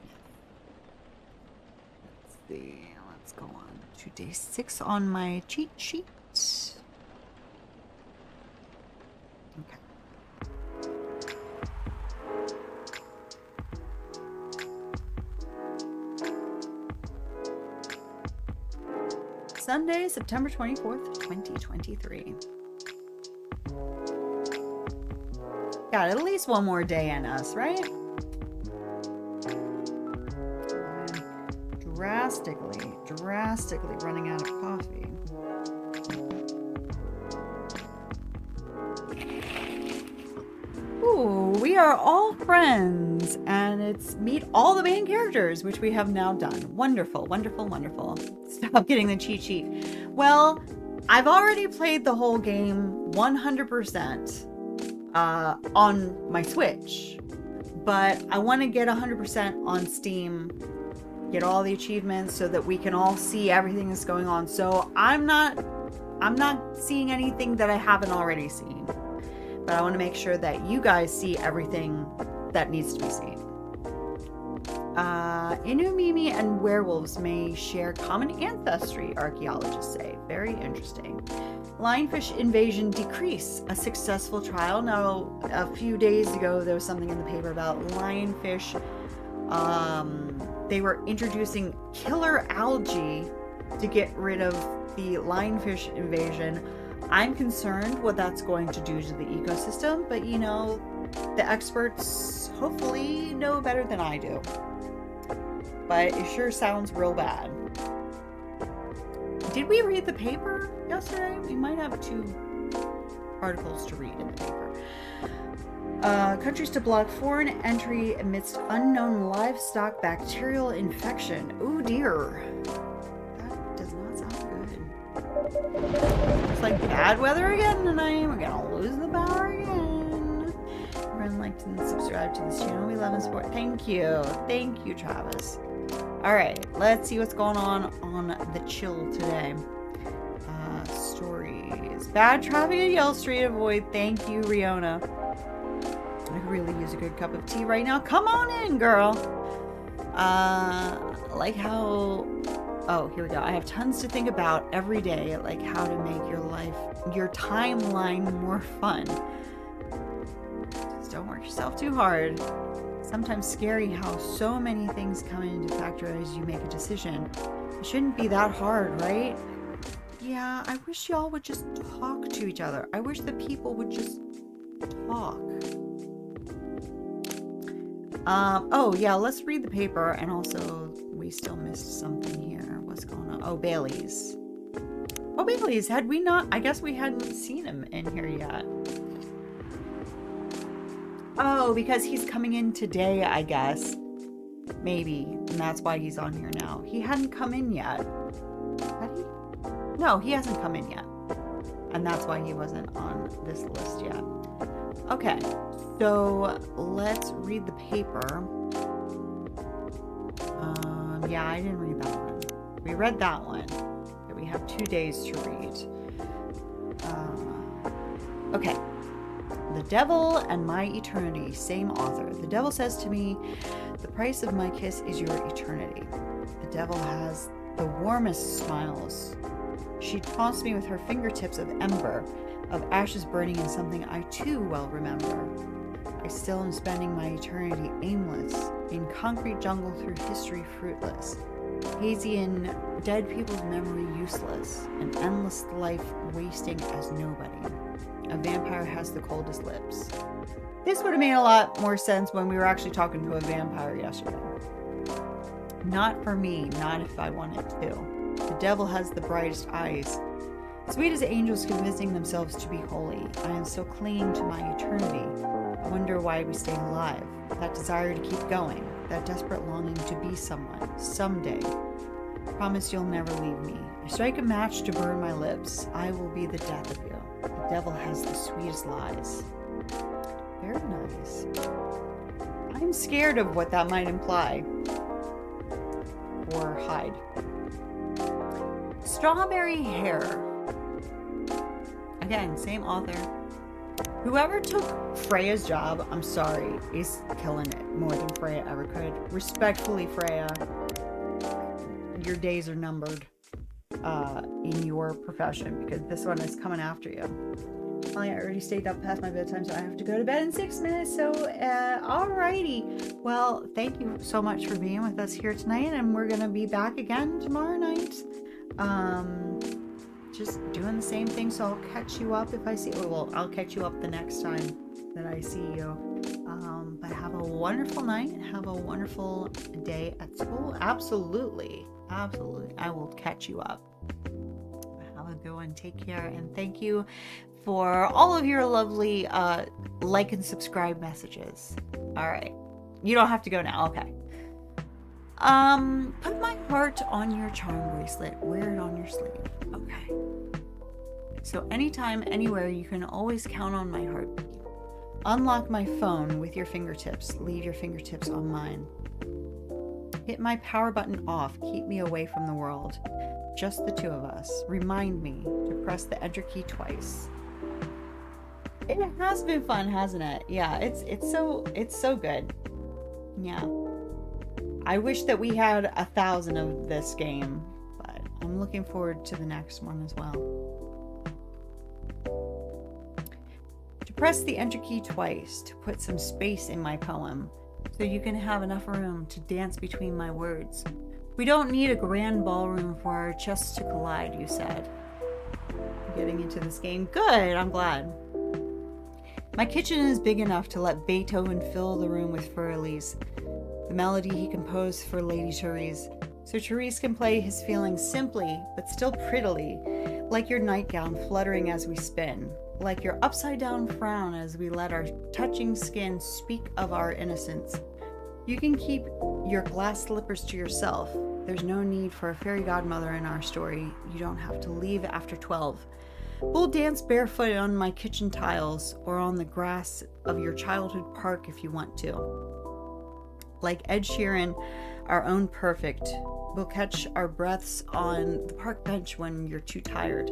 Let's see. Let's go on to day 6 on my cheat sheet. Okay. Sunday, September 24th, 2023. Got at least one more day in us, right? I'm drastically running out of coffee. Ooh, we are all friends, and it's meet all the main characters, which we have now done. Wonderful, wonderful, wonderful. Stop getting the cheat sheet. Well, I've already played the whole game 100%. On my Switch, but I want to get 100% on Steam, get all the achievements so that we can all see everything that's going on. So I'm not seeing anything that I haven't already seen, but I want to make sure that you guys see everything that needs to be seen. Inumimi and werewolves may share common ancestry, archaeologists say. Very interesting. Lionfish invasion decrease, a successful trial. Now, a few days ago, there was something in the paper about lionfish. They were introducing killer algae to get rid of the lionfish invasion. I'm concerned what that's going to do to the ecosystem, but you know, the experts hopefully know better than I do. But it sure sounds real bad. Did we read the paper yesterday? We might have 2 articles to read in the paper. Countries to block foreign entry amidst unknown livestock bacterial infection. Oh dear. That does not sound good. It's like bad weather again tonight. We're gonna lose the power again. Everyone like and subscribe to this channel. We love and support. Thank you. Thank you, Travis. Alright, let's see what's going on the chill today. Stories. Bad traffic at Yell Street. Avoid. Thank you, Riona. I could really use a good cup of tea right now. Come on in, girl. Like how... Oh, here we go. I have tons to think about every day, like how to make your timeline more fun. Just don't work yourself too hard. Sometimes scary how so many things come into factor as you make a decision. It shouldn't be that hard, right? Yeah, I wish y'all would just talk to each other. I wish the people would just talk. Oh yeah, let's read the paper, and also we still missed something here. What's going on? Oh, Bailey's. Oh, Bailey's, had we not? I guess we hadn't seen him in here yet. Oh, because he's coming in today, I guess. Maybe. And that's why he's on here now. He hadn't come in yet. Had he? No, he hasn't come in yet. And that's why he wasn't on this list yet. Okay. So, let's read the paper. Yeah, I didn't read that one. We read that one. But we have 2 days to read. Okay. The Devil and My Eternity, same author. The devil says to me, the price of my kiss is your eternity. The devil has the warmest smiles. She taunts me with her fingertips of ember, of ashes burning in something I too well remember. I still am spending my eternity aimless, in concrete jungle through history fruitless, hazy in dead people's memory useless, an endless life wasting as nobody. A vampire has the coldest lips. This would have made a lot more sense when we were actually talking to a vampire yesterday. Not for me, not if I wanted to. The devil has the brightest eyes. Sweet as angels convincing themselves to be holy, I am so clinging to my eternity. I wonder why we stay alive. That desire to keep going, that desperate longing to be someone, someday. Promise you'll never leave me. I strike a match to burn my lips. I will be the death of you. The devil has the sweetest lies. Very nice. I'm scared of what that might imply. Or hide. Strawberry hair. Again, same author. Whoever took Freya's job, I'm sorry, is killing it more than Freya ever could. Respectfully, Freya, your days are numbered in your profession, because this one is coming after you. Oh, I already stayed up past my bedtime, so I have to go to bed in 6 minutes. So, alrighty. Well, thank you so much for being with us here tonight, and we're gonna be back again tomorrow night. Just doing the same thing, so I'll catch you up if I see. Well, I'll catch you up the next time that I see you. But have a wonderful night. Have a wonderful day at school. Absolutely, absolutely. I will catch you up. Have a good one. Take care, and thank you for all of your lovely like and subscribe messages. All right, you don't have to go now. Okay. Put my heart on your charm bracelet. Wear it on your sleeve. Okay. So anytime, anywhere, you can always count on my heartbeat. Unlock my phone with your fingertips. Leave your fingertips on mine. Hit my power button off. Keep me away from the world. Just the two of us. Remind me to press the enter key twice. It has been fun, hasn't it? Yeah, it's so good. Yeah. I wish that we had 1,000 of this game, but I'm looking forward to the next one as well. To press the enter key twice to put some space in my poem, so you can have enough room to dance between my words. We don't need a grand ballroom for our chests to collide, you said. Getting into this game. Good, I'm glad. My kitchen is big enough to let Beethoven fill the room with furlies. The melody he composed for Lady Therese, so Therese can play his feelings simply, but still prettily, like your nightgown fluttering as we spin, like your upside-down frown as we let our touching skin speak of our innocence. You can keep your glass slippers to yourself. There's no need for a fairy godmother in our story. You don't have to leave after 12. We'll dance barefoot on my kitchen tiles or on the grass of your childhood park if you want to. Like Ed Sheeran, our own perfect. We'll catch our breaths on the park bench when you're too tired.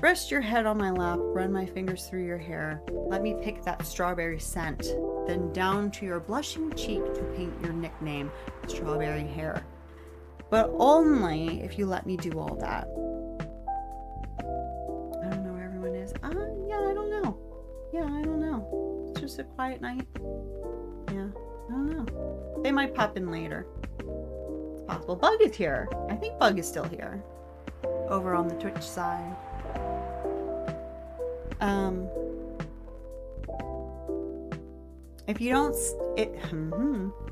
Rest your head on my lap, run my fingers through your hair. Let me pick that strawberry scent, then down to your blushing cheek to paint your nickname, Strawberry Hair. But only if you let me do all that. I don't know where everyone is. Yeah, I don't know. Yeah, I don't know. It's just a quiet night. Yeah, I don't know. They might pop in later. It's possible. Bug is here. I think Bug is still here. Over on the Twitch side.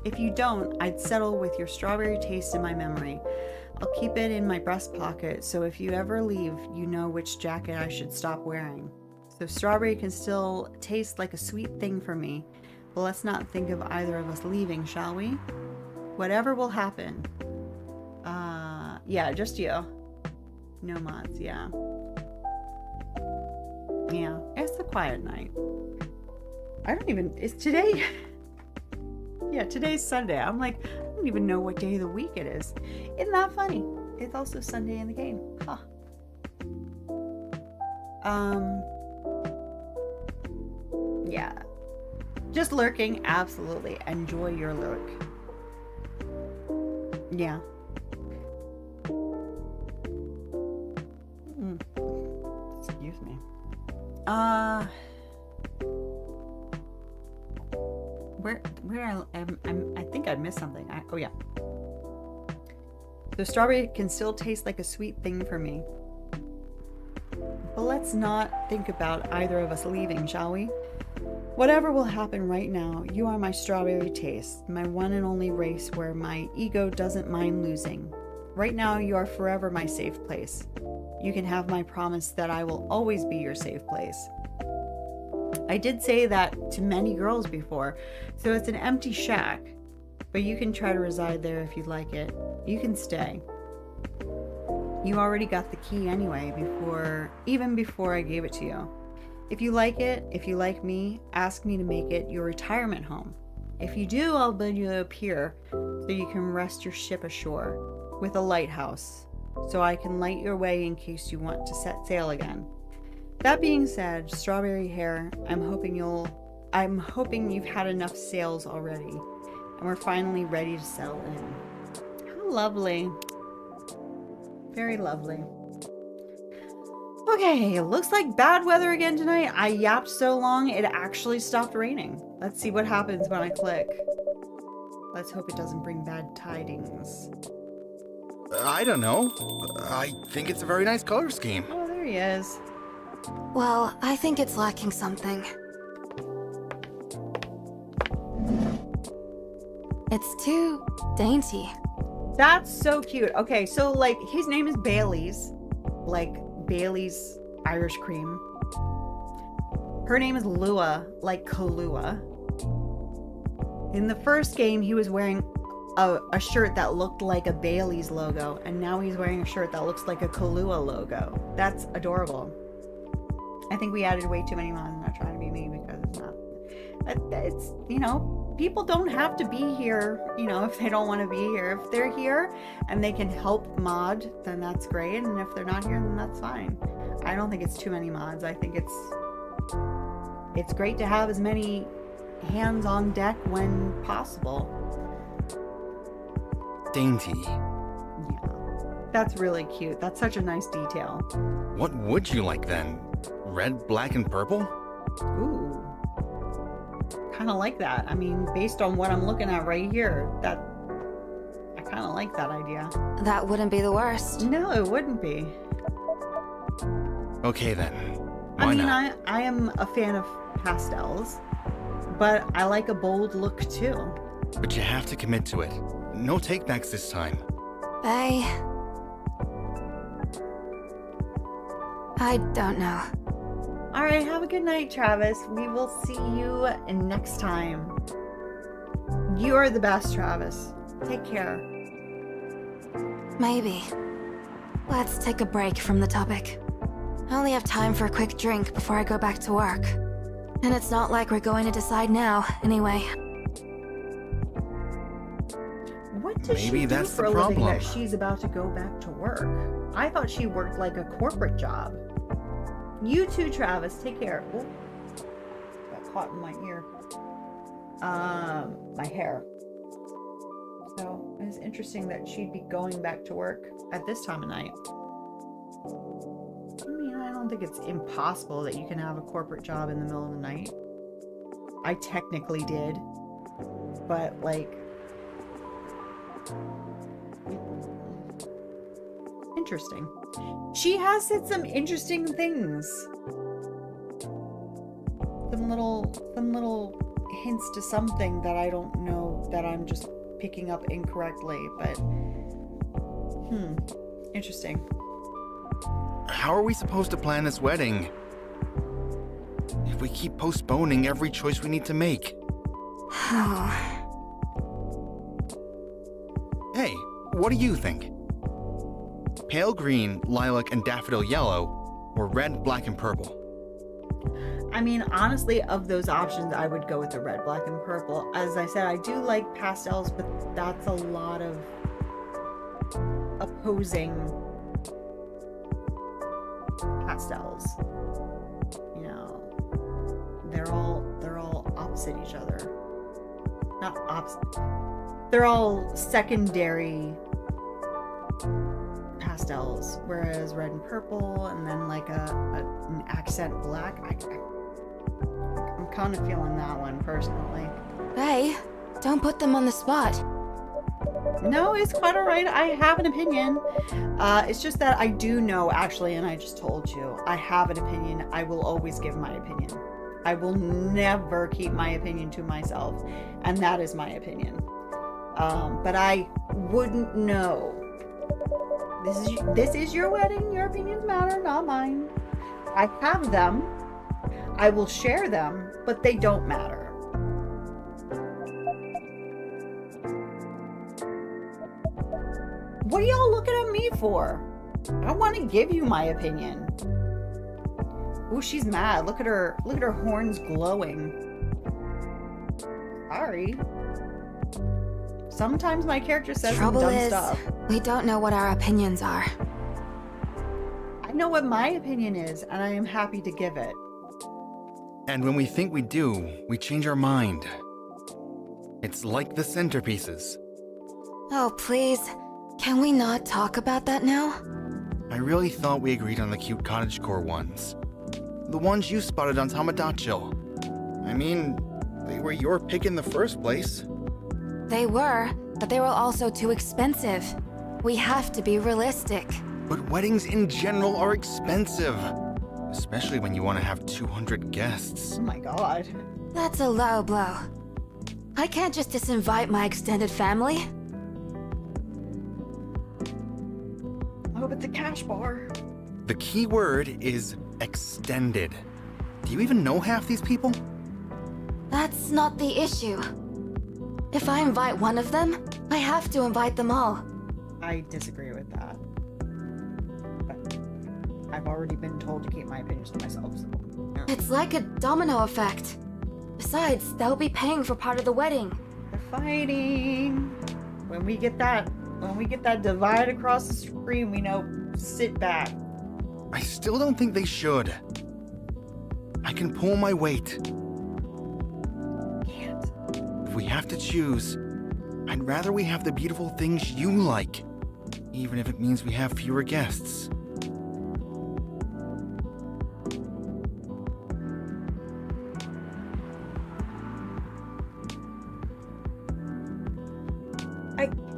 If you don't, I'd settle with your strawberry taste in my memory. I'll keep it in my breast pocket, so if you ever leave, you know which jacket I should stop wearing. So strawberry can still taste like a sweet thing for me, but let's not think of either of us leaving, shall we? Whatever will happen. Yeah, just you. No mods, yeah. Yeah, it's a quiet night. Is today? Yeah, today's Sunday. I'm like, I don't even know what day of the week it is. Isn't that funny? It's also Sunday in the game. Huh. Yeah. Just lurking, absolutely. Enjoy your lurk. Yeah. Excuse me. Where I think I missed something. Oh yeah. The strawberry can still taste like a sweet thing for me. But let's not think about either of us leaving, shall we? Whatever will happen right now, you are my strawberry taste, my one and only race where my ego doesn't mind losing. Right now, you are forever my safe place. You can have my promise that I will always be your safe place. I did say that to many girls before, so it's an empty shack, but you can try to reside there if you'd like it. You can stay. You already got the key anyway, even before I gave it to you. If you like it, if you like me, ask me to make it your retirement home. If you do, I'll build you a pier so you can rest your ship ashore with a lighthouse, so I can light your way in case you want to set sail again. That being said, Strawberry Hair, I'm hoping you've had enough sails already, and we're finally ready to settle in. How lovely. Very lovely. Okay, it looks like bad weather again tonight. I yapped so long, it actually stopped raining. Let's see what happens when I click. Let's hope it doesn't bring bad tidings. I don't know. I think it's a very nice color scheme. Oh, there he is. Well, I think it's lacking something. It's too dainty. That's so cute. Okay, so like his name is Bailey's. Like Bailey's Irish cream. Her name is Lua, like Kahlua. In the first game, he was wearing a shirt that looked like a Bailey's logo, and now he's wearing a shirt that looks like a Kahlua logo. That's adorable. I think we added way too many mods. I'm not trying to be mean because it's not. It's, you know, people don't have to be here, you know, if they don't want to be here. If they're here and they can help mod, then that's great. And if they're not here, then that's fine. I don't think it's too many mods. I think it's great to have as many hands on deck when possible. Dainty. Yeah, that's really cute. That's such a nice detail. What would you like then? Red, black, and purple? Ooh, kind of like that. I mean, based on what I'm looking at right here, I kind of like that idea. That wouldn't be the worst. No, it wouldn't be. Okay then. Why I mean, not? I am a fan of pastels, but I like a bold look too. But you have to commit to it. No takebacks this time. I don't know. All right, have a good night, Travis. We will see you next time. You are the best, Travis. Take care. Maybe. Let's take a break from the topic. I only have time for a quick drink before I go back to work. And it's not like we're going to decide now, anyway. What does Maybe she do that's for the a living problem. that she's about to go back to work? I thought she worked like a corporate job. You too, Travis. Take care. Oh, got caught in my ear. My hair. So it's interesting that she'd be going back to work at this time of night. I mean, I don't think it's impossible that you can have a corporate job in the middle of the night. I technically did, but like, interesting. She has said some interesting things. Some little hints to something that I don't know, that I'm just picking up incorrectly, but interesting. How are we supposed to plan this wedding? If we keep postponing every choice we need to make. Hey, what do you think? Pale green, lilac, and daffodil yellow, or red, black, and purple? I mean, honestly, of those options, I would go with the red, black, and purple. As I said, I do like pastels, but that's a lot of opposing pastels. You know, they're all opposite each other. Not opposite. They're all secondary pastels, whereas red and purple, and then like an accent black. I'm kind of feeling that one personally. Hey, don't put them on the spot. No, it's quite all right. I have an opinion. It's just that I do know, actually, and I just told you, I have an opinion. I will always give my opinion. I will never keep my opinion to myself, and that is my opinion. But I wouldn't know. This is your wedding. Your opinions matter, not mine. I have them. I will share them, but they don't matter. What are y'all looking at me for? I want to give you my opinion. Ooh, she's mad. Look at her horns glowing. Sorry. Sometimes my character says some Trouble dumb is, stuff. we don't know what our opinions are. I know what my opinion is, and I am happy to give it. And when we think we do, we change our mind. It's like the centerpieces. Oh, please. Can we not talk about that now? I really thought we agreed on the cute cottagecore ones. The ones you spotted on Tamadacho. I mean, they were your pick in the first place. They were, but they were also too expensive. We have to be realistic. But weddings in general are expensive. Especially when you want to have 200 guests. Oh my god. That's a low blow. I can't just disinvite my extended family. Oh, but the cash bar. The key word is extended. Do you even know half these people? That's not the issue. If I invite one of them, I have to invite them all. I disagree with that. But I've already been told to keep my opinions to myself, so. Yeah. It's like a domino effect. Besides, they'll be paying for part of the wedding. They're fighting. When we get that divide across the screen, we know, sit back. I still don't think they should. I can pull my weight. Can't. If we have to choose, I'd rather we have the beautiful things you like, even if it means we have fewer guests.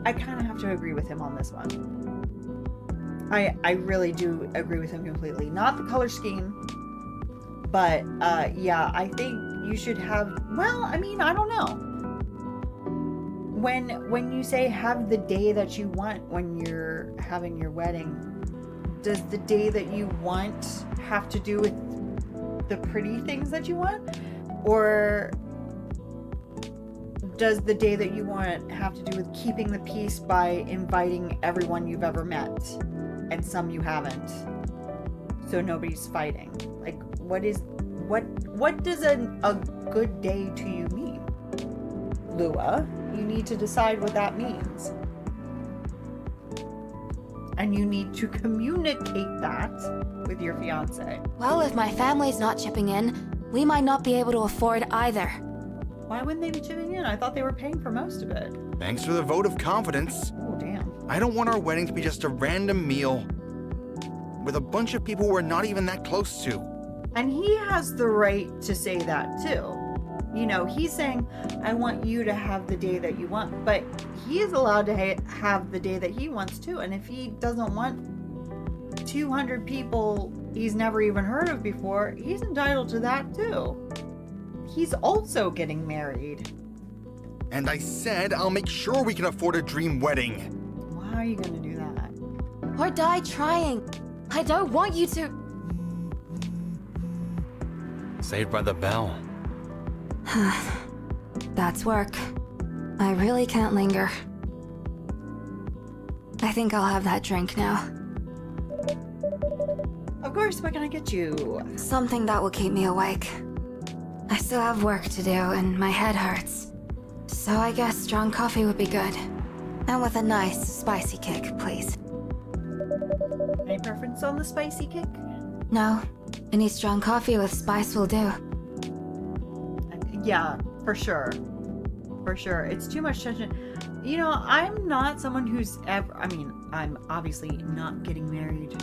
I kind of have to agree with him on this one. I really do agree with him completely. Not the color scheme, but yeah, I think you should have, well, I mean, I don't know. When you say have the day that you want when you're having your wedding, does the day that you want have to do with the pretty things that you want? Or does the day that you want have to do with keeping the peace by inviting everyone you've ever met and some you haven't, so nobody's fighting? Like, what does a good day to you mean? Lua, you need to decide what that means, and you need to communicate that with your fiance. Well, if my family's not chipping in, we might not be able to afford either. Why wouldn't they be chipping in? I thought they were paying for most of it. Thanks for the vote of confidence. Oh, damn. I don't want our wedding to be just a random meal with a bunch of people we're not even that close to. And he has the right to say that too. You know, he's saying, I want you to have the day that you want, but he is allowed to have the day that he wants too. And if he doesn't want 200 people he's never even heard of before, he's entitled to that too. He's also getting married. And I said I'll make sure we can afford a dream wedding. Why are you gonna do that? Or die trying. I don't want you to... Saved by the bell. That's work. I really can't linger. I think I'll have that drink now. Of course, what can I get you? Something that will keep me awake. I still have work to do and my head hurts. So I guess strong coffee would be good. And with a nice, spicy kick, please. Any preference on the spicy kick? No, any strong coffee with spice will do. Yeah, for sure. For sure. It's too much tension. You know, I'm not someone who's ever... I mean, I'm obviously not getting married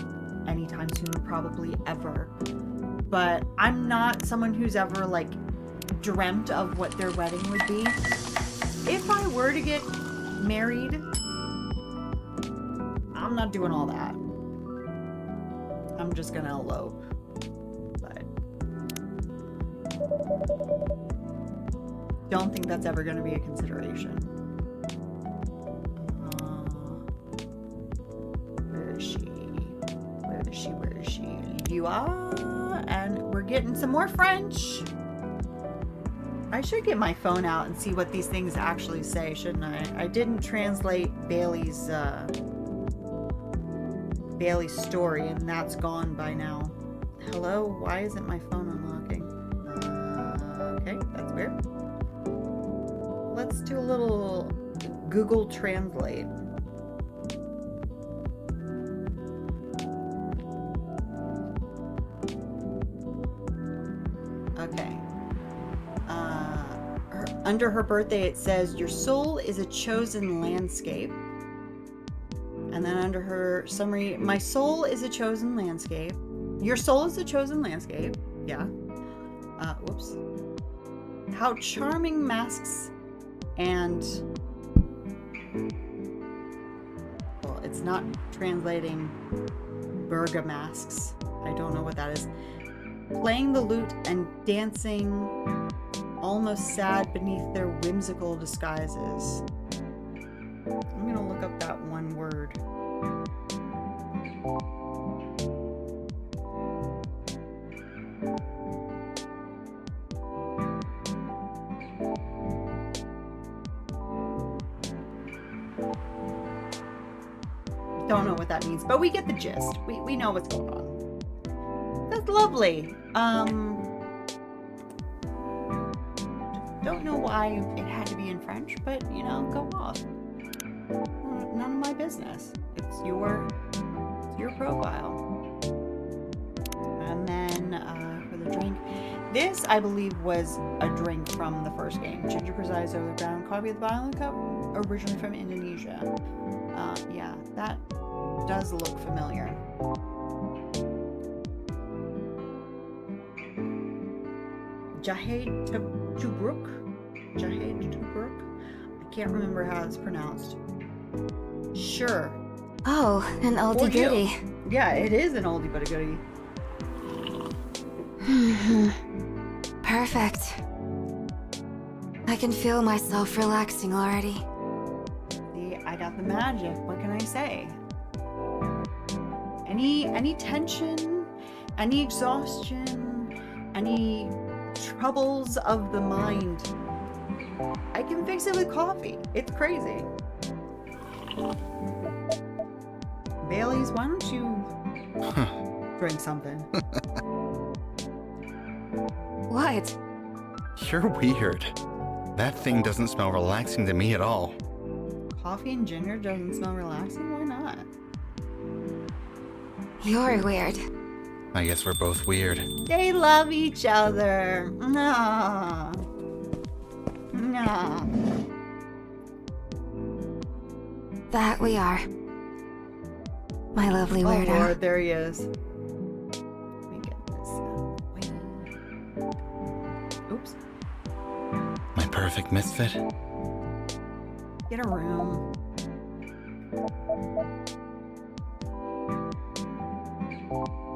anytime soon, probably ever. But I'm not someone who's ever, like, dreamt of what their wedding would be. If I were to get married, I'm not doing all that. I'm just gonna elope. But don't think that's ever gonna be a consideration. Where is she? Where is she? Where is she? You are, and we're getting some more French. I should get my phone out and see what these things actually say, shouldn't I? I didn't translate Bailey's story, and that's gone by now. Hello? Why isn't my phone unlocking? Okay, that's weird. let's do a little Google Translate. Okay. Under her birthday, it says, "Your soul is a chosen landscape." And then under her summary, "My soul is a chosen landscape." Your soul is a chosen landscape. Yeah. Whoops. How charming masks and... Well, it's not translating bergamasks. I don't know what that is. Playing the lute and dancing, almost sad beneath their whimsical disguises. I'm gonna look up that one word. Don't know what that means, but we get the gist. We know what's going on. That's lovely. Don't know why it had to be in French, but you know, go off. None of my business. It's your profile. And then for the drink, this I believe was a drink from the first game. Ginger presides over the ground coffee at the bottom of the cup, originally from Indonesia. Yeah, that does look familiar. Jahed Tubruk. I can't remember how it's pronounced. Sure. Oh, an oldie goodie. Yeah, it is an oldie but a goodie. Perfect. I can feel myself relaxing already. See, I got the magic. What can I say? Any tension, any exhaustion, any troubles of the mind, I can fix it with coffee. It's crazy. Bailey's, why don't you drink something? What? You're weird. That thing doesn't smell relaxing to me at all. Coffee and ginger doesn't smell relaxing? Why not? You're weird. I guess we're both weird. They love each other. Nah. That we are. My lovely Oh weirdo. Lord, there he is. Let me get this. Wait. Oops. My perfect misfit. Get a room.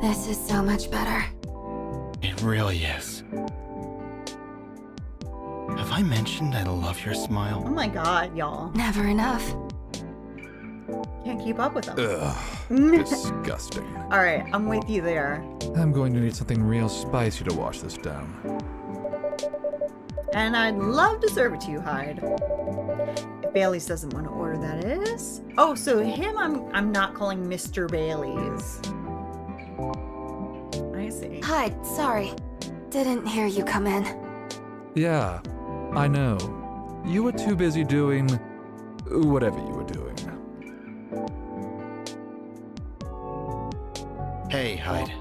This is so much better. It really is. Have I mentioned I love your Oh smile? my god, y'all. Never enough. Can't keep up with them. Ugh, disgusting. Alright, I'm with you there. I'm going to need something real spicy to wash this down. And I'd love to serve it to you, Hyde. If Bailey's doesn't want to order, that is. Oh, so him I'm not calling Mr. Bailey's. I see. Hi, sorry. Didn't hear you come in. Yeah, I know. You were too busy doing whatever you were doing. Hey, Hyde.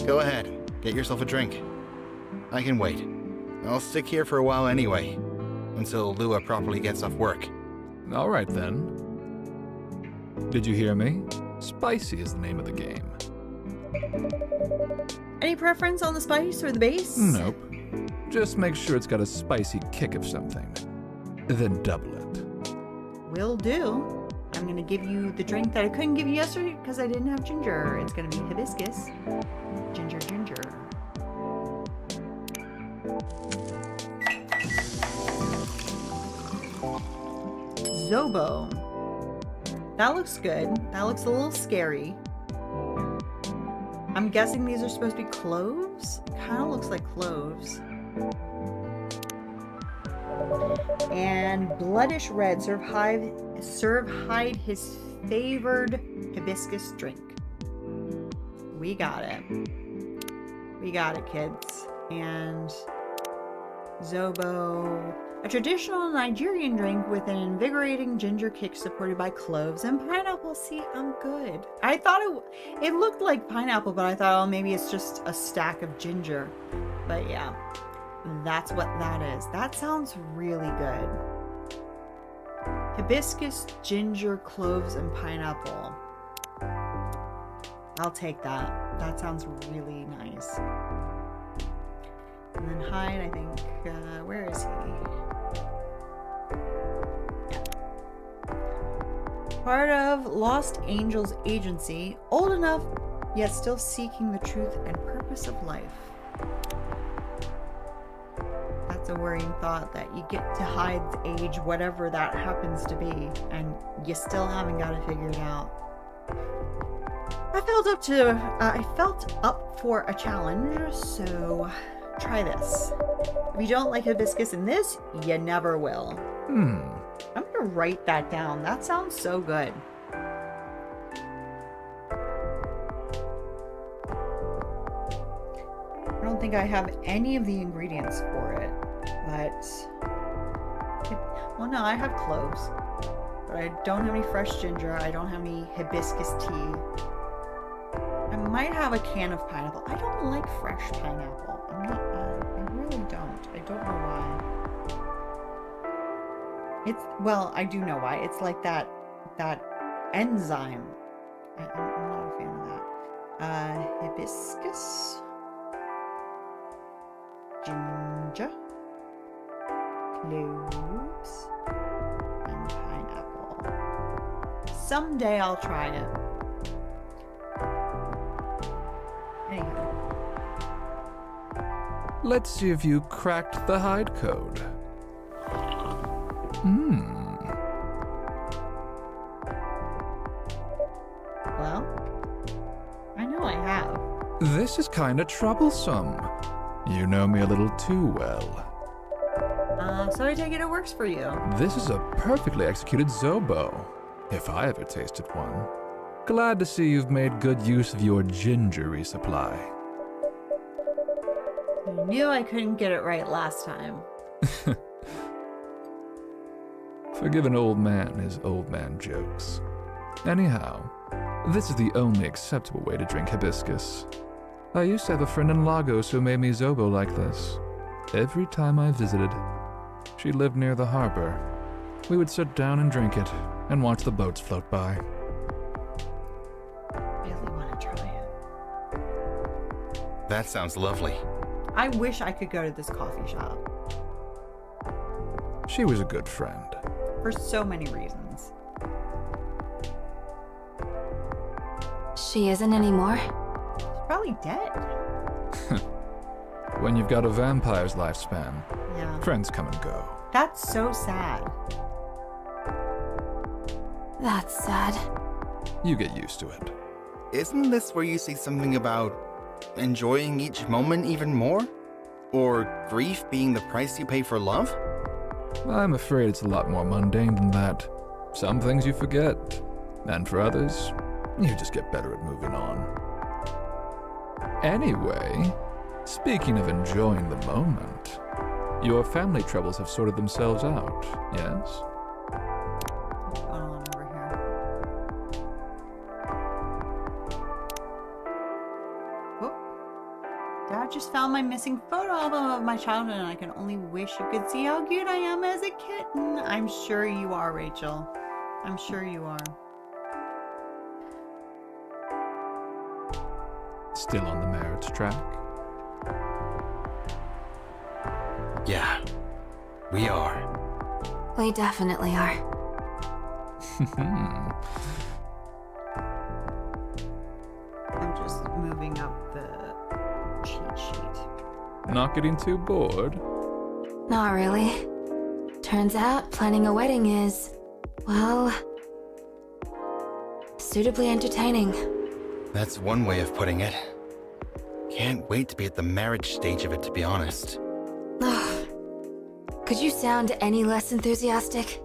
Go ahead. Get yourself a drink. I can wait. I'll stick here for a while anyway. Until Lua properly gets off work. All right then. Did you hear me? Spicy is the name of the game. Any preference on the spice or the base? Nope. Just make sure it's got a spicy kick of something. Then double it. Will do. I'm going to give you the drink that I couldn't give you yesterday because I didn't have ginger. It's going to be hibiscus. Ginger. Zobo. That looks good. That looks a little scary. I'm guessing these are supposed to be cloves? It kind of looks like cloves. And Bloodish Red, serve Hyde his favored hibiscus drink. We got it. We got it, kids. And Zobo. A traditional Nigerian drink with an invigorating ginger kick supported by cloves and pineapple. See, I'm good. I thought it looked like pineapple, but I thought, oh, maybe it's just a stack of ginger. But yeah, that's what that is. That sounds really good. Hibiscus, ginger, cloves, and pineapple. I'll take that. That sounds really nice. And then Hyde, I think, where is he? Part of Lost Angels Agency, old enough yet still seeking the truth and purpose of life. That's a worrying thought, that you get to Hyde's age, whatever that happens to be, and you still haven't got it figured out. I felt up for a challenge, so try this. If you don't like hibiscus in this, you never will. I'm gonna write that down. That sounds so good. I don't think I have any of the ingredients for it, but well, no, I have cloves, but I don't have any fresh ginger. I don't have any hibiscus tea. I might have a can of pineapple. I don't like fresh pineapple. I really don't. I don't know why. Well, I do know why. It's like that enzyme. I'm not a fan of that. Hibiscus, ginger, cloves, and pineapple. Someday I'll try it. Anyhow. Let's see if you cracked the Hyde code. Well, I know I have. This is kinda troublesome. You know me a little too well. So I take it works for you. This is a perfectly executed Zobo, if I ever tasted one. Glad to see you've made good use of your ginger resupply. I knew I couldn't get it right last time. Forgive an old man his old man jokes. Anyhow, this is the only acceptable way to drink hibiscus. I used to have a friend in Lagos who made me Zobo like this. Every time I visited, she lived near the harbor. We would sit down and drink it, and watch the boats float by. Really want to try it. That sounds lovely. I wish I could go to this coffee shop. She was a good friend. For so many reasons. She isn't anymore. She's probably dead. When you've got a vampire's lifespan, Yeah. friends come and go. That's so sad. That's sad. You get used to it. Isn't this where you say something about enjoying each moment even more? Or grief being the price you pay for love? I'm afraid it's a lot more mundane than that. Some things you forget, and for others, you just get better at moving on. Anyway, speaking of enjoying the moment, your family troubles have sorted themselves out, yes? What's going on over here? Oh. Dad just found my missing photo album of my childhood, and I can only wish you could see how cute I am as a kitten. I'm sure you are, Rachel. I'm sure you are. Still on the marriage track? Yeah, we are. We definitely are. I'm just moving up the cheat sheet. Not getting too bored? Not really. Turns out planning a wedding is, well, suitably entertaining. That's one way of putting it. Can't wait to be at the marriage stage of it, to be honest. Ugh. Could you sound any less enthusiastic?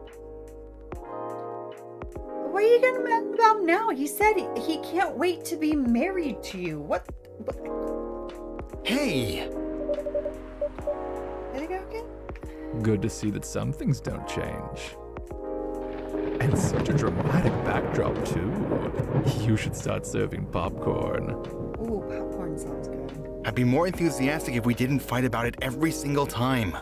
What are you gonna mad about now? He said he can't wait to be married to you. What? Hey! Did it go again? Good to see that some things don't change. And such a dramatic backdrop, too. You should start serving popcorn. Ooh, popcorn sounds good. I'd be more enthusiastic if we didn't fight about it every single time.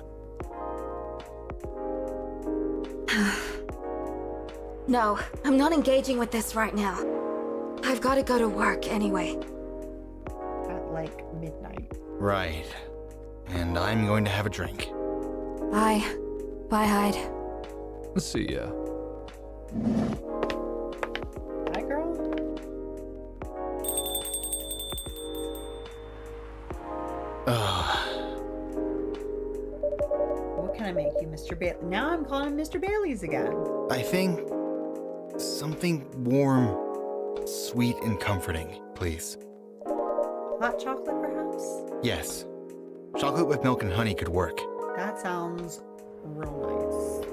No, I'm not engaging with this right now. I've got to go to work anyway. At like midnight. Right. And I'm going to have a drink. Bye. Bye, Hyde. See ya. Hi, girl. What can I make you, Mr. Bailey? Now I'm calling him Mr. Bailey's again. I think something warm, sweet, and comforting, please. Hot chocolate, perhaps? Yes. Chocolate with milk and honey could work. That sounds real nice.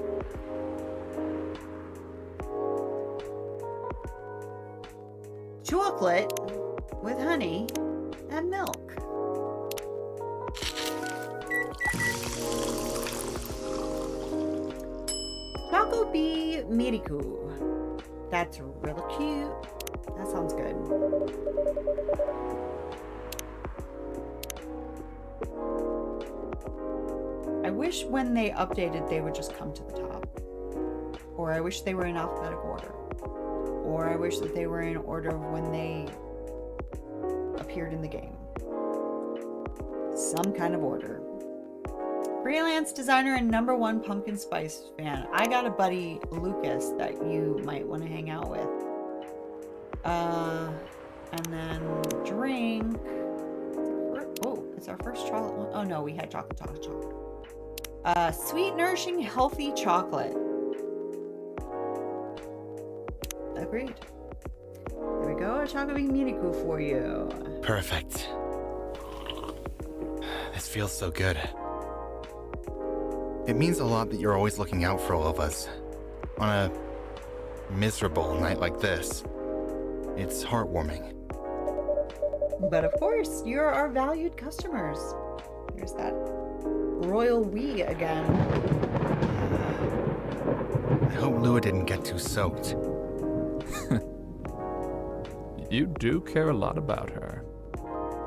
Chocolate with honey and milk. Choco Bee Miriku. That's really cute. That sounds good. I wish when they updated they would just come to the top. Or I wish they were in alphabetical order. Or I wish that they were in order of when they appeared in the game. Some kind of order. Freelance designer and #1 pumpkin spice fan. I got a buddy, Lucas, that you might want to hang out with. And then drink. Oh, it's our first chocolate one. Oh no, we had chocolate. Sweet, nourishing, healthy chocolate. Agreed. There we go, a chocolate Miniku for you. Perfect. This feels so good. It means a lot that you're always looking out for all of us. On a miserable night like this, it's heartwarming. But of course, you're our valued customers. Here's that royal we again. I hope Lua didn't get too soaked. You do care a lot about her.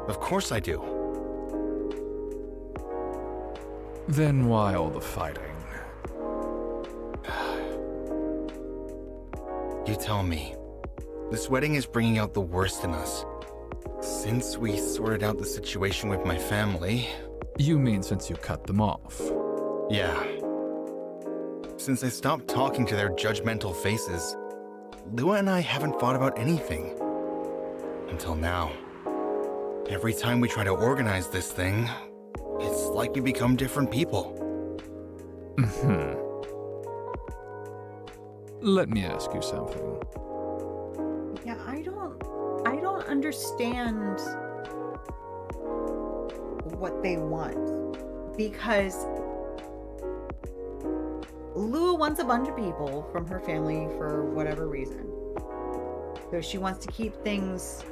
Of course I do. Then why all the fighting? You tell me. This wedding is bringing out the worst in us. Since we sorted out the situation with my family... You mean since you cut them off? Yeah. Since I stopped talking to their judgmental faces, Lua and I haven't fought about anything. Until now. Every time we try to organize this thing, it's like we become different people. Let me ask you something. Yeah, I don't understand what they want, because Lua wants a bunch of people from her family for whatever reason. So she wants to keep things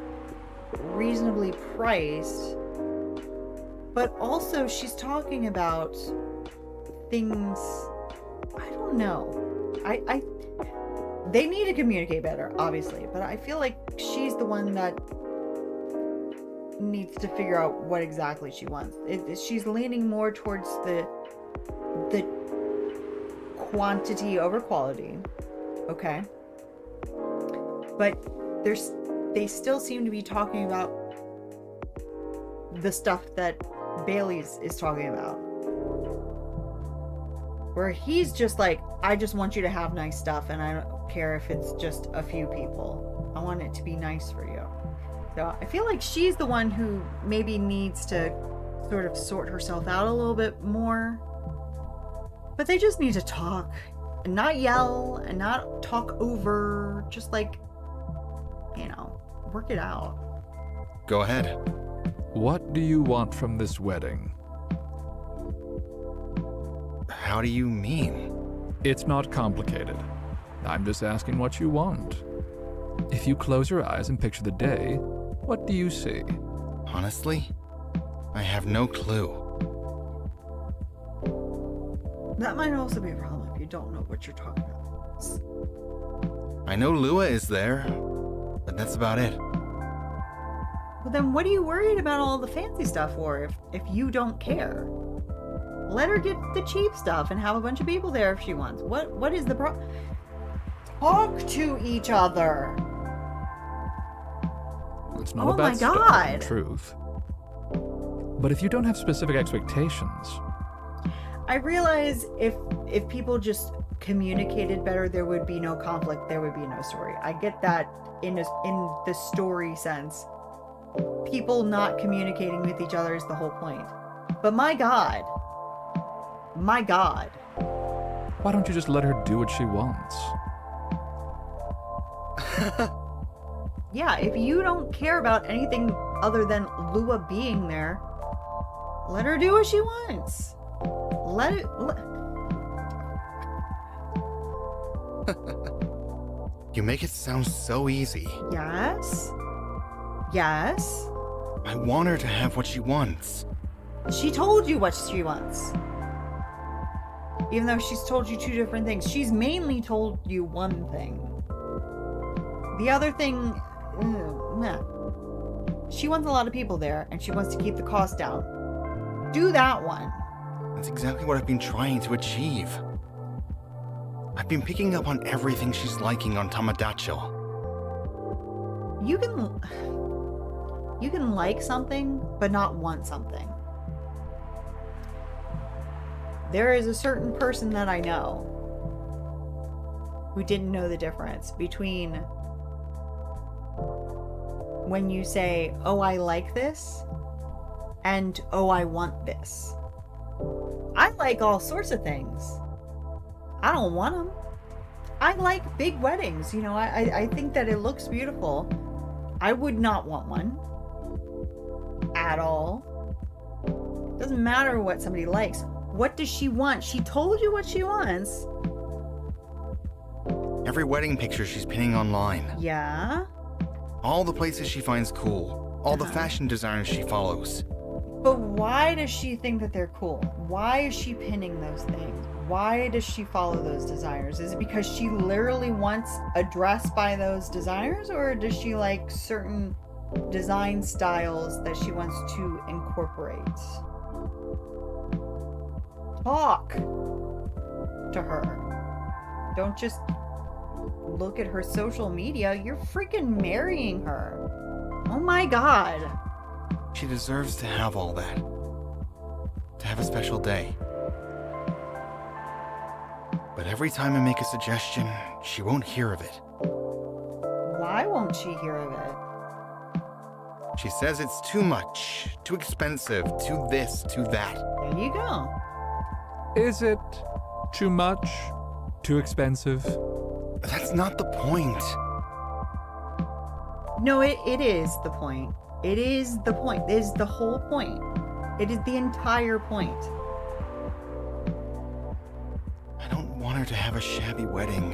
reasonably priced, but also she's talking about things, I don't know. They need to communicate better, obviously, but I feel like she's the one that needs to figure out what exactly she wants. She's leaning more towards the quantity over quality, okay? But they still seem to be talking about the stuff that Bailey's is talking about. Where he's just like, I just want you to have nice stuff, and I don't care if it's just a few people. I want it to be nice for you. So I feel like she's the one who maybe needs to sort of sort herself out a little bit more. But they just need to talk and not yell and not talk over. Just like, work it out. Go ahead. What do you want from this wedding? How do you mean? It's not complicated. I'm just asking what you want. If you close your eyes and picture the day, what do you see? Honestly, I have no clue. That might also be a problem if you don't know what you're talking about. I know Lua is there, but that's about it. Well, then what are you worried about all the fancy stuff for if you don't care? Let her get the cheap stuff and have a bunch of people there if she wants. What is the problem? Talk to each other. It's not Oh about my stuff, God. in truth. But if you don't have specific expectations, I realize if people just communicated better, there would be no conflict, there would be no story. I get that in the story sense. People not communicating with each other is the whole point. But my God. why don't you just let her do what she wants? Yeah, if you don't care about anything other than Lua being there, let her do what she wants. You make it sound so easy. Yes. I want her to have what she wants. She told you what she wants. Even though she's told you two different things. She's mainly told you one thing. The other thing, nah. She wants a lot of people there, and she wants to keep the cost down. Do that one. That's exactly what I've been trying to achieve. I've been picking up on everything she's liking on Tamadacho. You can like something, but not want something. There is a certain person that I know who didn't know the difference between when you say, oh, I like this, and oh, I want this. I like all sorts of things. I don't want them. I like big weddings. You know, I think that it looks beautiful. I would not want one. At all. Doesn't matter what somebody likes. What does she want? She told you what she wants. Every wedding picture she's pinning online. Yeah? All the places she finds cool. All the fashion designers she follows. But why does she think that they're cool? Why is she pinning those things? Why does she follow those designers? Is it because she literally wants a dress by those designers? Or does she like certain design styles that she wants to incorporate? Talk to her. Don't just look at her social media. You're freaking marrying her. Oh my God. She deserves to have all that. To have a special day. But every time I make a suggestion, she won't hear of it. Why won't she hear of it? She says it's too much, too expensive, too this, too that. There you go. Is it too much? Too expensive? But that's not the point. No, it is the point. It is the point. It is the whole point. It is the entire point. I don't want her to have a shabby wedding.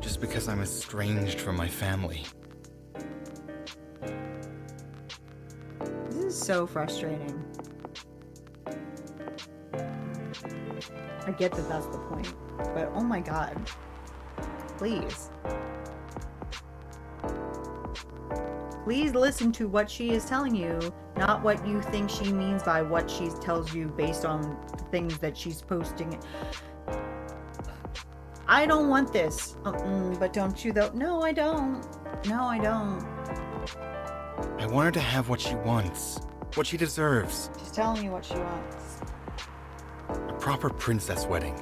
Just because I'm estranged from my family. This is so frustrating. I get that that's the point, but oh my God. Please. Please listen to what she is telling you, not what you think she means by what she tells you based on things that she's posting. I don't want this. But don't you though? No, I don't. No, I don't. I want her to have what she wants, what she deserves. She's telling you what she wants. A proper princess wedding.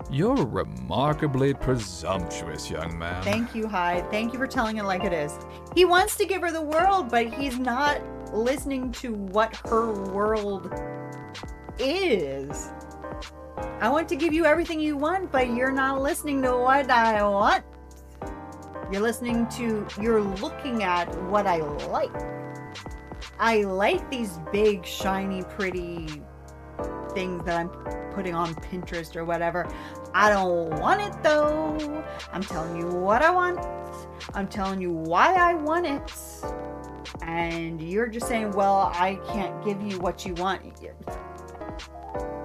You're remarkably presumptuous, young man. Thank you, Hyde. Thank you for telling it like it is. He wants to give her the world, but he's not listening to what her world is. I want to give you everything you want, but you're not listening to what I want. You're looking at what I like. I like these big, shiny, pretty things that I'm putting on Pinterest or whatever. I don't want it though. I'm telling you what I want. I'm telling you why I want it. And you're just saying, well, I can't give you what you want.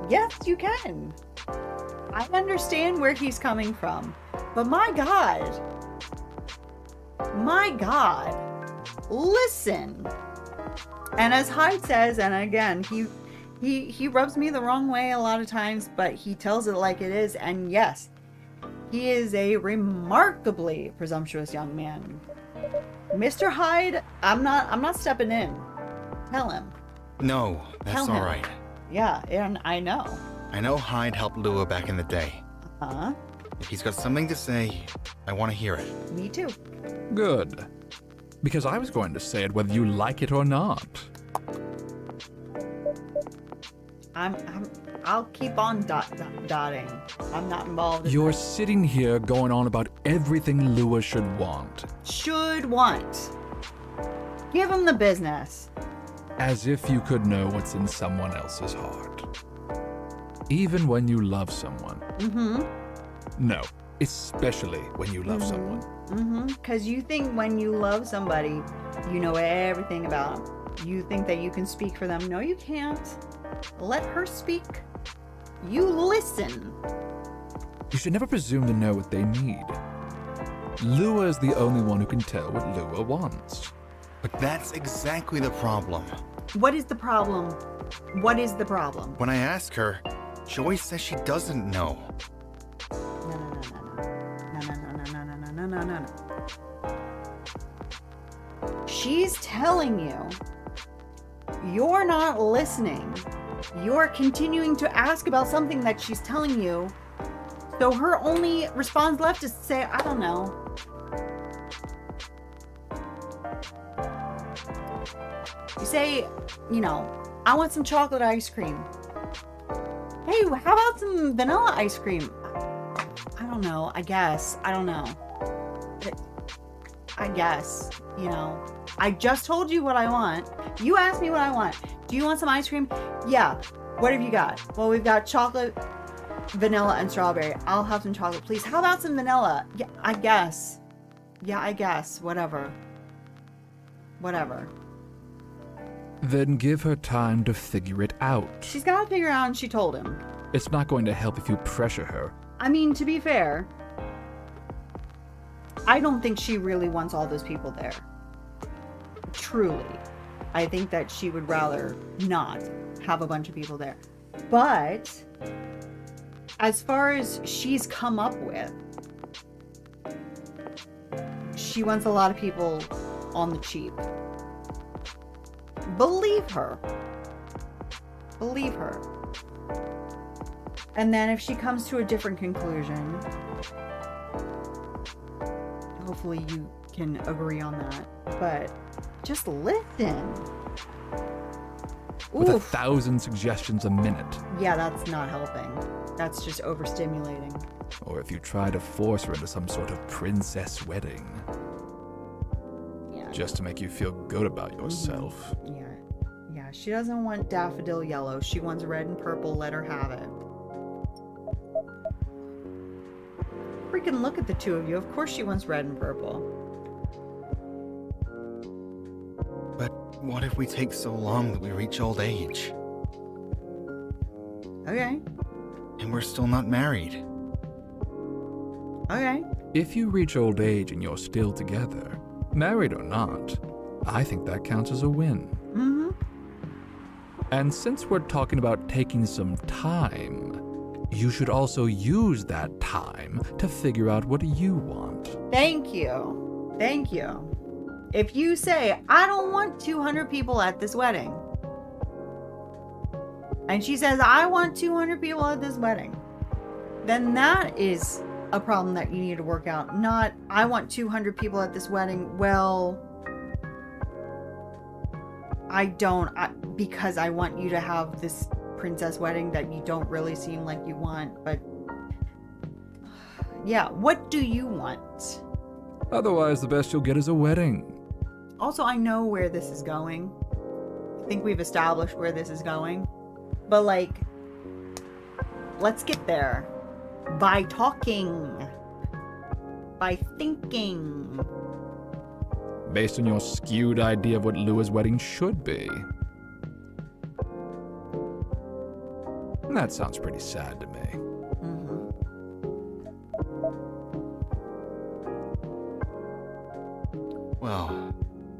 Yes, you can. I understand where he's coming from. But my God, listen. And as Hyde says, and again, he rubs me the wrong way a lot of times, but he tells it like it is. And yes, he is a remarkably presumptuous young man. Mr. Hyde, I'm not stepping in. Tell him. No, that's all right. Yeah, and I know. I know Hyde helped Lua back in the day. Uh-huh. If he's got something to say, I want to hear it. Me too. Good. Because I was going to say it whether you like it or not. I'll keep on dotting. I'm not involved in You're that. sitting here going on about everything Lua should want. Should want. Give him the business. As if you could know what's in someone else's heart. Even when you love someone. Mm-hmm. No, especially when you love someone. Mm-hmm. Because you think when you love somebody, you know everything about them. You think that you can speak for them. No, you can't. Let her speak. You listen. You should never presume to know what they need. Lua is the only one who can tell what Lua wants. But that's exactly the problem. What is the problem? What is the problem? When I ask her, she always says she doesn't know. No. She's telling you. You're not listening. You're continuing to ask about something that she's telling you. So her only response left is to say, I don't know. You say, I want some chocolate ice cream. Hey, how about some vanilla ice cream? I don't know. I guess. I don't know. I guess, I just told you what I want. You asked me what I want. Do you want some ice cream? Yeah. What have you got? Well, we've got chocolate, vanilla, and strawberry. I'll have some chocolate, please. How about some vanilla? Yeah, I guess. Whatever. Then give her time to figure it out. She's got to figure out, and she told him. It's not going to help if you pressure her. I mean, to be fair, I don't think she really wants all those people there. Truly. I think that she would rather not have a bunch of people there. But as far as she's come up with, she wants a lot of people on the cheap. Believe her. And then if she comes to a different conclusion, hopefully you can agree on that. But just listen. With 1,000 suggestions a minute. Yeah, that's not helping. That's just overstimulating. Or if you try to force her into some sort of princess wedding. Yeah. Just to make you feel good about yourself. Yeah, she doesn't want daffodil yellow. She wants red and purple. Let her have it. Freaking look at the two of you. Of course she wants red and purple. But what if we take so long that we reach old age? Okay. And we're still not married. Okay. If you reach old age and you're still together, married or not, I think that counts as a win. Mm-hmm. And since we're talking about taking some time, you should also use that time to figure out what you want. Thank you. If you say, I don't want 200 people at this wedding, and she says, I want 200 people at this wedding, then that is a problem that you need to work out. Not, I want 200 people at this wedding. Well, I don't, because I want you to have this princess wedding that you don't really seem like you want. But yeah, what do you want? Otherwise, the best you'll get is a wedding. Also, I know where this is going. I think we've established where this is going. But let's get there. By talking. By thinking. Based on your skewed idea of what Lua's wedding should be. That sounds pretty sad to me. Well,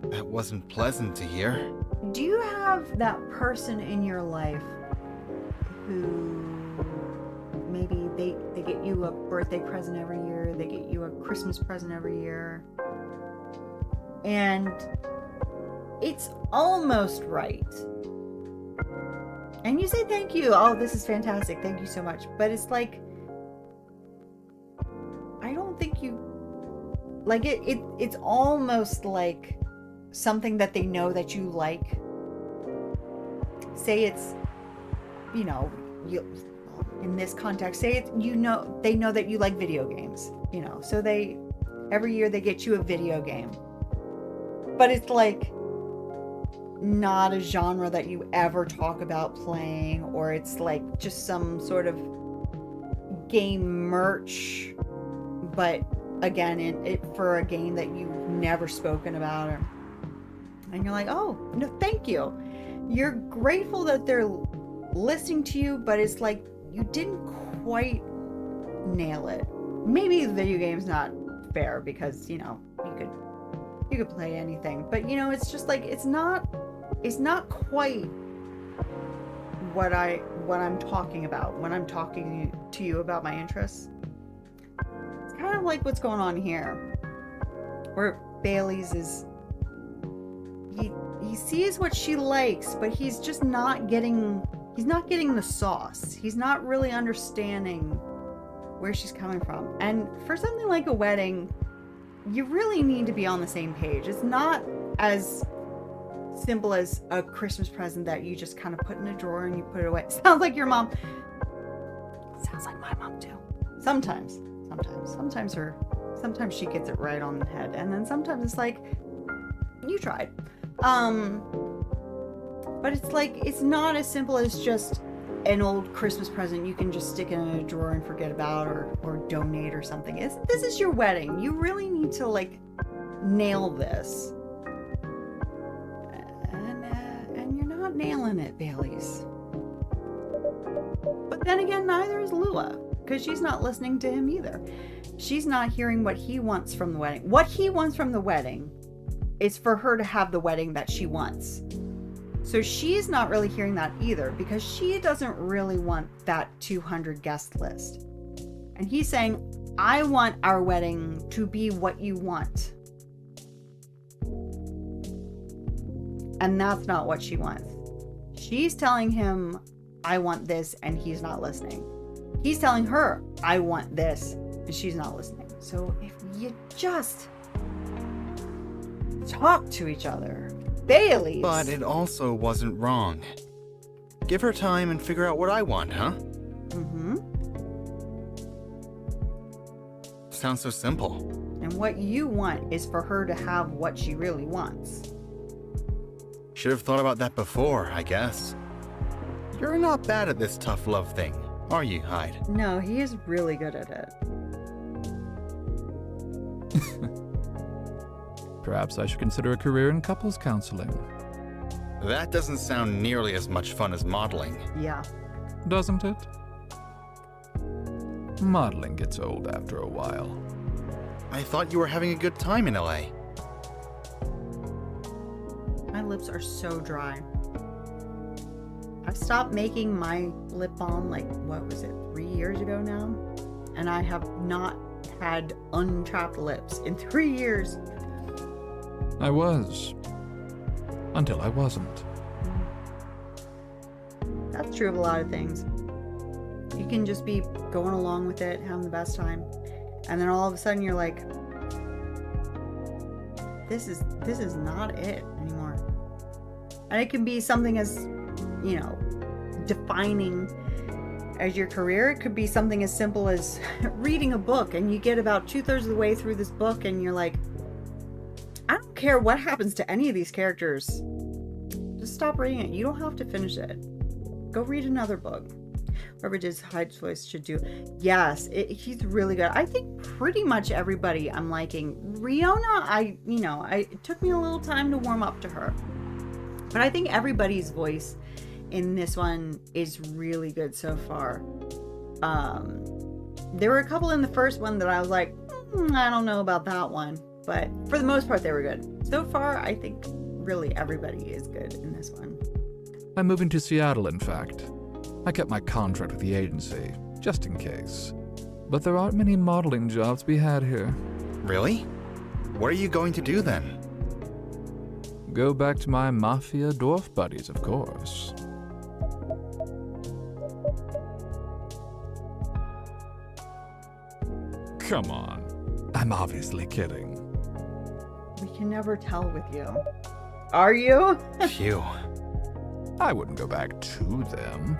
that wasn't pleasant to hear. Do you have that person in your life who maybe they get you a birthday present every year, they get you a Christmas present every year, and it's almost right. And you say thank you. Oh, this is fantastic. Thank you so much. But it's like, I don't think you like it. It's almost like something that they know that you like. Say it's, you know, you in this context, say it's, you know, they know that you like video games, you know, so they every year they get you a video game. But it's like not a genre that you ever talk about playing, or it's like just some sort of game merch, but again, it for a game that you've never spoken about, and you're like, oh no, thank you. You're grateful that they're listening to you, but it's like you didn't quite nail it. Maybe the video game's not fair because, you know, you could play anything, but you know, it's just like it's not quite what I'm talking about when I'm talking to you about my interests. It's kind of like what's going on here, where Bailey's is he sees what she likes, but he's just not getting the sauce. He's not really understanding where she's coming from. And for something like a wedding, you really need to be on the same page. It's not as simple as a Christmas present that you just kind of put in a drawer and you put it away. Sounds like your mom. Sounds like my mom too. Sometimes she gets it right on the head, and then sometimes it's like, you tried. But it's like, it's not as simple as just an old Christmas present you can just stick in a drawer and forget about, or donate or something. This is your wedding. You really need to like nail this. And you're not nailing it, Bailey's. But then again, neither is Lua, because she's not listening to him either. She's not hearing what he wants from the wedding. What he wants from the wedding is for her to have the wedding that she wants. So she's not really hearing that either, because she doesn't really want that 200 guest list. And he's saying, I want our wedding to be what you want. And that's not what she wants. She's telling him, I want this, and he's not listening. He's telling her, I want this, and she's not listening. So if you just talk to each other, Bailey's. But it also wasn't wrong. Give her time and figure out what I want, huh? Mm-hmm. Sounds so simple. And what you want is for her to have what she really wants. Should have thought about that before, I guess. You're not bad at this tough love thing, are you, Hyde? No, he is really good at it. Perhaps I should consider a career in couples counseling. That doesn't sound nearly as much fun as modeling. Yeah. Doesn't it? Modeling gets old after a while. I thought you were having a good time in LA. My lips are so dry. I've stopped making my lip balm, like, what was it, 3 years ago now? And I have not had unchapped lips in 3 years. I was. Until I wasn't. That's true of a lot of things. You can just be going along with it, having the best time, and then all of a sudden you're like, this is not it anymore. And it can be something as, you know, defining as your career. It could be something as simple as reading a book, and you get about 2/3 of the way through this book and you're like, I don't care what happens to any of these characters. Just stop reading it. You don't have to finish it. Go read another book. Whoever did Hyde's voice should do. Yes, he's really good. I think pretty much everybody I'm liking. Riona, it took me a little time to warm up to her. But I think everybody's voice in this one is really good so far. There were a couple in the first one that I was like, I don't know about that one. But for the most part, they were good. So far, I think really everybody is good in this one. I'm moving to Seattle, in fact. I kept my contract with the agency, just in case. But there aren't many modeling jobs to be had here. Really? What are you going to do then? Go back to my mafia dwarf buddies, of course. Come on. I'm obviously kidding. We can never tell with you. Are you? Phew. I wouldn't go back to them.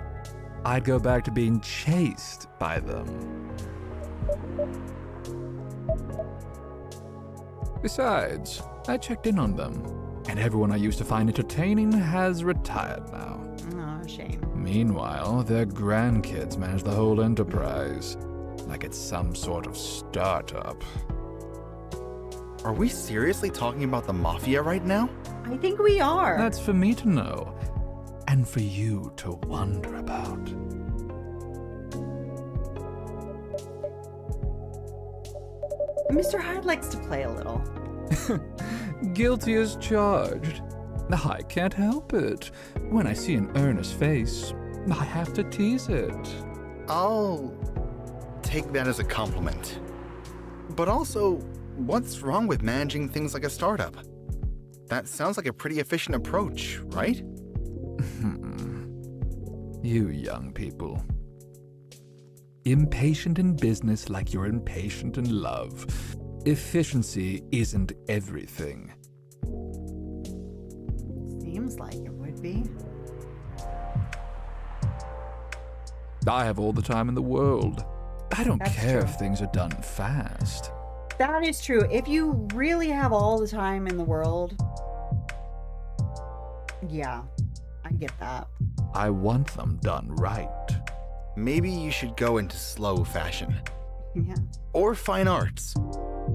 I'd go back to being chased by them. Besides, I checked in on them, and everyone I used to find entertaining has retired now. Oh, shame. Meanwhile, their grandkids manage the whole enterprise, like it's some sort of startup. Are we seriously talking about the Mafia right now? I think we are. That's for me to know, and for you to wonder about. Mr. Hyde likes to play a little. Guilty as charged. I can't help it. When I see an earnest face, I have to tease it. I'll take that as a compliment. But also, what's wrong with managing things like a startup? That sounds like a pretty efficient approach, right? You young people. Impatient in business like you're impatient in love. Efficiency isn't everything. Seems like it would be. I have all the time in the world. I don't That's care true. if things are done fast. That is true. If you really have all the time in the world, yeah, I get that. I want them done right. Maybe you should go into slow fashion. Yeah. Or fine arts.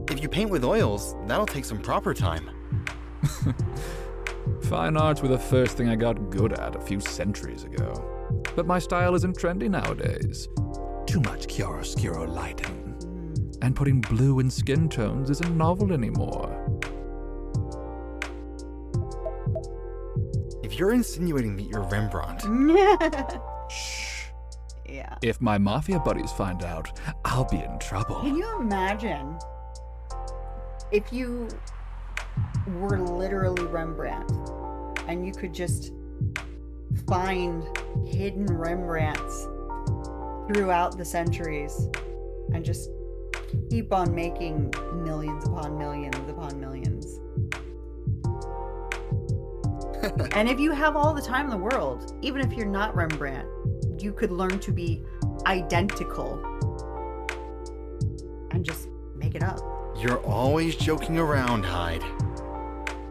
If you paint with oils, that'll take some proper time. Fine arts were the first thing I got good at a few centuries ago. But my style isn't trendy nowadays. Too much chiaroscuro lighting. And putting blue in skin tones isn't novel anymore. If you're insinuating that you're Rembrandt, Shh. Yeah. If my mafia buddies find out, I'll be in trouble. Can you imagine if you were literally Rembrandt and you could just find hidden Rembrandts throughout the centuries and just keep on making millions upon millions upon millions? And if you have all the time in the world, even if you're not Rembrandt, you could learn to be identical and just make it up. you're always joking around, Hyde.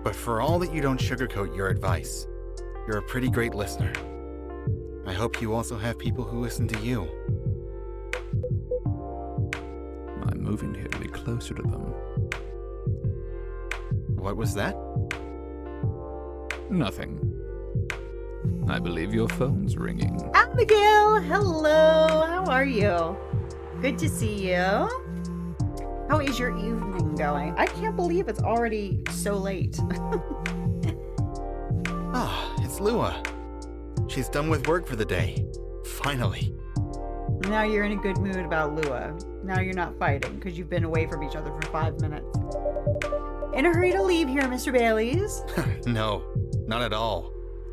But for all that you don't sugarcoat your advice, you're a pretty great listener. I hope you also have people who listen to you. I'm moving here to be closer to them. What was that? Nothing. I believe your phone's ringing. Abigail, hello. How are you? Good to see you. How is your evening going? I can't believe it's already so late. It's Lua. She's done with work for the day. Finally. Now you're in a good mood about Lua. Now you're not fighting because you've been away from each other for 5 minutes. In a hurry to leave here, Mr. Bailey's. No, not at all.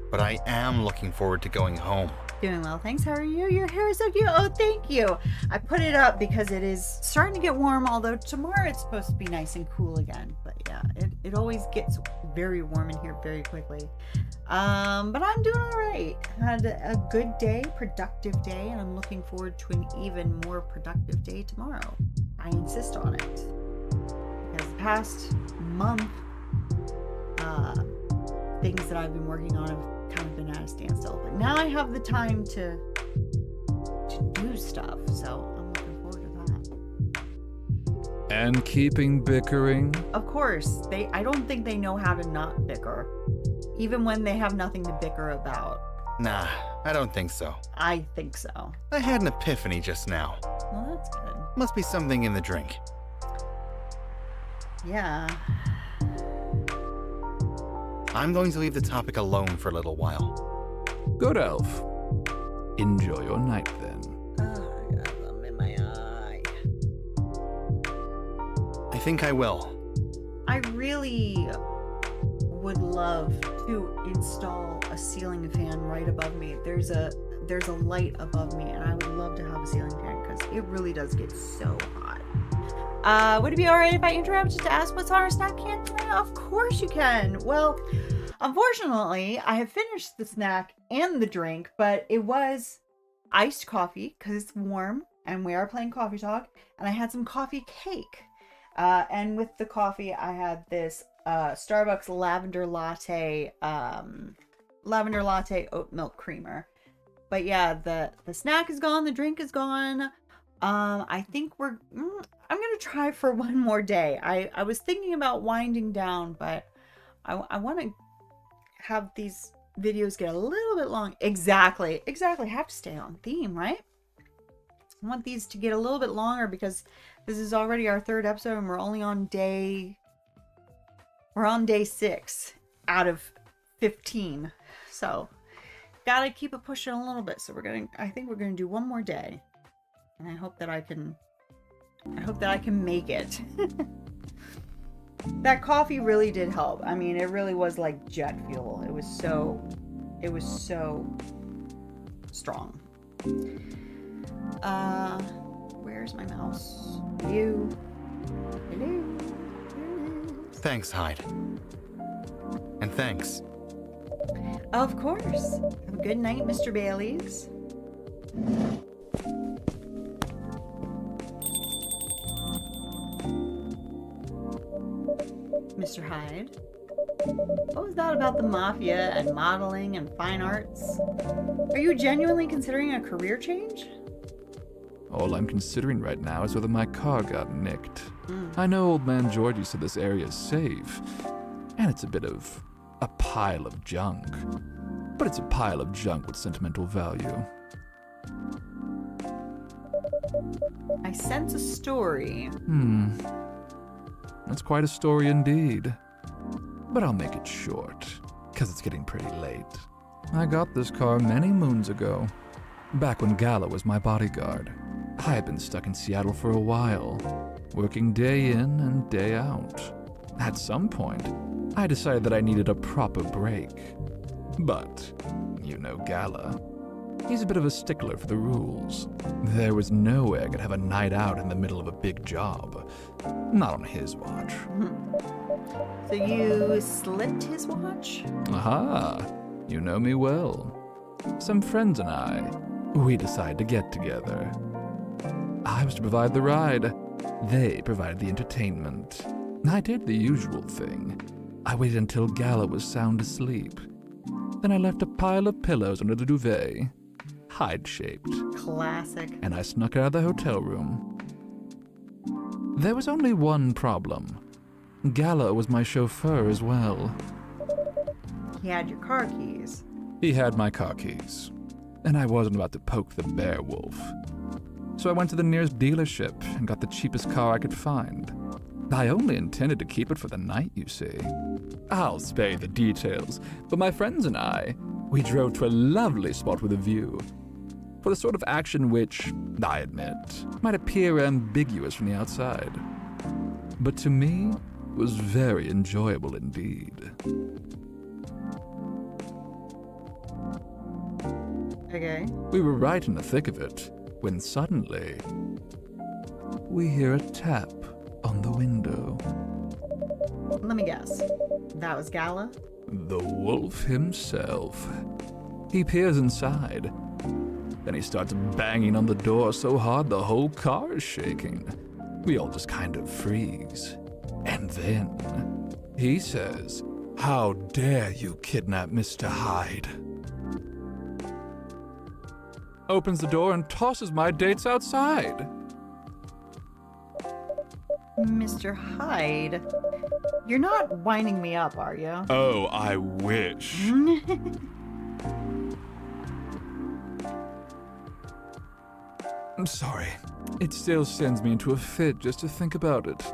But I am looking forward to going home. Doing well, thanks. How are you? Your hair is so cute. Oh, thank you. I put it up because it is starting to get warm, although tomorrow it's supposed to be nice and cool again. But yeah, it always gets very warm in here very quickly. But I'm doing all right. Had a good day, productive day, and I'm looking forward to an even more productive day tomorrow. I insist on it. Because the past month, things that I've been working on have kind of been at a standstill. But now I have the time to do stuff. So I'm looking forward to that. And keeping bickering? Of course, I don't think they know how to not bicker, even when they have nothing to bicker about. Nah, I don't think so. I think so. I had an epiphany just now. Well, that's good. Must be something in the drink. Yeah. I'm going to leave the topic alone for a little while. Good elf. Enjoy your night then. Oh, I got something in my eye. I think I will. I really would love to install a ceiling fan right above me. There's a light above me, and I would love to have a ceiling fan because it really does get so hot. Would it be alright if I interrupt just to ask what's on our snack can tonight? Of course you can. Well, unfortunately, I have finished the snack and the drink, but it was iced coffee because it's warm and we are playing Coffee Talk, and I had some coffee cake. And with the coffee, I had this Starbucks lavender latte oat milk creamer. But yeah, the snack is gone, the drink is gone. I think I'm gonna try for one more day. I was thinking about winding down, but I want to have these videos get a little bit long. Exactly. Have to stay on theme, right? I want these to get a little bit longer because this is already our 3rd episode and we're on day 6 out of 15. So gotta keep it pushing a little bit. So I think we're gonna do one more day. And I hope that I can make it. That coffee really did help. I mean, it really was like jet fuel. It was so strong. Where's my mouse? Hello. Thanks, Hyde. And thanks. Of course. Have a good night, Mr. Bailey's. Mr. Hyde. What was that about the mafia and modeling and fine arts? Are you genuinely considering a career change? All I'm considering right now is whether my car got nicked. I know old man Georgie said this area is safe, and it's a bit of a pile of junk. But it's a pile of junk with sentimental value. I sense a story. That's quite a story indeed. But I'll make it short, because it's getting pretty late. I got this car many moons ago, back when Gala was my bodyguard. I had been stuck in Seattle for a while, working day in and day out. At some point, I decided that I needed a proper break. But, you know Gala. He's a bit of a stickler for the rules. There was no way I could have a night out in the middle of a big job. Not on his watch. So you slipped his watch? Aha! You know me well. Some friends and I, we decided to get together. I was to provide the ride. They provided the entertainment. I did the usual thing. I waited until Gala was sound asleep. Then I left a pile of pillows under the duvet, Hyde-shaped. Classic. And I snuck out of the hotel room. There was only one problem. Gala was my chauffeur as well. He had your car keys. He had my car keys, and I wasn't about to poke the bear wolf. So I went to the nearest dealership and got the cheapest car I could find. I only intended to keep it for the night, you see. I'll spare you the details, but my friends and I, we drove to a lovely spot with a view. For the sort of action which, I admit, might appear ambiguous from the outside. But to me, was very enjoyable indeed. Okay. We were right in the thick of it, when suddenly, we hear a tap on the window. Let me guess. That was Gala? The wolf himself. He peers inside. Then he starts banging on the door so hard the whole car is shaking. We all just kind of freeze. And then he says, "How dare you kidnap Mr. Hyde?" opens the door and tosses my dates outside. Mr. Hyde, you're not winding me up, are you? Oh, I wish. I'm sorry. It still sends me into a fit just to think about it.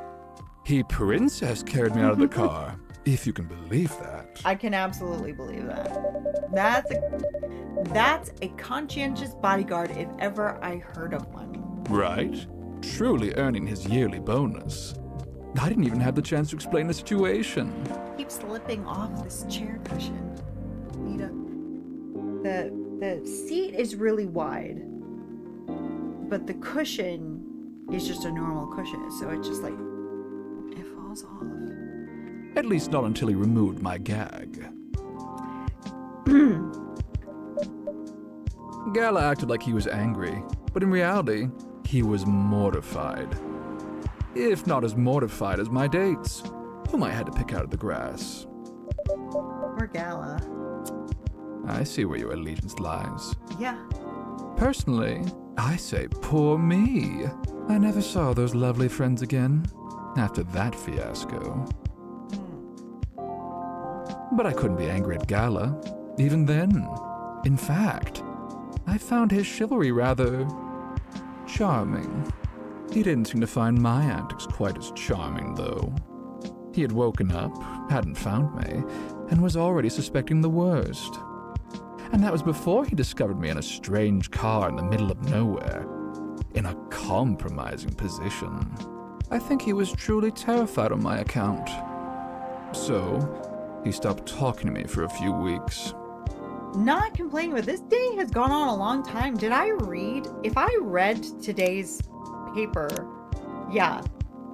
He princess carried me out of the car, if you can believe that. I can absolutely believe that. That's a conscientious bodyguard if ever I heard of one. Right? Truly earning his yearly bonus. I didn't even have the chance to explain the situation. Keep slipping off this chair cushion. Nita. The seat is really wide, but the cushion is just a normal cushion, so it just like it falls off. At least not until he removed my gag. Gala acted like he was angry, but in reality, he was mortified. If not as mortified as my dates, whom I had to pick out of the grass. Poor Gala. I see where your allegiance lies. Yeah. Personally, I say poor me. I never saw those lovely friends again after that fiasco. But I couldn't be angry at Gala, even then. In fact, I found his chivalry rather charming. He didn't seem to find my antics quite as charming, though. He had woken up, hadn't found me, and was already suspecting the worst. And that was before he discovered me in a strange car in the middle of nowhere, in a compromising position. I think he was truly terrified on my account. So, he stopped talking to me for a few weeks. Not complaining, but this day has gone on a long time. Did I read? If I read today's paper, yeah,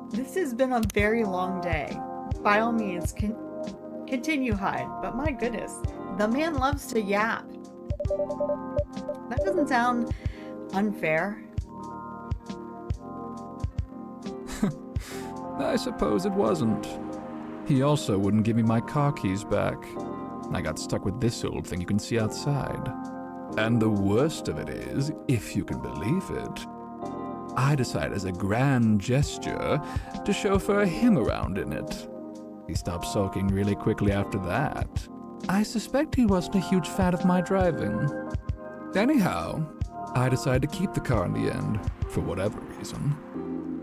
this has been a very long day. By all means, continue, Hyde. But my goodness, the man loves to yap. That doesn't sound unfair. I suppose it wasn't. He also wouldn't give me my car keys back. I got stuck with this old thing you can see outside. And the worst of it is, if you can believe it, I decided as a grand gesture to chauffeur him around in it. He stopped sulking really quickly after that. I suspect he wasn't a huge fan of my driving. Anyhow, I decided to keep the car in the end, for whatever reason.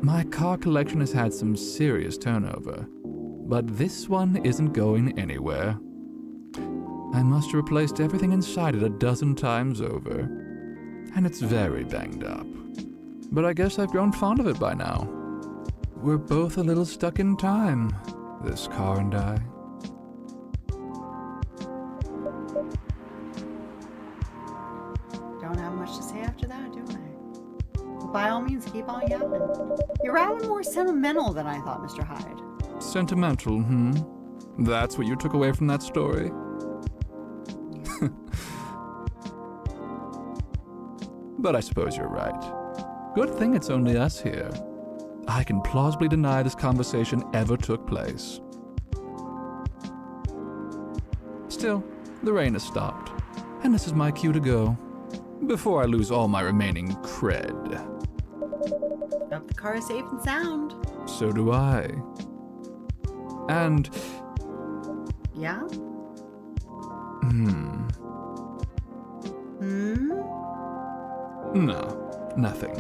My car collection has had some serious turnover, but this one isn't going anywhere. I must have replaced everything inside it a dozen times over, and it's very banged up. But I guess I've grown fond of it by now. We're both a little stuck in time, this car and I. Don't have much to say after that, do I? By all means, keep on yapping. You're rather more sentimental than I thought, Mr. Hyde. Sentimental, That's what you took away from that story? But I suppose you're right. Good thing it's only us here. I can plausibly deny this conversation ever took place. Still, the rain has stopped, and this is my cue to go, before I lose all my remaining cred. Hope the car is safe and sound. So do I. And... Yeah? No, nothing.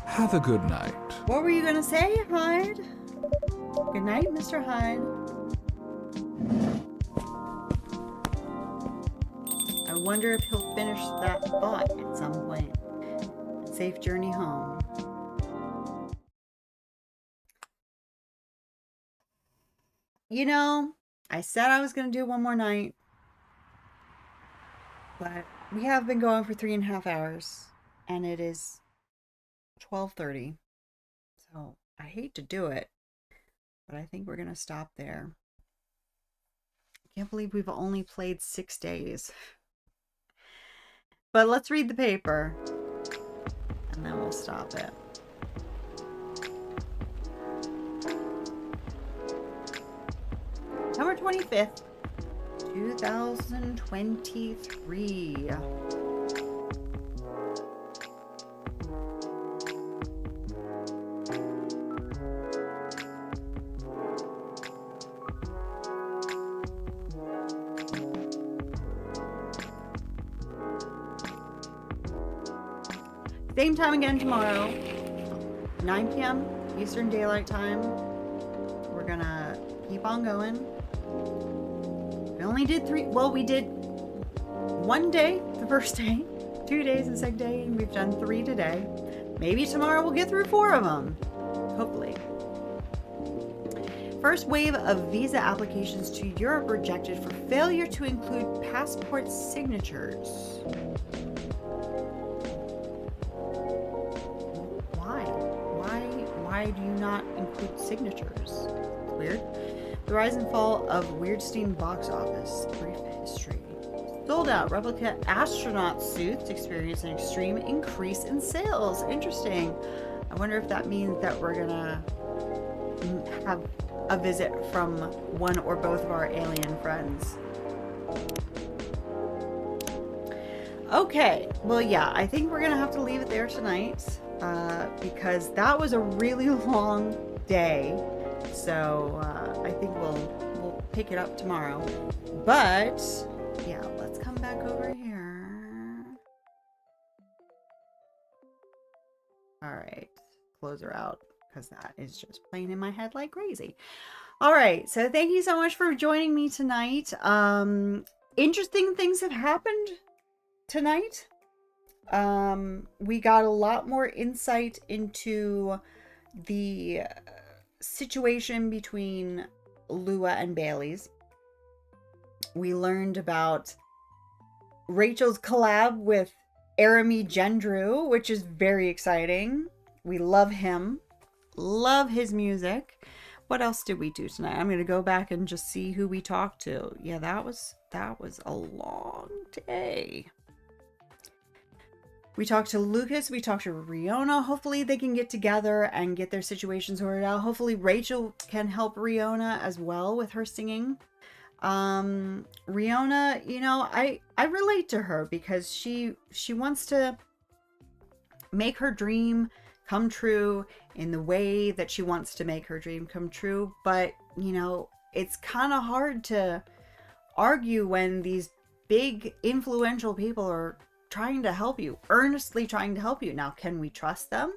Have a good night. What were you gonna say, Hyde? Good night, Mr. Hyde. I wonder if he'll finish that thought at some point. Safe journey home. You know, I said I was gonna do one more night, but we have been going for 3.5 hours, and it is 12:30. So I hate to do it, but I think we're gonna stop there. I can't believe we've only played 6 days. But let's read the paper, and then we'll stop it. September 25th, 2023. Same time again tomorrow, 9 p.m. Eastern Daylight Time. We're gonna keep on going. We only did 3, well, we did 1 day, the first day, 2 days the second day, and we've done 3 today. Maybe tomorrow we'll get through 4 of them, hopefully. First wave of visa applications to Europe rejected for failure to include passport signatures. Why do you not include signatures? It's weird. The rise and fall of Weirdstein box office. Brief history. Sold out replica astronaut suits experience an extreme increase in sales. Interesting. I wonder if that means that we're gonna have a visit from one or both of our alien friends. Okay, well, yeah, I think we're gonna have to leave it there tonight because that was a really long day. So I think we'll pick it up tomorrow. But yeah, let's come back over here. All right, close her out because that is just playing in my head like crazy. All right, so thank you so much for joining me tonight. Interesting things have happened tonight. We got a lot more insight into the situation between Lua and Bailey's. We learned about Rachel's collab with Arami Gendru, which is very exciting. We love him. Love his music. What else did we do tonight? I'm going to go back and just see who we talked to. Yeah, that was a long day. We talked to Lucas. We talked to Riona. Hopefully they can get together and get their situation sorted out. Hopefully Rachel can help Riona as well with her singing. Riona, you know, I relate to her because she wants to make her dream come true in the way that she wants to make her dream come true. But, you know, it's kind of hard to argue when these big influential people are trying to help you, earnestly trying to help you. Now, can we trust them?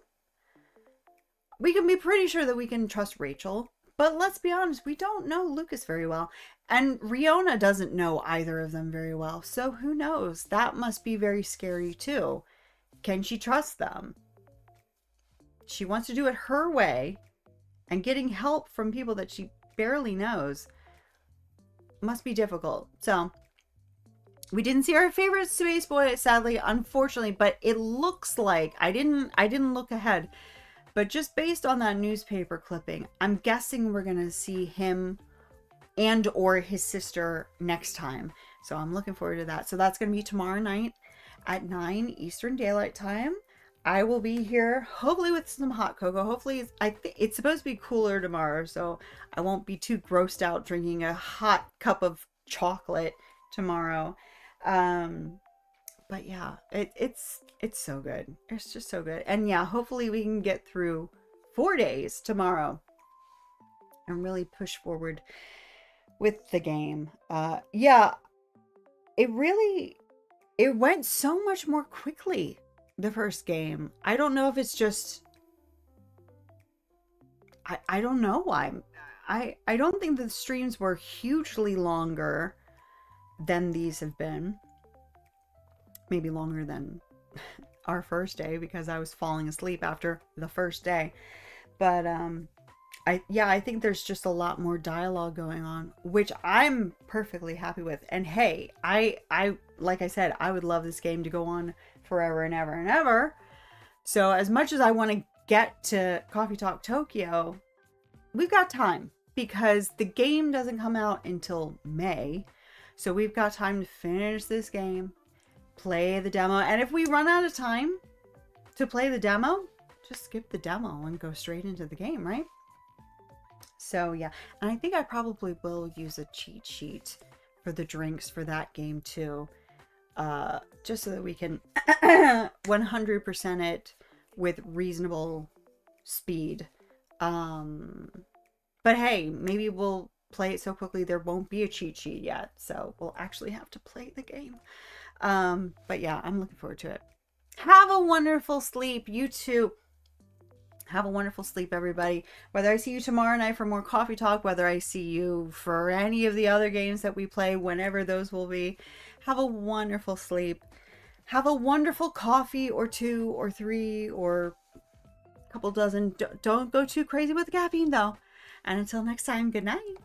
We can be pretty sure that we can trust Rachel, but let's be honest, we don't know Lucas very well. And Riona doesn't know either of them very well. So who knows? That must be very scary too. Can she trust them? She wants to do it her way, and getting help from people that she barely knows must be difficult. So we didn't see our favorite space boy, sadly, unfortunately, but it looks like I didn't look ahead, but just based on that newspaper clipping, I'm guessing we're gonna see him and or his sister next time. So I'm looking forward to that. So that's gonna be tomorrow night at 9 Eastern Daylight Time. I will be here, hopefully with some hot cocoa. Hopefully, it's supposed to be cooler tomorrow, so I won't be too grossed out drinking a hot cup of chocolate tomorrow. But yeah, it's so good. It's just so good. And yeah, hopefully we can get through 4 days tomorrow and really push forward with the game. Yeah, it went so much more quickly, the first game. I don't know if it's just, I don't know why. I don't think the streams were hugely longer than these have been. Maybe longer than our first day because I was falling asleep after the first day. But I think there's just a lot more dialogue going on, which I'm perfectly happy with. And hey, I like I said, I would love this game to go on forever and ever and ever. So as much as I want to get to Coffee Talk Tokyo, we've got time because the game doesn't come out until May. So we've got time to finish this game, play the demo. And if we run out of time to play the demo, just skip the demo and go straight into the game, right? So yeah, and I think I probably will use a cheat sheet for the drinks for that game too. Just so that we can 100% it with reasonable speed. But hey, maybe we'll play it so quickly there won't be a cheat sheet yet. So we'll actually have to play the game. But yeah, I'm looking forward to it. Have a wonderful sleep. You too. Have a wonderful sleep, everybody. Whether I see you tomorrow night for more coffee talk, whether I see you for any of the other games that we play, whenever those will be, have a wonderful sleep. Have a wonderful coffee or 2 or 3 or a couple dozen. Don't go too crazy with the caffeine, though. And until next time, good night.